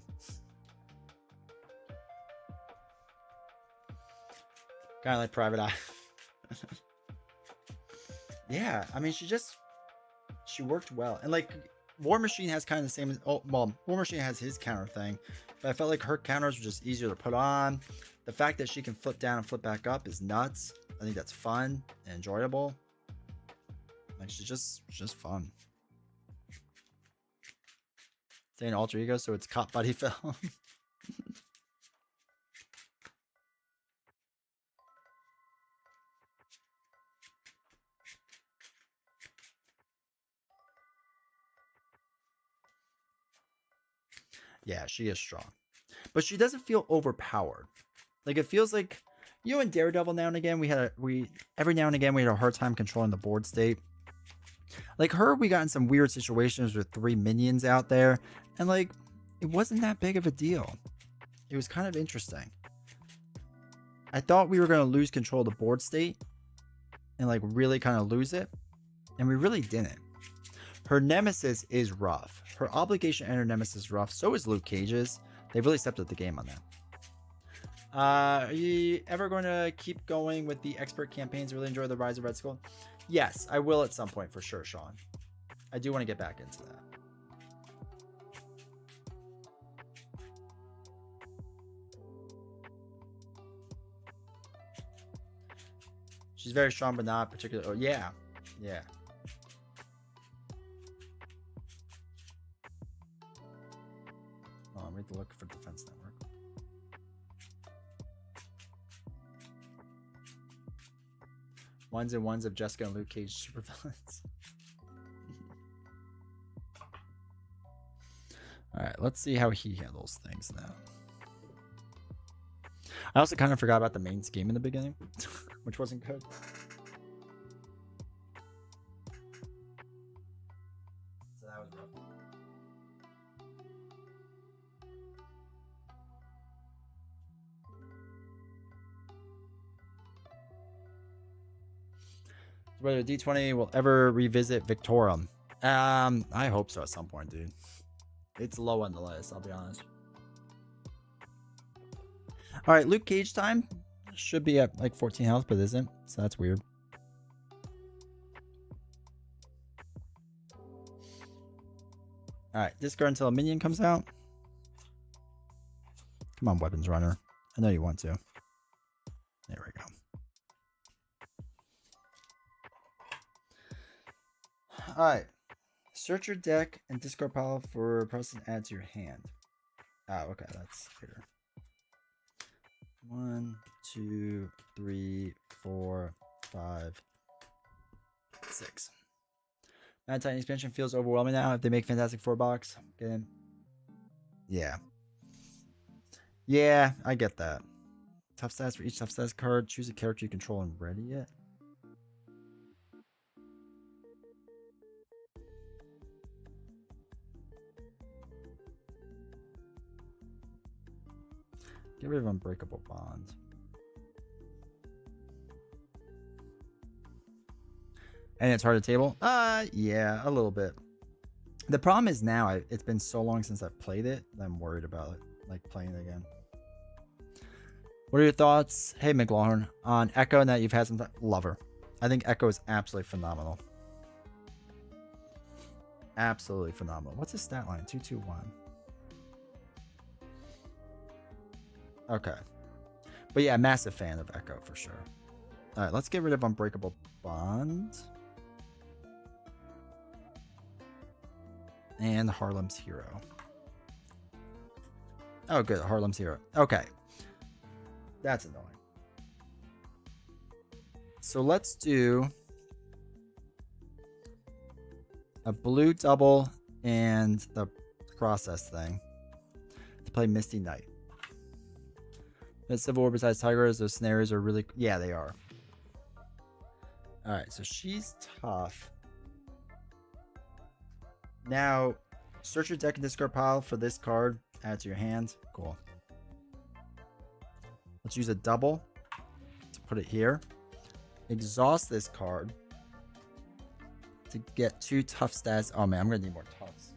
[SPEAKER 1] Kind of like Private Eye. Yeah, I mean, she worked well. And like War Machine has kind of the same. Oh, well, War Machine has his counter thing. But I felt like her counters were just easier to put on. The fact that she can flip down and flip back up is nuts. I think that's fun and enjoyable. Like she's just fun. Saying alter ego, so it's Cop Buddy Film. Yeah, she is strong. But she doesn't feel overpowered. Like it feels like you and Daredevil now and again every now and again we had a hard time controlling the board state. Like her, we got in some weird situations with 3 minions out there, and like it wasn't that big of a deal. It was kind of interesting. I thought we were going to lose control of the board state and like really kind of lose it, and we really didn't. Her nemesis is rough. Her obligation and her nemesis is rough. So is Luke Cage's. They've really stepped up the game on that. Are you ever going to keep going with the expert campaigns? Really enjoy the Rise of Red Skull? Yes, I will at some point for sure, Sean. I do want to get back into that. She's very strong, but not particularly. Oh, yeah. Yeah. Oh, we have to look for Defense Network. Ones and ones of Jessica and Luke Cage supervillains. Alright, let's see how he handles things now. I also kind of forgot about the main scheme in the beginning, which wasn't good. So that was rough. Whether D20 will ever revisit Victorum. I hope so at some point, dude. It's low on the list, I'll be honest. Alright, Luke Cage time. Should be at like 14 health, but isn't. So that's weird. Alright, discard until a minion comes out. Come on, Weapons Runner. I know you want to. There we go. Alright. Search your deck and discard pile for a person add to your hand. Oh, okay, that's here. 1, 2, 3, 4, 5, 6. Mad Titan expansion feels overwhelming now. If they make Fantastic Four box, get in. Yeah. Yeah, I get that. Tough stats for each tough stats card. Choose a character you control and ready it. Get rid of Unbreakable Bond. And it's hard to table? Yeah, a little bit. The problem is now, it's been so long since I've played it that I'm worried about it, like playing it again. What are your thoughts, hey McLaurin, on Echo now that you've had some time? Love her. I think Echo is absolutely phenomenal. Absolutely phenomenal. What's his stat line? 221. Okay. But yeah, massive fan of Echo for sure. All right, let's get rid of Unbreakable Bond. And Harlem's Hero. Oh, good. Harlem's Hero. Okay. That's annoying. So let's do a blue double and the process thing to play Misty Knight. The Civil War besides Tigers, those scenarios are really... Yeah, they are. Alright, so she's tough. Now, search your deck and discard pile for this card. Add it to your hand. Cool. Let's use a double to put it here. Exhaust this card to get 2 tough stats. Oh man, I'm gonna need more toughs.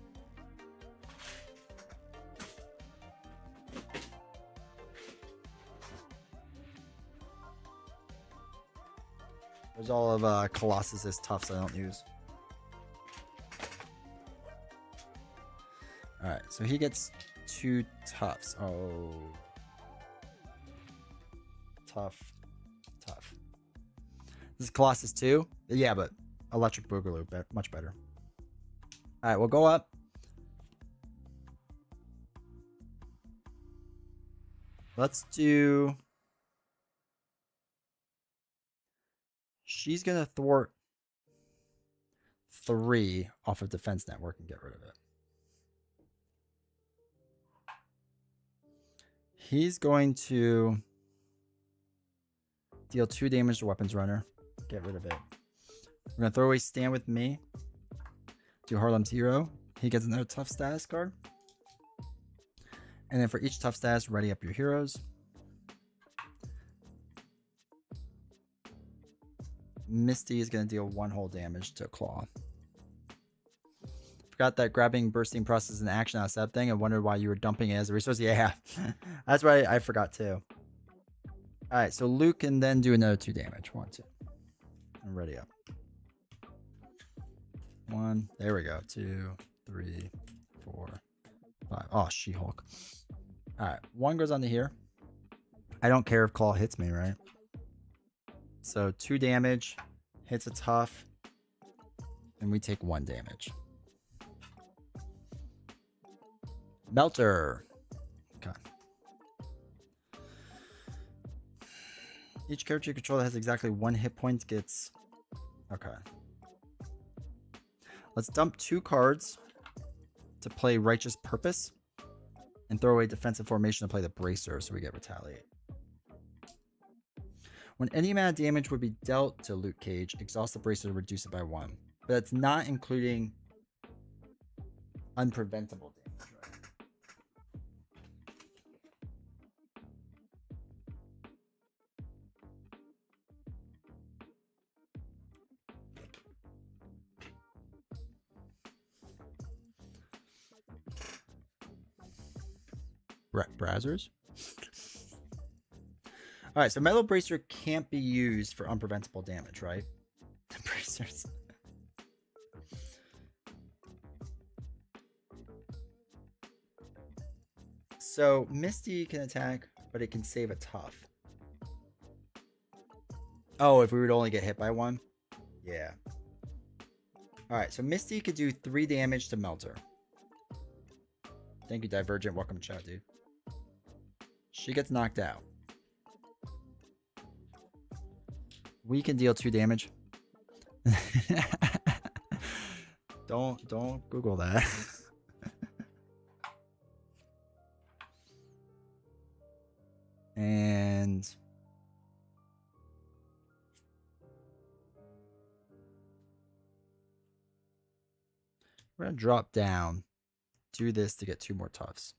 [SPEAKER 1] There's all of Colossus's toughs I don't use. Alright, so he gets 2 toughs. Oh. Tough. This is Colossus 2? Yeah, but Electric Boogaloo, much better. Alright, we'll go up. Let's do... She's going to thwart 3 off of Defense Network and get rid of it. He's going to deal 2 damage to Weapons Runner. Get rid of it. We're going to throw away Stand With Me. Do Harlem's Hero. He gets another tough status card. And then for each tough status, ready up your heroes. Misty is going to deal 1 whole damage to Claw. Forgot that grabbing bursting process is an action on a thing and wondered why you were dumping it as a resource. Yeah, that's right. I forgot too. All right, so Luke can then do another 2 damage. 1, 2. I'm ready up. 1. There we go. 2, 3, 4, 5. Oh, She-Hulk. All right, 1 goes onto here. I don't care if Claw hits me, right? So 2 damage, hits a tough, and we take 1 damage. Melter. Okay. Each character you control that has exactly 1 hit point gets... Okay. Let's dump 2 cards to play Righteous Purpose and throw away Defensive Formation to play the Bracer so we get Retaliate. When any amount of damage would be dealt to Luke Cage, exhaust the Bracer to reduce it by 1. But that's not including unpreventable damage. Brazzers? Alright, so Metal Bracer can't be used for unpreventable damage, right? Bracers. So Misty can attack, but it can save a tough. Oh, if we would only get hit by 1? Yeah. Alright, so Misty could do 3 damage to Melter. Thank you, Divergent. Welcome to chat, dude. She gets knocked out. We can deal 2 damage. Don't Google that. And we're gonna drop down. Do this to get 2 more toughs.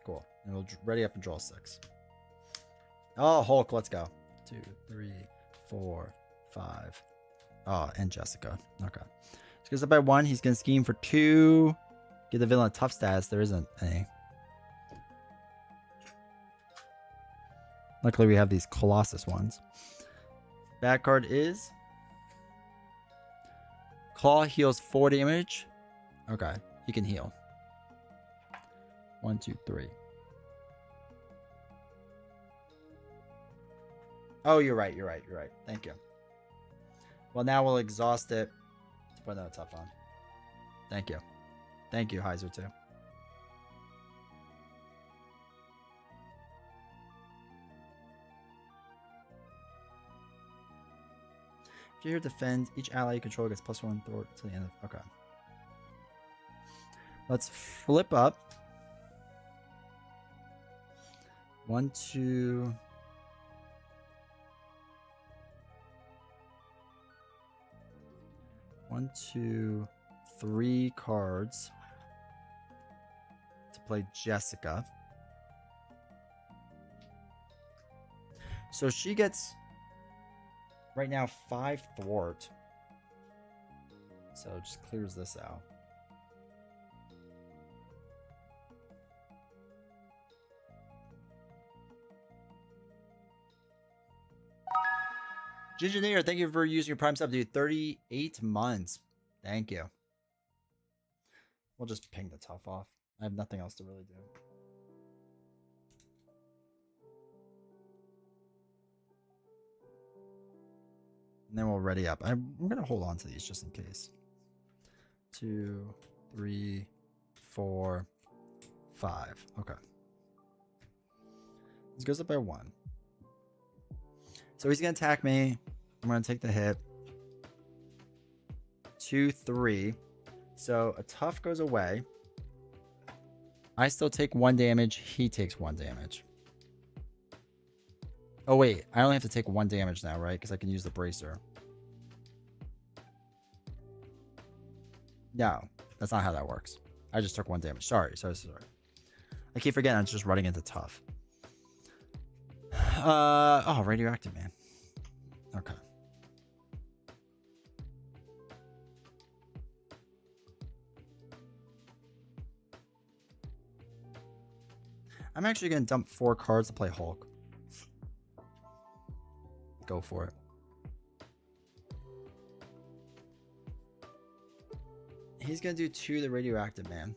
[SPEAKER 1] Cool. And we'll ready up and draw 6. Oh, Hulk, let's go. 2, 3, 4, 5. Oh, and Jessica. Okay. So goes up by 1. He's gonna scheme for 2. Get the villain a tough status. There isn't any. Luckily, we have these Colossus ones. Bad card is Claw heals 4 damage. Okay, he can heal. 1, 2, 3. Oh, you're right. Thank you. Well, now we'll exhaust it to put another tough on. Thank you. Thank you, Heiser, too. If you hear defend, each ally you control gets +1 thwart to the end of... Okay. Let's flip up. 1, 2... 1, 2, 3 cards to play Jessica. So she gets right now 5 thwart. So it just clears this out. Ginger, thank you for using your Prime sub, dude. 38 months. Thank you. We'll just ping the tough off. I have nothing else to really do. And then we'll ready up. I'm going to hold on to these just in case. 2, 3, 4, 5. Okay. This goes up by 1. So he's going to attack me. I'm going to take the hit. 2, 3. So a tough goes away. I still take 1 damage. He takes 1 damage. Oh, wait. I only have to take 1 damage now, right? Because I can use the bracer. No, that's not how that works. I just took 1 damage. Sorry. I keep forgetting I'm just running into tough. Oh, radioactive, man. Okay. I'm actually going to dump 4 cards to play Hulk. Go for it. He's going to do 2 the radioactive, man.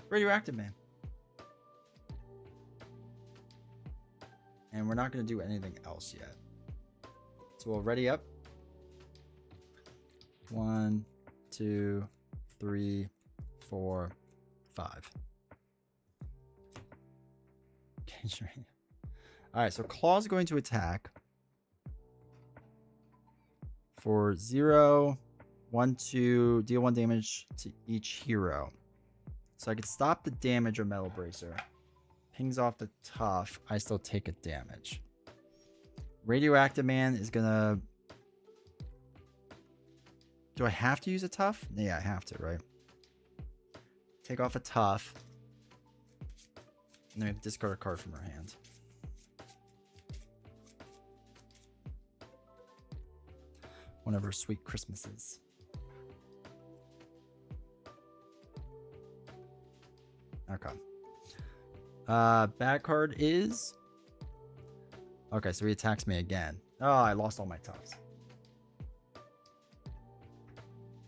[SPEAKER 1] Radioactive, man. And we're not going to do anything else yet. So we'll ready up. 1, 2, 3, 4, 5. Okay, alright, so Claw's going to attack for 0, 1, 2, deal 1 damage to each hero. So I could stop the damage of Metal Bracer. Pings off the tough. I still take a damage. Radioactive Man is gonna... Do I have to use a tough? Yeah, I have to, right? Take off a tough. And then discard a card from her hand. One of her sweet Christmases. Okay. Bad card is... Okay, so he attacks me again. Oh, I lost all my toughs.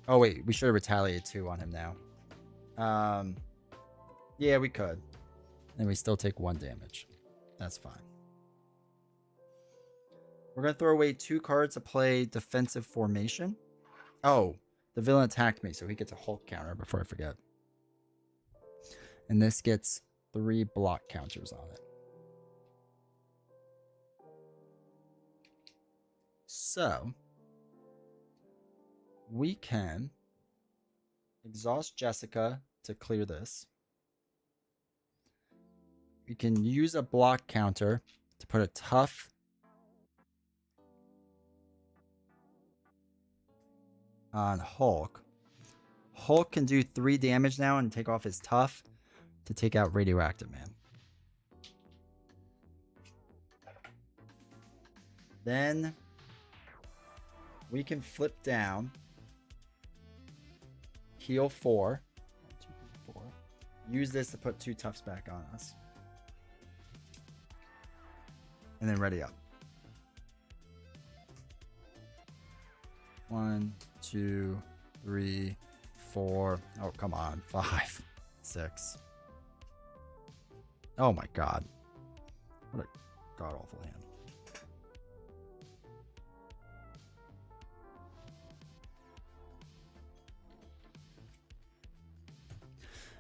[SPEAKER 1] Oh, wait. We should have retaliated 2 on him now. Yeah, we could. And we still take 1 damage. That's fine. We're going to throw away 2 cards to play defensive formation. Oh, the villain attacked me, so he gets a Hulk counter before I forget. And this gets 3 block counters on it. So, we can exhaust Jessica to clear this. We can use a block counter to put a tough on Hulk. Hulk can do 3 damage now and take off his tough to take out Radioactive Man. Then we can flip down, heal 4, 1, 2, 3, 4. Use this to put 2 toughs back on us. And then ready up. 1, 2, 3, 4. Oh, come on. 5, 6. Oh my god. What a god awful hand.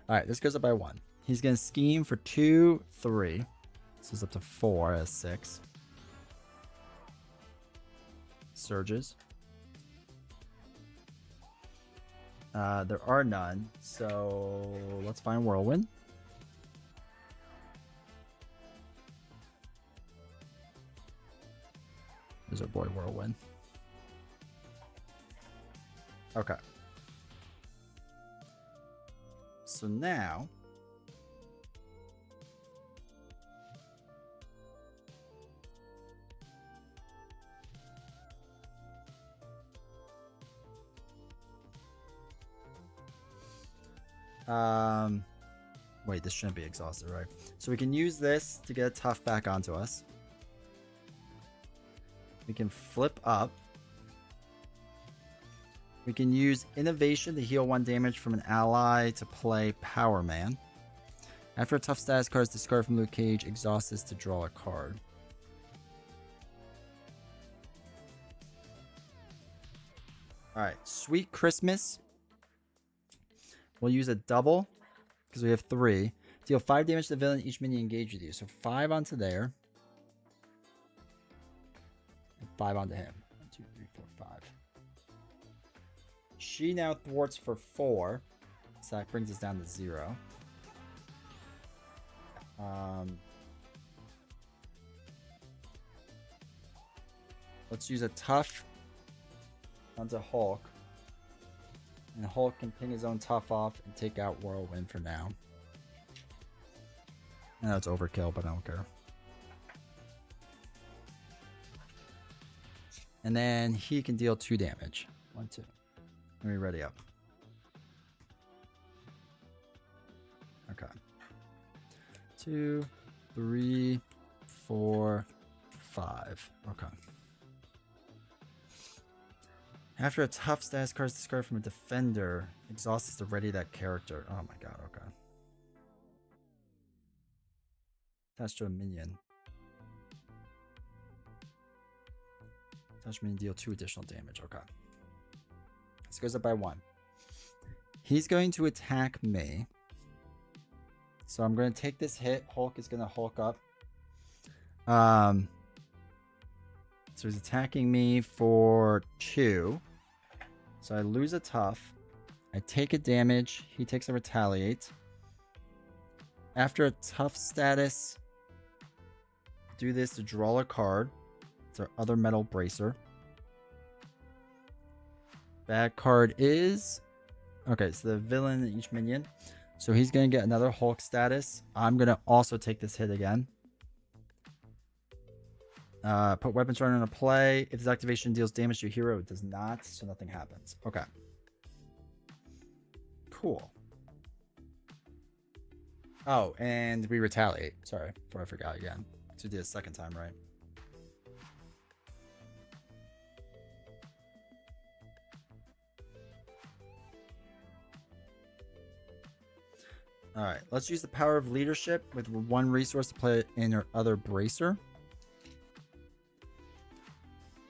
[SPEAKER 1] Alright, this goes up by 1. He's going to scheme for 2, 3. This is up to 4 as 6. Surges. There are none, so let's find Whirlwind. There's our boy Whirlwind. Okay. So now wait, this shouldn't be exhausted, right? So we can use this to get a tough back onto us. We can flip up. We can use innovation to heal 1 damage from an ally to play Power Man. After a tough status card is discarded from Luke Cage, exhaust this to draw a card. Alright, Sweet Christmas. We'll use a double, because we have 3. Deal 5 damage to the villain each minion engaged with you. So 5 onto there. And 5 onto him. 1, 2, 3, 4, 5. She now thwarts for 4. So that brings us down to 0. Let's use a tough onto Hulk. And Hulk can ping his own tough off and take out Whirlwind for now. I know it's overkill, but I don't care. And then he can deal 2 damage. 1, 2. Let me ready up. Okay. 2, 3, 4, 5. Okay. After a tough status card is discarded from a defender, exhaust is to ready that character. Oh my god, okay. Attached to a minion. Attached minion deal 2 additional damage. Okay. This goes up by 1. He's going to attack me. So I'm going to take this hit. Hulk is going to Hulk up. So he's attacking me for 2. So I lose a tough. I take a damage. He takes a retaliate. After a tough status, do this to draw a card. It's our other metal bracer. Bad card is... Okay, so the villain each minion. So he's going to get another Hulk status. I'm going to also take this hit again. Put weapons runner into play. If this activation deals damage to your hero, it does not, so nothing happens. Okay. Cool. Oh, and we retaliate. Sorry, before I forgot again. So we did it a second time, right? Alright, let's use the power of leadership with 1 resource to play it in our other bracer.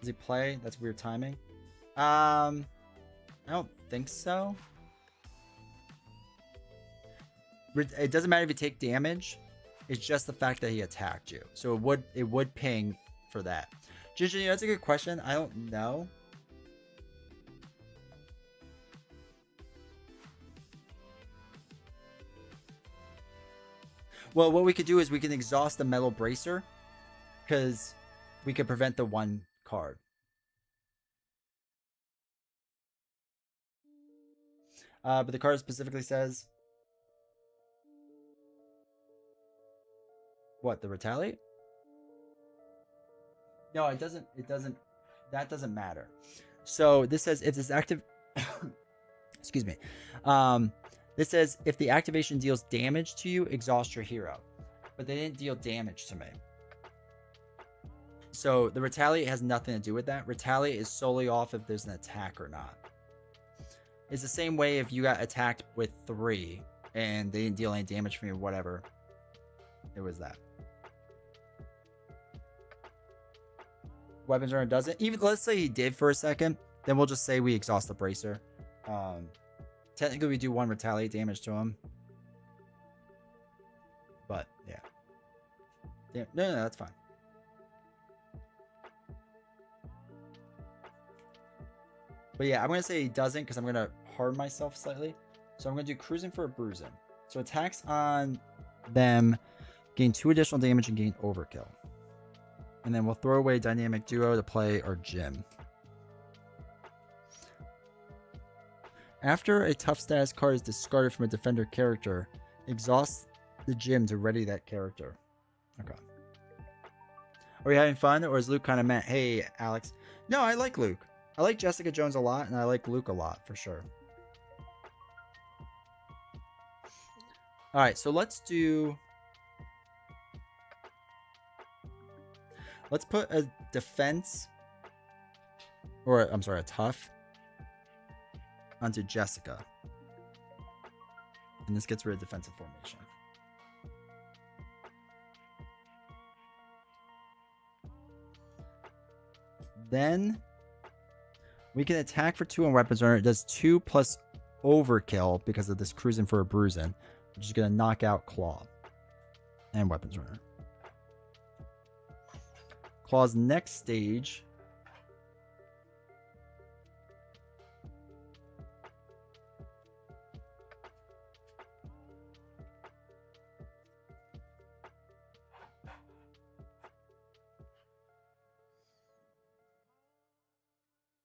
[SPEAKER 1] Does he play? That's weird timing. I don't think so. It doesn't matter if you take damage. It's just the fact that he attacked you. So it would ping for that. Ginger, that's a good question. I don't know. Well, what we could do is we can exhaust the metal bracer, because we could prevent the 1 card. But the card specifically says... What, the retaliate? No, it doesn't. That doesn't matter. So this says if this active... Excuse me. This says if the activation deals damage to you, exhaust your hero. But they didn't deal damage to me. So the retaliate has nothing to do with that. Retaliate is solely off if there's an attack or not. It's the same way if you got attacked with 3 and they didn't deal any damage from you or whatever. It was that. Weapons runner doesn't. Even let's say he did for a second, then we'll just say we exhaust the bracer. Technically we do 1 retaliate damage to him. But yeah. No, that's fine. But yeah, I'm going to say he doesn't because I'm going to harm myself slightly. So I'm going to do cruising for a bruising. So attacks on them gain 2 additional damage and gain overkill. And then we'll throw away dynamic duo to play our gym. After a tough status card is discarded from a defender character, exhaust the gym to ready that character. Okay. Are we having fun, or is Luke kind of meh? Hey, Alex. No, I like Luke. I like Jessica Jones a lot, and I like Luke a lot, for sure. Alright, so let's put a defense, or I'm sorry, a tough onto Jessica. And this gets rid of defensive formation. Then we can attack for 2 on weapons runner. It does 2 plus overkill because of this cruising for a bruising, which is going to knock out Claw and weapons runner. Claw's next stage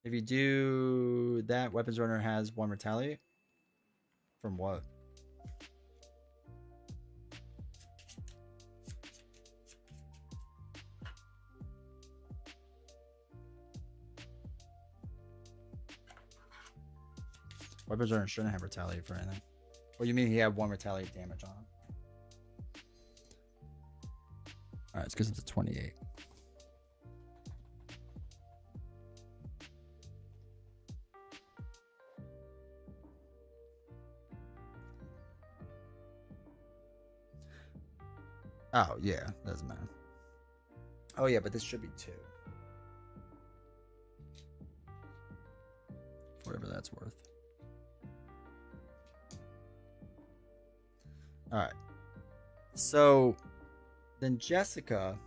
[SPEAKER 1] if you do that, weapons runner has 1 retaliate. From what? Weapons runner shouldn't have retaliate for anything. What do you mean he had 1 retaliate damage on him? Alright, it's because it's a 28. Oh, yeah. Doesn't matter. Oh, yeah, but this should be 2. Whatever that's worth. Alright. So, then Jessica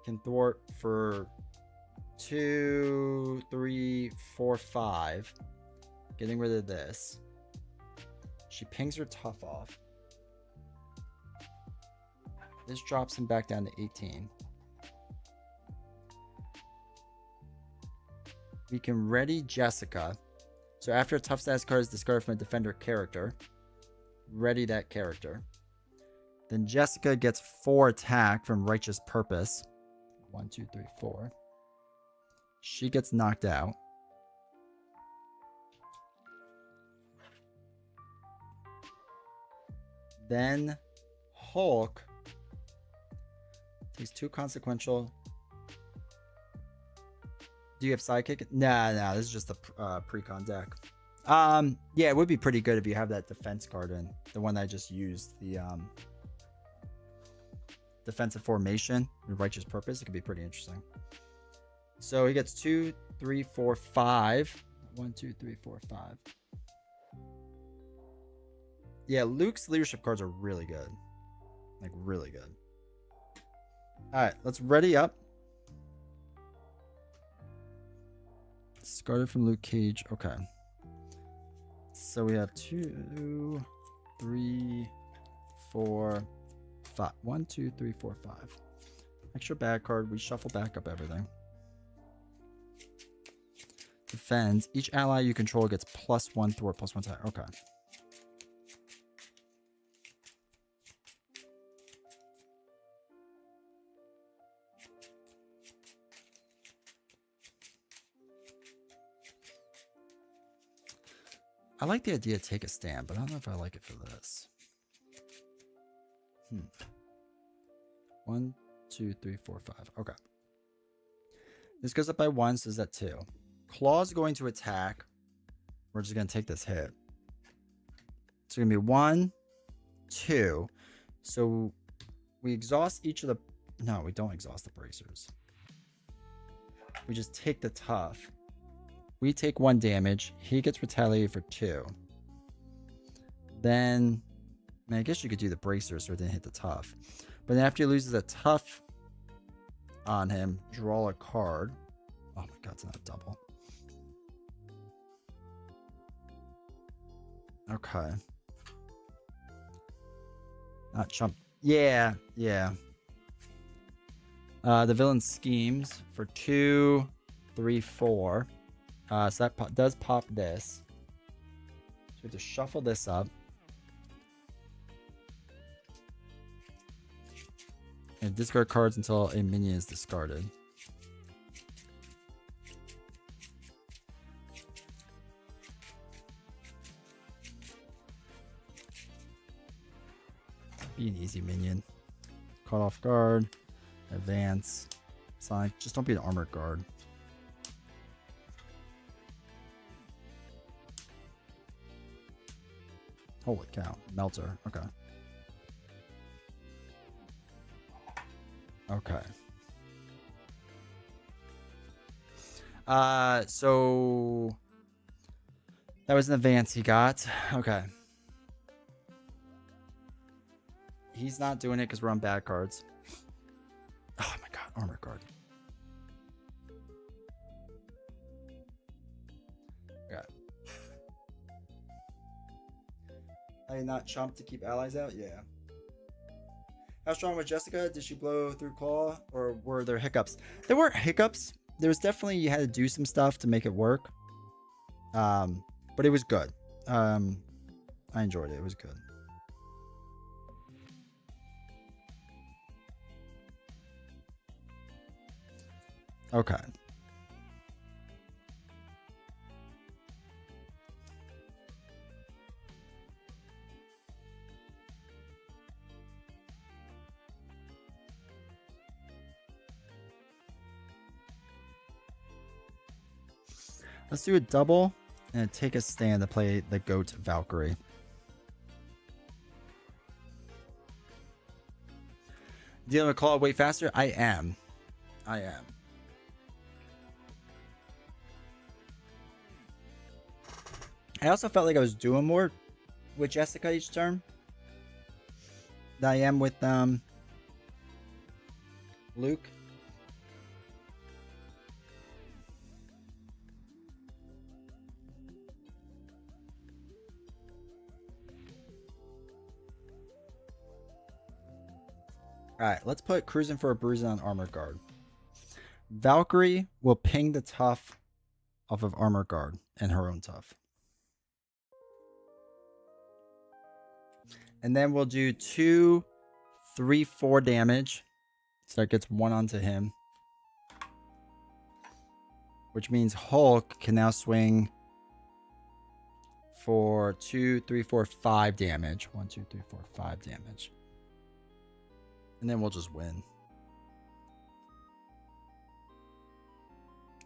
[SPEAKER 1] can thwart for 2, 3, 4, 5. Getting rid of this. She pings her tough off. This drops him back down to 18. We can ready Jessica. So after a tough status card is discarded from a defender character, ready that character. Then Jessica gets 4 attack from Righteous Purpose. 1, 2, 3, 4. She gets knocked out. Then Hulk takes 2 consequential. Do you have sidekick? Nah, this is just a precon deck. Yeah, it would be pretty good if you have that defense card in. The one that I just used. The defensive formation with Righteous Purpose. It could be pretty interesting. So he gets 2, 3, 4, 5. 1, 2, 3, 4, 5. Yeah, Luke's leadership cards are really good. Like, really good. Alright, let's ready up. Discarded from Luke Cage. Okay. So we have 2, 3, 4, 5. 1, 2, 3, 4, 5. Extra bad card. We shuffle back up everything. Defends. Each ally you control gets +1 thwart, +1 attack. Okay. I like the idea of take a stand, but I don't know if I like it for this. 1, 2, 3, 4, 5. Okay. This goes up by 1, so is that 2. Claw's going to attack. We're just going to take this hit. It's going to be 1, 2. So we exhaust each of the... No, we don't exhaust the bracers. We just take the tough. We take 1 damage. He gets retaliated for 2. Then, I guess you could do the bracer so it didn't hit the tough. But then after he loses a tough on him, draw a card. Oh my god, it's not a double. Okay. Not chump. Yeah. The villain schemes for 2, 3, 4. So that does pop this. So we have to shuffle this up. And discard cards until a minion is discarded. Be an easy minion. Caught off guard. Advance. Sonic. Just don't be an armored guard. Holy cow. Melter. Okay. Okay. So that was an advance he got. Okay. He's not doing it because we're on bad cards. Oh my god, armor card. Okay. I not chump to keep allies out? Yeah. How strong was Jessica? Did she blow through claw, or were there hiccups? There weren't hiccups. There was definitely, you had to do some stuff to make it work. But it was good. I enjoyed it. It was good. Okay. Let's do a double and take a stand to play the Goat Valkyrie. Dealing with claw way faster? I am. I also felt like I was doing more with Jessica each turn than I am with Luke. Alright, let's put Cruising for a Bruising on Armor Guard. Valkyrie will ping the tough off of Armor Guard and her own tough. And then we'll do 2, 3, 4 damage. So that gets 1 onto him. Which means Hulk can now swing for 2, 3, 4, 5 damage. 1, 2, 3, 4, 5 damage. And then we'll just win.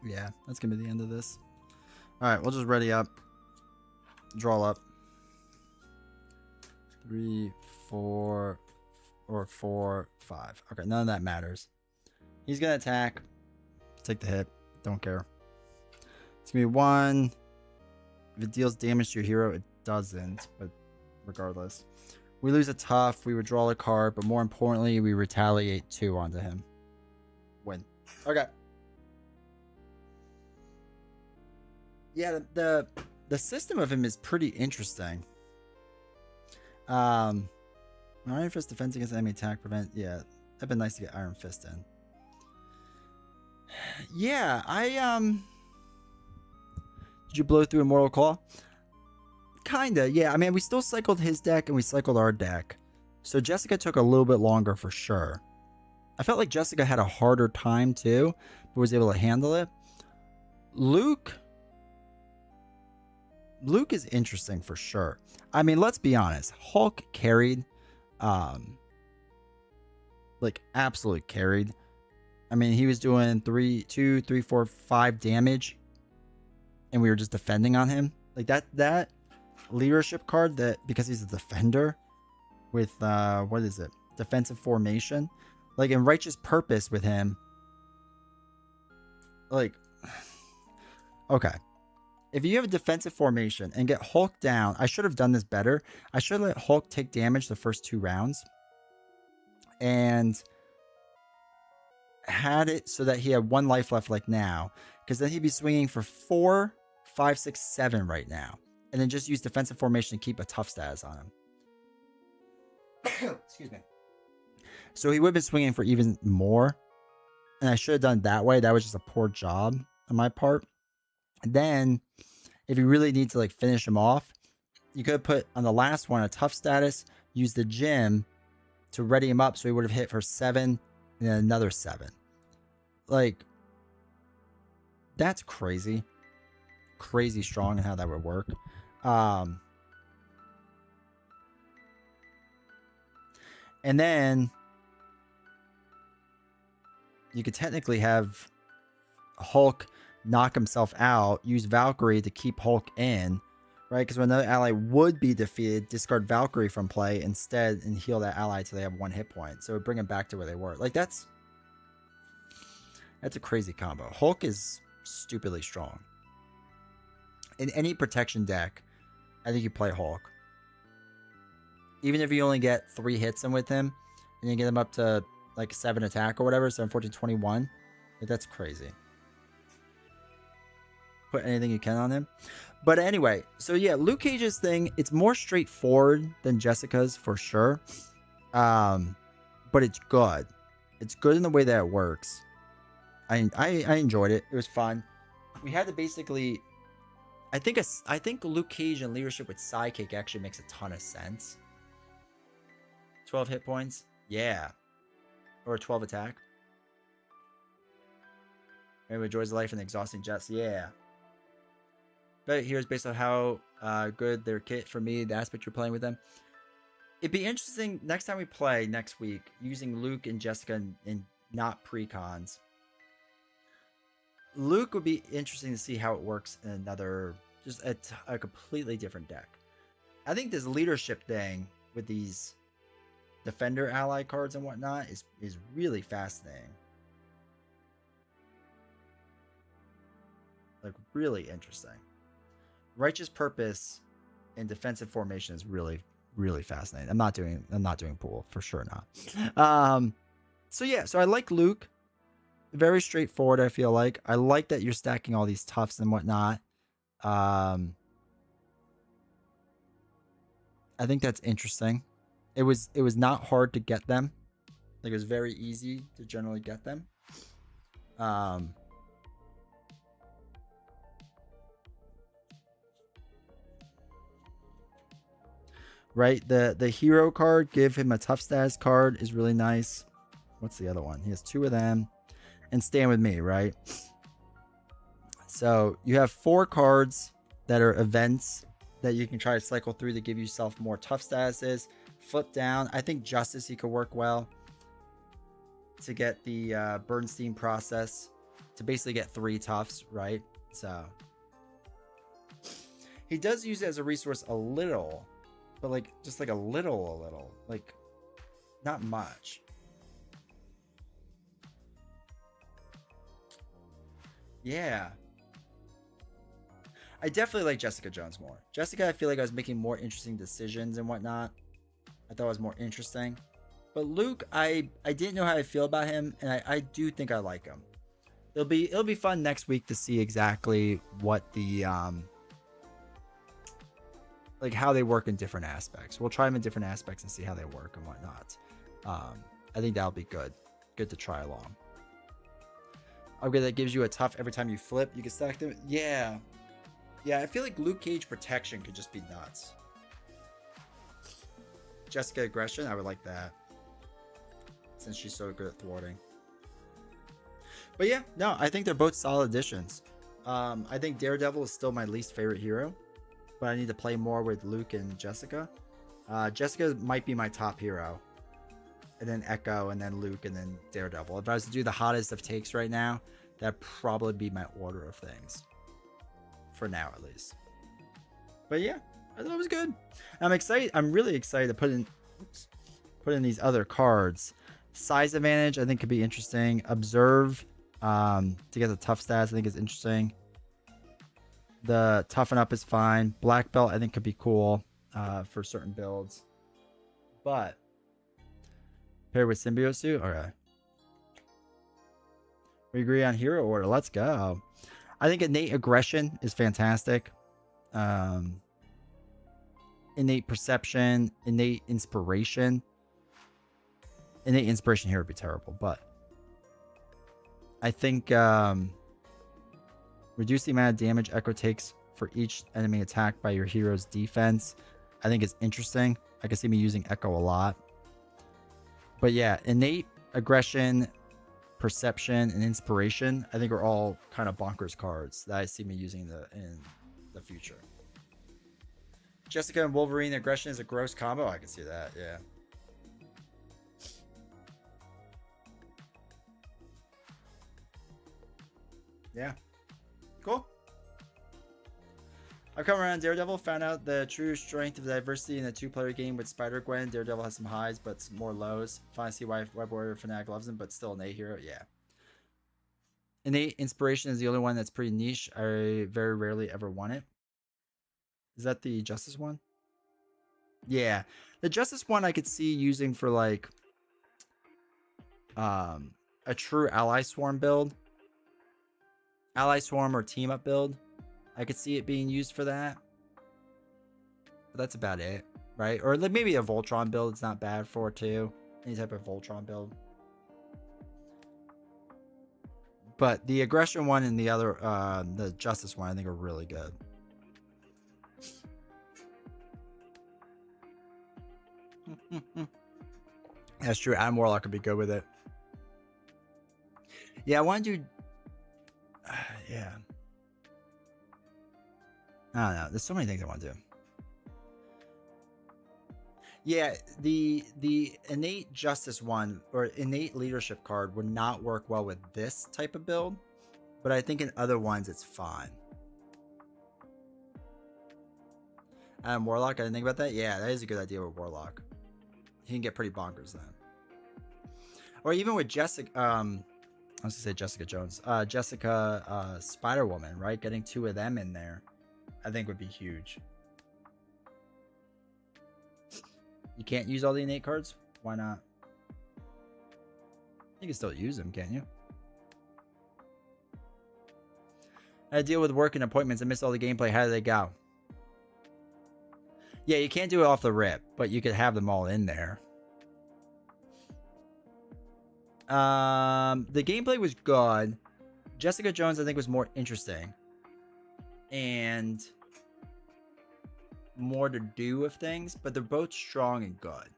[SPEAKER 1] Yeah, that's going to be the end of this. Alright, we'll just ready up. Draw up. 3, 4, or 4, 5. Okay, none of that matters. He's going to attack. Take the hit. Don't care. It's going to be 1. If it deals damage to your hero, it doesn't. But regardless. We lose a tough. We withdraw a card. But more importantly, we retaliate 2 onto him. Win. Okay. Yeah, the system of him is pretty interesting. Iron Fist defense against enemy attack prevent. Yeah, that'd been nice to get Iron Fist in. Yeah, did you blow through Immortal Claw? Kinda, yeah. I mean, we still cycled his deck and we cycled our deck. So Jessica took a little bit longer for sure. I felt like Jessica had a harder time too, but was able to handle it. Luke is interesting for sure. I mean, let's be honest. Hulk carried, like absolutely carried. I mean, he was doing 2, 3, 4, 5 damage, and we were just defending on him. Like that leadership card, that because he's a defender with what is it? Defensive formation. Like in Righteous Purpose with him. Like, okay. If you have a defensive formation and get Hulk down, I should have done this better. I should let Hulk take damage the first 2 rounds. And had it so that he had 1 life left like now. Because then he'd be swinging for 4, 5, 6, 7 right now. And then just use defensive formation to keep a tough status on him. Excuse me. So he would have been swinging for even more. and I should have done it that way. That was just a poor job on my part. And then, if you really need to like finish him off, you could put on the last one a tough status, use the gym to ready him up so he would have hit for 7 and then another 7. Like, that's crazy. Crazy strong and how that would work. And then you could technically have Hulk knock himself out, use Valkyrie to keep Hulk in, right? Because when another ally would be defeated, discard Valkyrie from play instead and heal that ally till they have 1 hit point. So it would bring them back to where they were. Like, that's a crazy combo. Hulk is stupidly strong. In any protection deck, I think you play Hulk. Even if you only get 3 hits in with him, and you get him up to like 7 attack or whatever, 7, 14, 21, like, that's crazy. Put anything you can on him. But anyway, so yeah, Luke Cage's thing, it's more straightforward than Jessica's for sure. But it's good. It's good in the way that it works. I enjoyed it. It was fun. We had to basically... I think Luke Cage and leadership with Sidekick actually makes a ton of sense. 12 hit points? Yeah. Or 12 attack. Maybe enjoys life and exhausting jets? Yeah. But here's based on how good their kit for me, the aspect you're playing with them. It'd be interesting next time we play next week using Luke and Jessica in not pre-cons. Luke would be interesting to see how it works in another, just a completely different deck. I think this leadership thing with these defender ally cards and whatnot is really fascinating. Like, really interesting. Righteous Purpose and defensive formation is really, really fascinating. I'm not doing pool, for sure not. So yeah, so I like Luke. Very straightforward, I feel like. I like that you're stacking all these toughs and whatnot. I think that's interesting. It was not hard to get them. Like, it was very easy to generally get them. Right, the hero card, give him a tough status card, is really nice. What's the other one? He has 2 of them. And Stand With Me, right? So you have 4 cards that are events that you can try to cycle through to give yourself more tough statuses. Flip down. I think Justice, he could work well to get the Bernstein process to basically get 3 toughs, right? So he does use it as a resource a little, but like just like a little, like not much. Yeah. I definitely like Jessica Jones more. Jessica, I feel like I was making more interesting decisions and whatnot. I thought it was more interesting. But Luke, I didn't know how I feel about him, and I do think I like him. It'll be fun next week to see exactly what the like how they work in different aspects. We'll try them in different aspects and see how they work and whatnot. I think that'll be good. Good to try along. Upgrade that gives you a tough every time you flip. You can stack them. Yeah. Yeah, I feel like Luke Cage protection could just be nuts. Jessica aggression, I would like that. Since she's so good at thwarting. But yeah, no, I think they're both solid additions. I think Daredevil is still my least favorite hero. But I need to play more with Luke and Jessica. Jessica might be my top hero. And then Echo, and then Luke, and then Daredevil. If I was to do the hottest of takes right now, that'd probably be my order of things. For now, at least. But yeah, I thought it was good. I'm excited. I'm really excited to put in these other cards. Size advantage, I think, could be interesting. Observe, to get the tough stats, I think is interesting. The toughen up is fine. Black belt, I think, could be cool for certain builds. But paired with symbiote suit, all right. We agree on hero order. Let's go. I think innate aggression is fantastic. Innate perception, innate inspiration. Innate inspiration here would be terrible, but I think reduce the amount of damage Echo takes for each enemy attack by your hero's defense. I think it's interesting. I can see me using Echo a lot. But yeah, innate aggression, perception, and inspiration, I think are all kind of bonkers cards that I see me using in the future. Jessica and Wolverine aggression is a gross combo. I can see that, yeah. Yeah. Cool. I've come around Daredevil, found out the true strength of diversity in a two-player game with Spider-Gwen. Daredevil has some highs, but some more lows. Finally see why Web Warrior Fanatic loves him, but still an A hero. Yeah. Innate Inspiration is the only one that's pretty niche. I very rarely ever won it. Is that the Justice one? Yeah. The Justice one I could see using for like a true Ally Swarm build. Ally Swarm or Team Up build. I could see it being used for that. But that's about it, right? Or like maybe a Voltron build it's not bad for too. Any type of Voltron build. But the aggression one and the other, the Justice one, I think are really good. That's true. Adam Warlock could be good with it. Yeah, I want to do... yeah. I don't know. There's so many things I want to do. Yeah, the innate justice one or innate leadership card would not work well with this type of build, but I think in other ones it's fine. Warlock, I didn't think about that. Yeah, that is a good idea with Warlock. He can get pretty bonkers then. Or even with Jessica, I was gonna say Jessica Jones, Jessica Spider Woman, right? Getting two of them in there, I think would be huge. You can't use all the innate cards? Why not? You can still use them, can't you? I deal with work and appointments. I missed all the gameplay. How do they go? Yeah, you can't do it off the rip, but you could have them all in there. The gameplay was good. Jessica Jones, I think, was more interesting. And more to do with things, but they're both strong and good.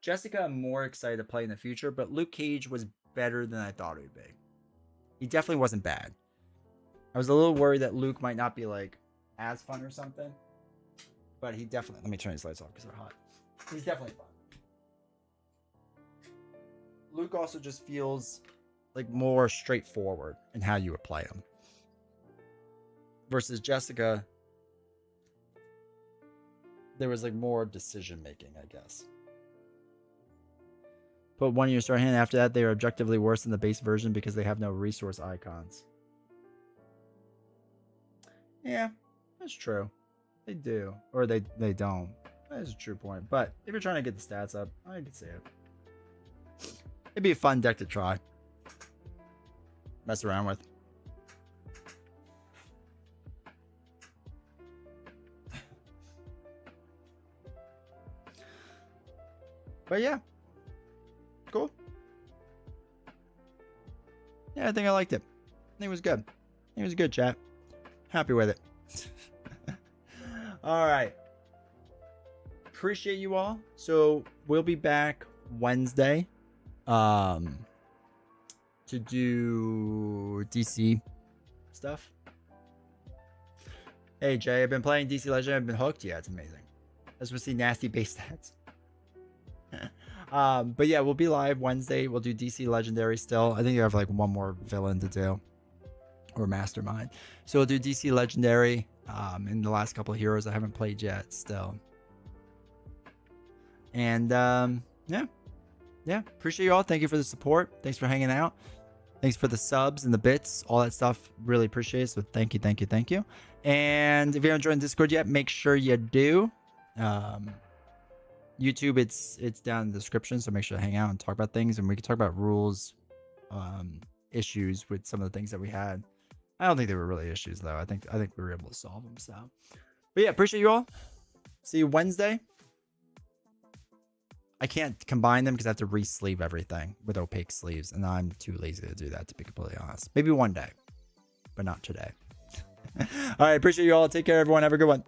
[SPEAKER 1] Jessica, I'm more excited to play in the future, but Luke Cage was better than I thought it would be. He definitely wasn't bad. I was a little worried that Luke might not be like as fun or something, but he definitely... Let me turn these lights off because they're hot. He's definitely fun. Luke also just feels like more straightforward in how you would play him. Versus Jessica, there was like more decision making, I guess. Put one in your start hand. After that, they are objectively worse than the base version because they have no resource icons. Yeah, that's true. They do. Or they don't. That is a true point. But if you're trying to get the stats up, I can see it. It'd be a fun deck to try. Mess around with. But yeah. Cool. Yeah, I think I liked it. I think it was good. I think it was good, chat. Happy with it. All right. Appreciate you all. So we'll be back Wednesday to do DC stuff. Hey Jay, I've been playing DC Legend. I've been hooked. Yeah, it's amazing. I just want to see nasty base stats. But yeah, we'll be live Wednesday. We'll do DC Legendary still. I think you have like one more villain to do, or Mastermind. So we'll do DC Legendary. In the last couple of heroes I haven't played yet still. And yeah, appreciate you all. Thank you for the support. Thanks for hanging out. Thanks for the subs and the bits, all that stuff. Really appreciate it. So thank you, thank you, thank you. And if you haven't joined Discord yet, make sure you do. YouTube, it's down in the description, so make sure to hang out and talk about things, and we can talk about rules, issues with some of the things that we had. I don't think they were really issues though. I think we were able to solve them. So, but yeah, appreciate you all. See you Wednesday. I can't combine them because I have to re-sleeve everything with opaque sleeves, and I'm too lazy to do that, to be completely honest. Maybe one day, but not today. All right, appreciate you all. Take care, everyone. Have a good one.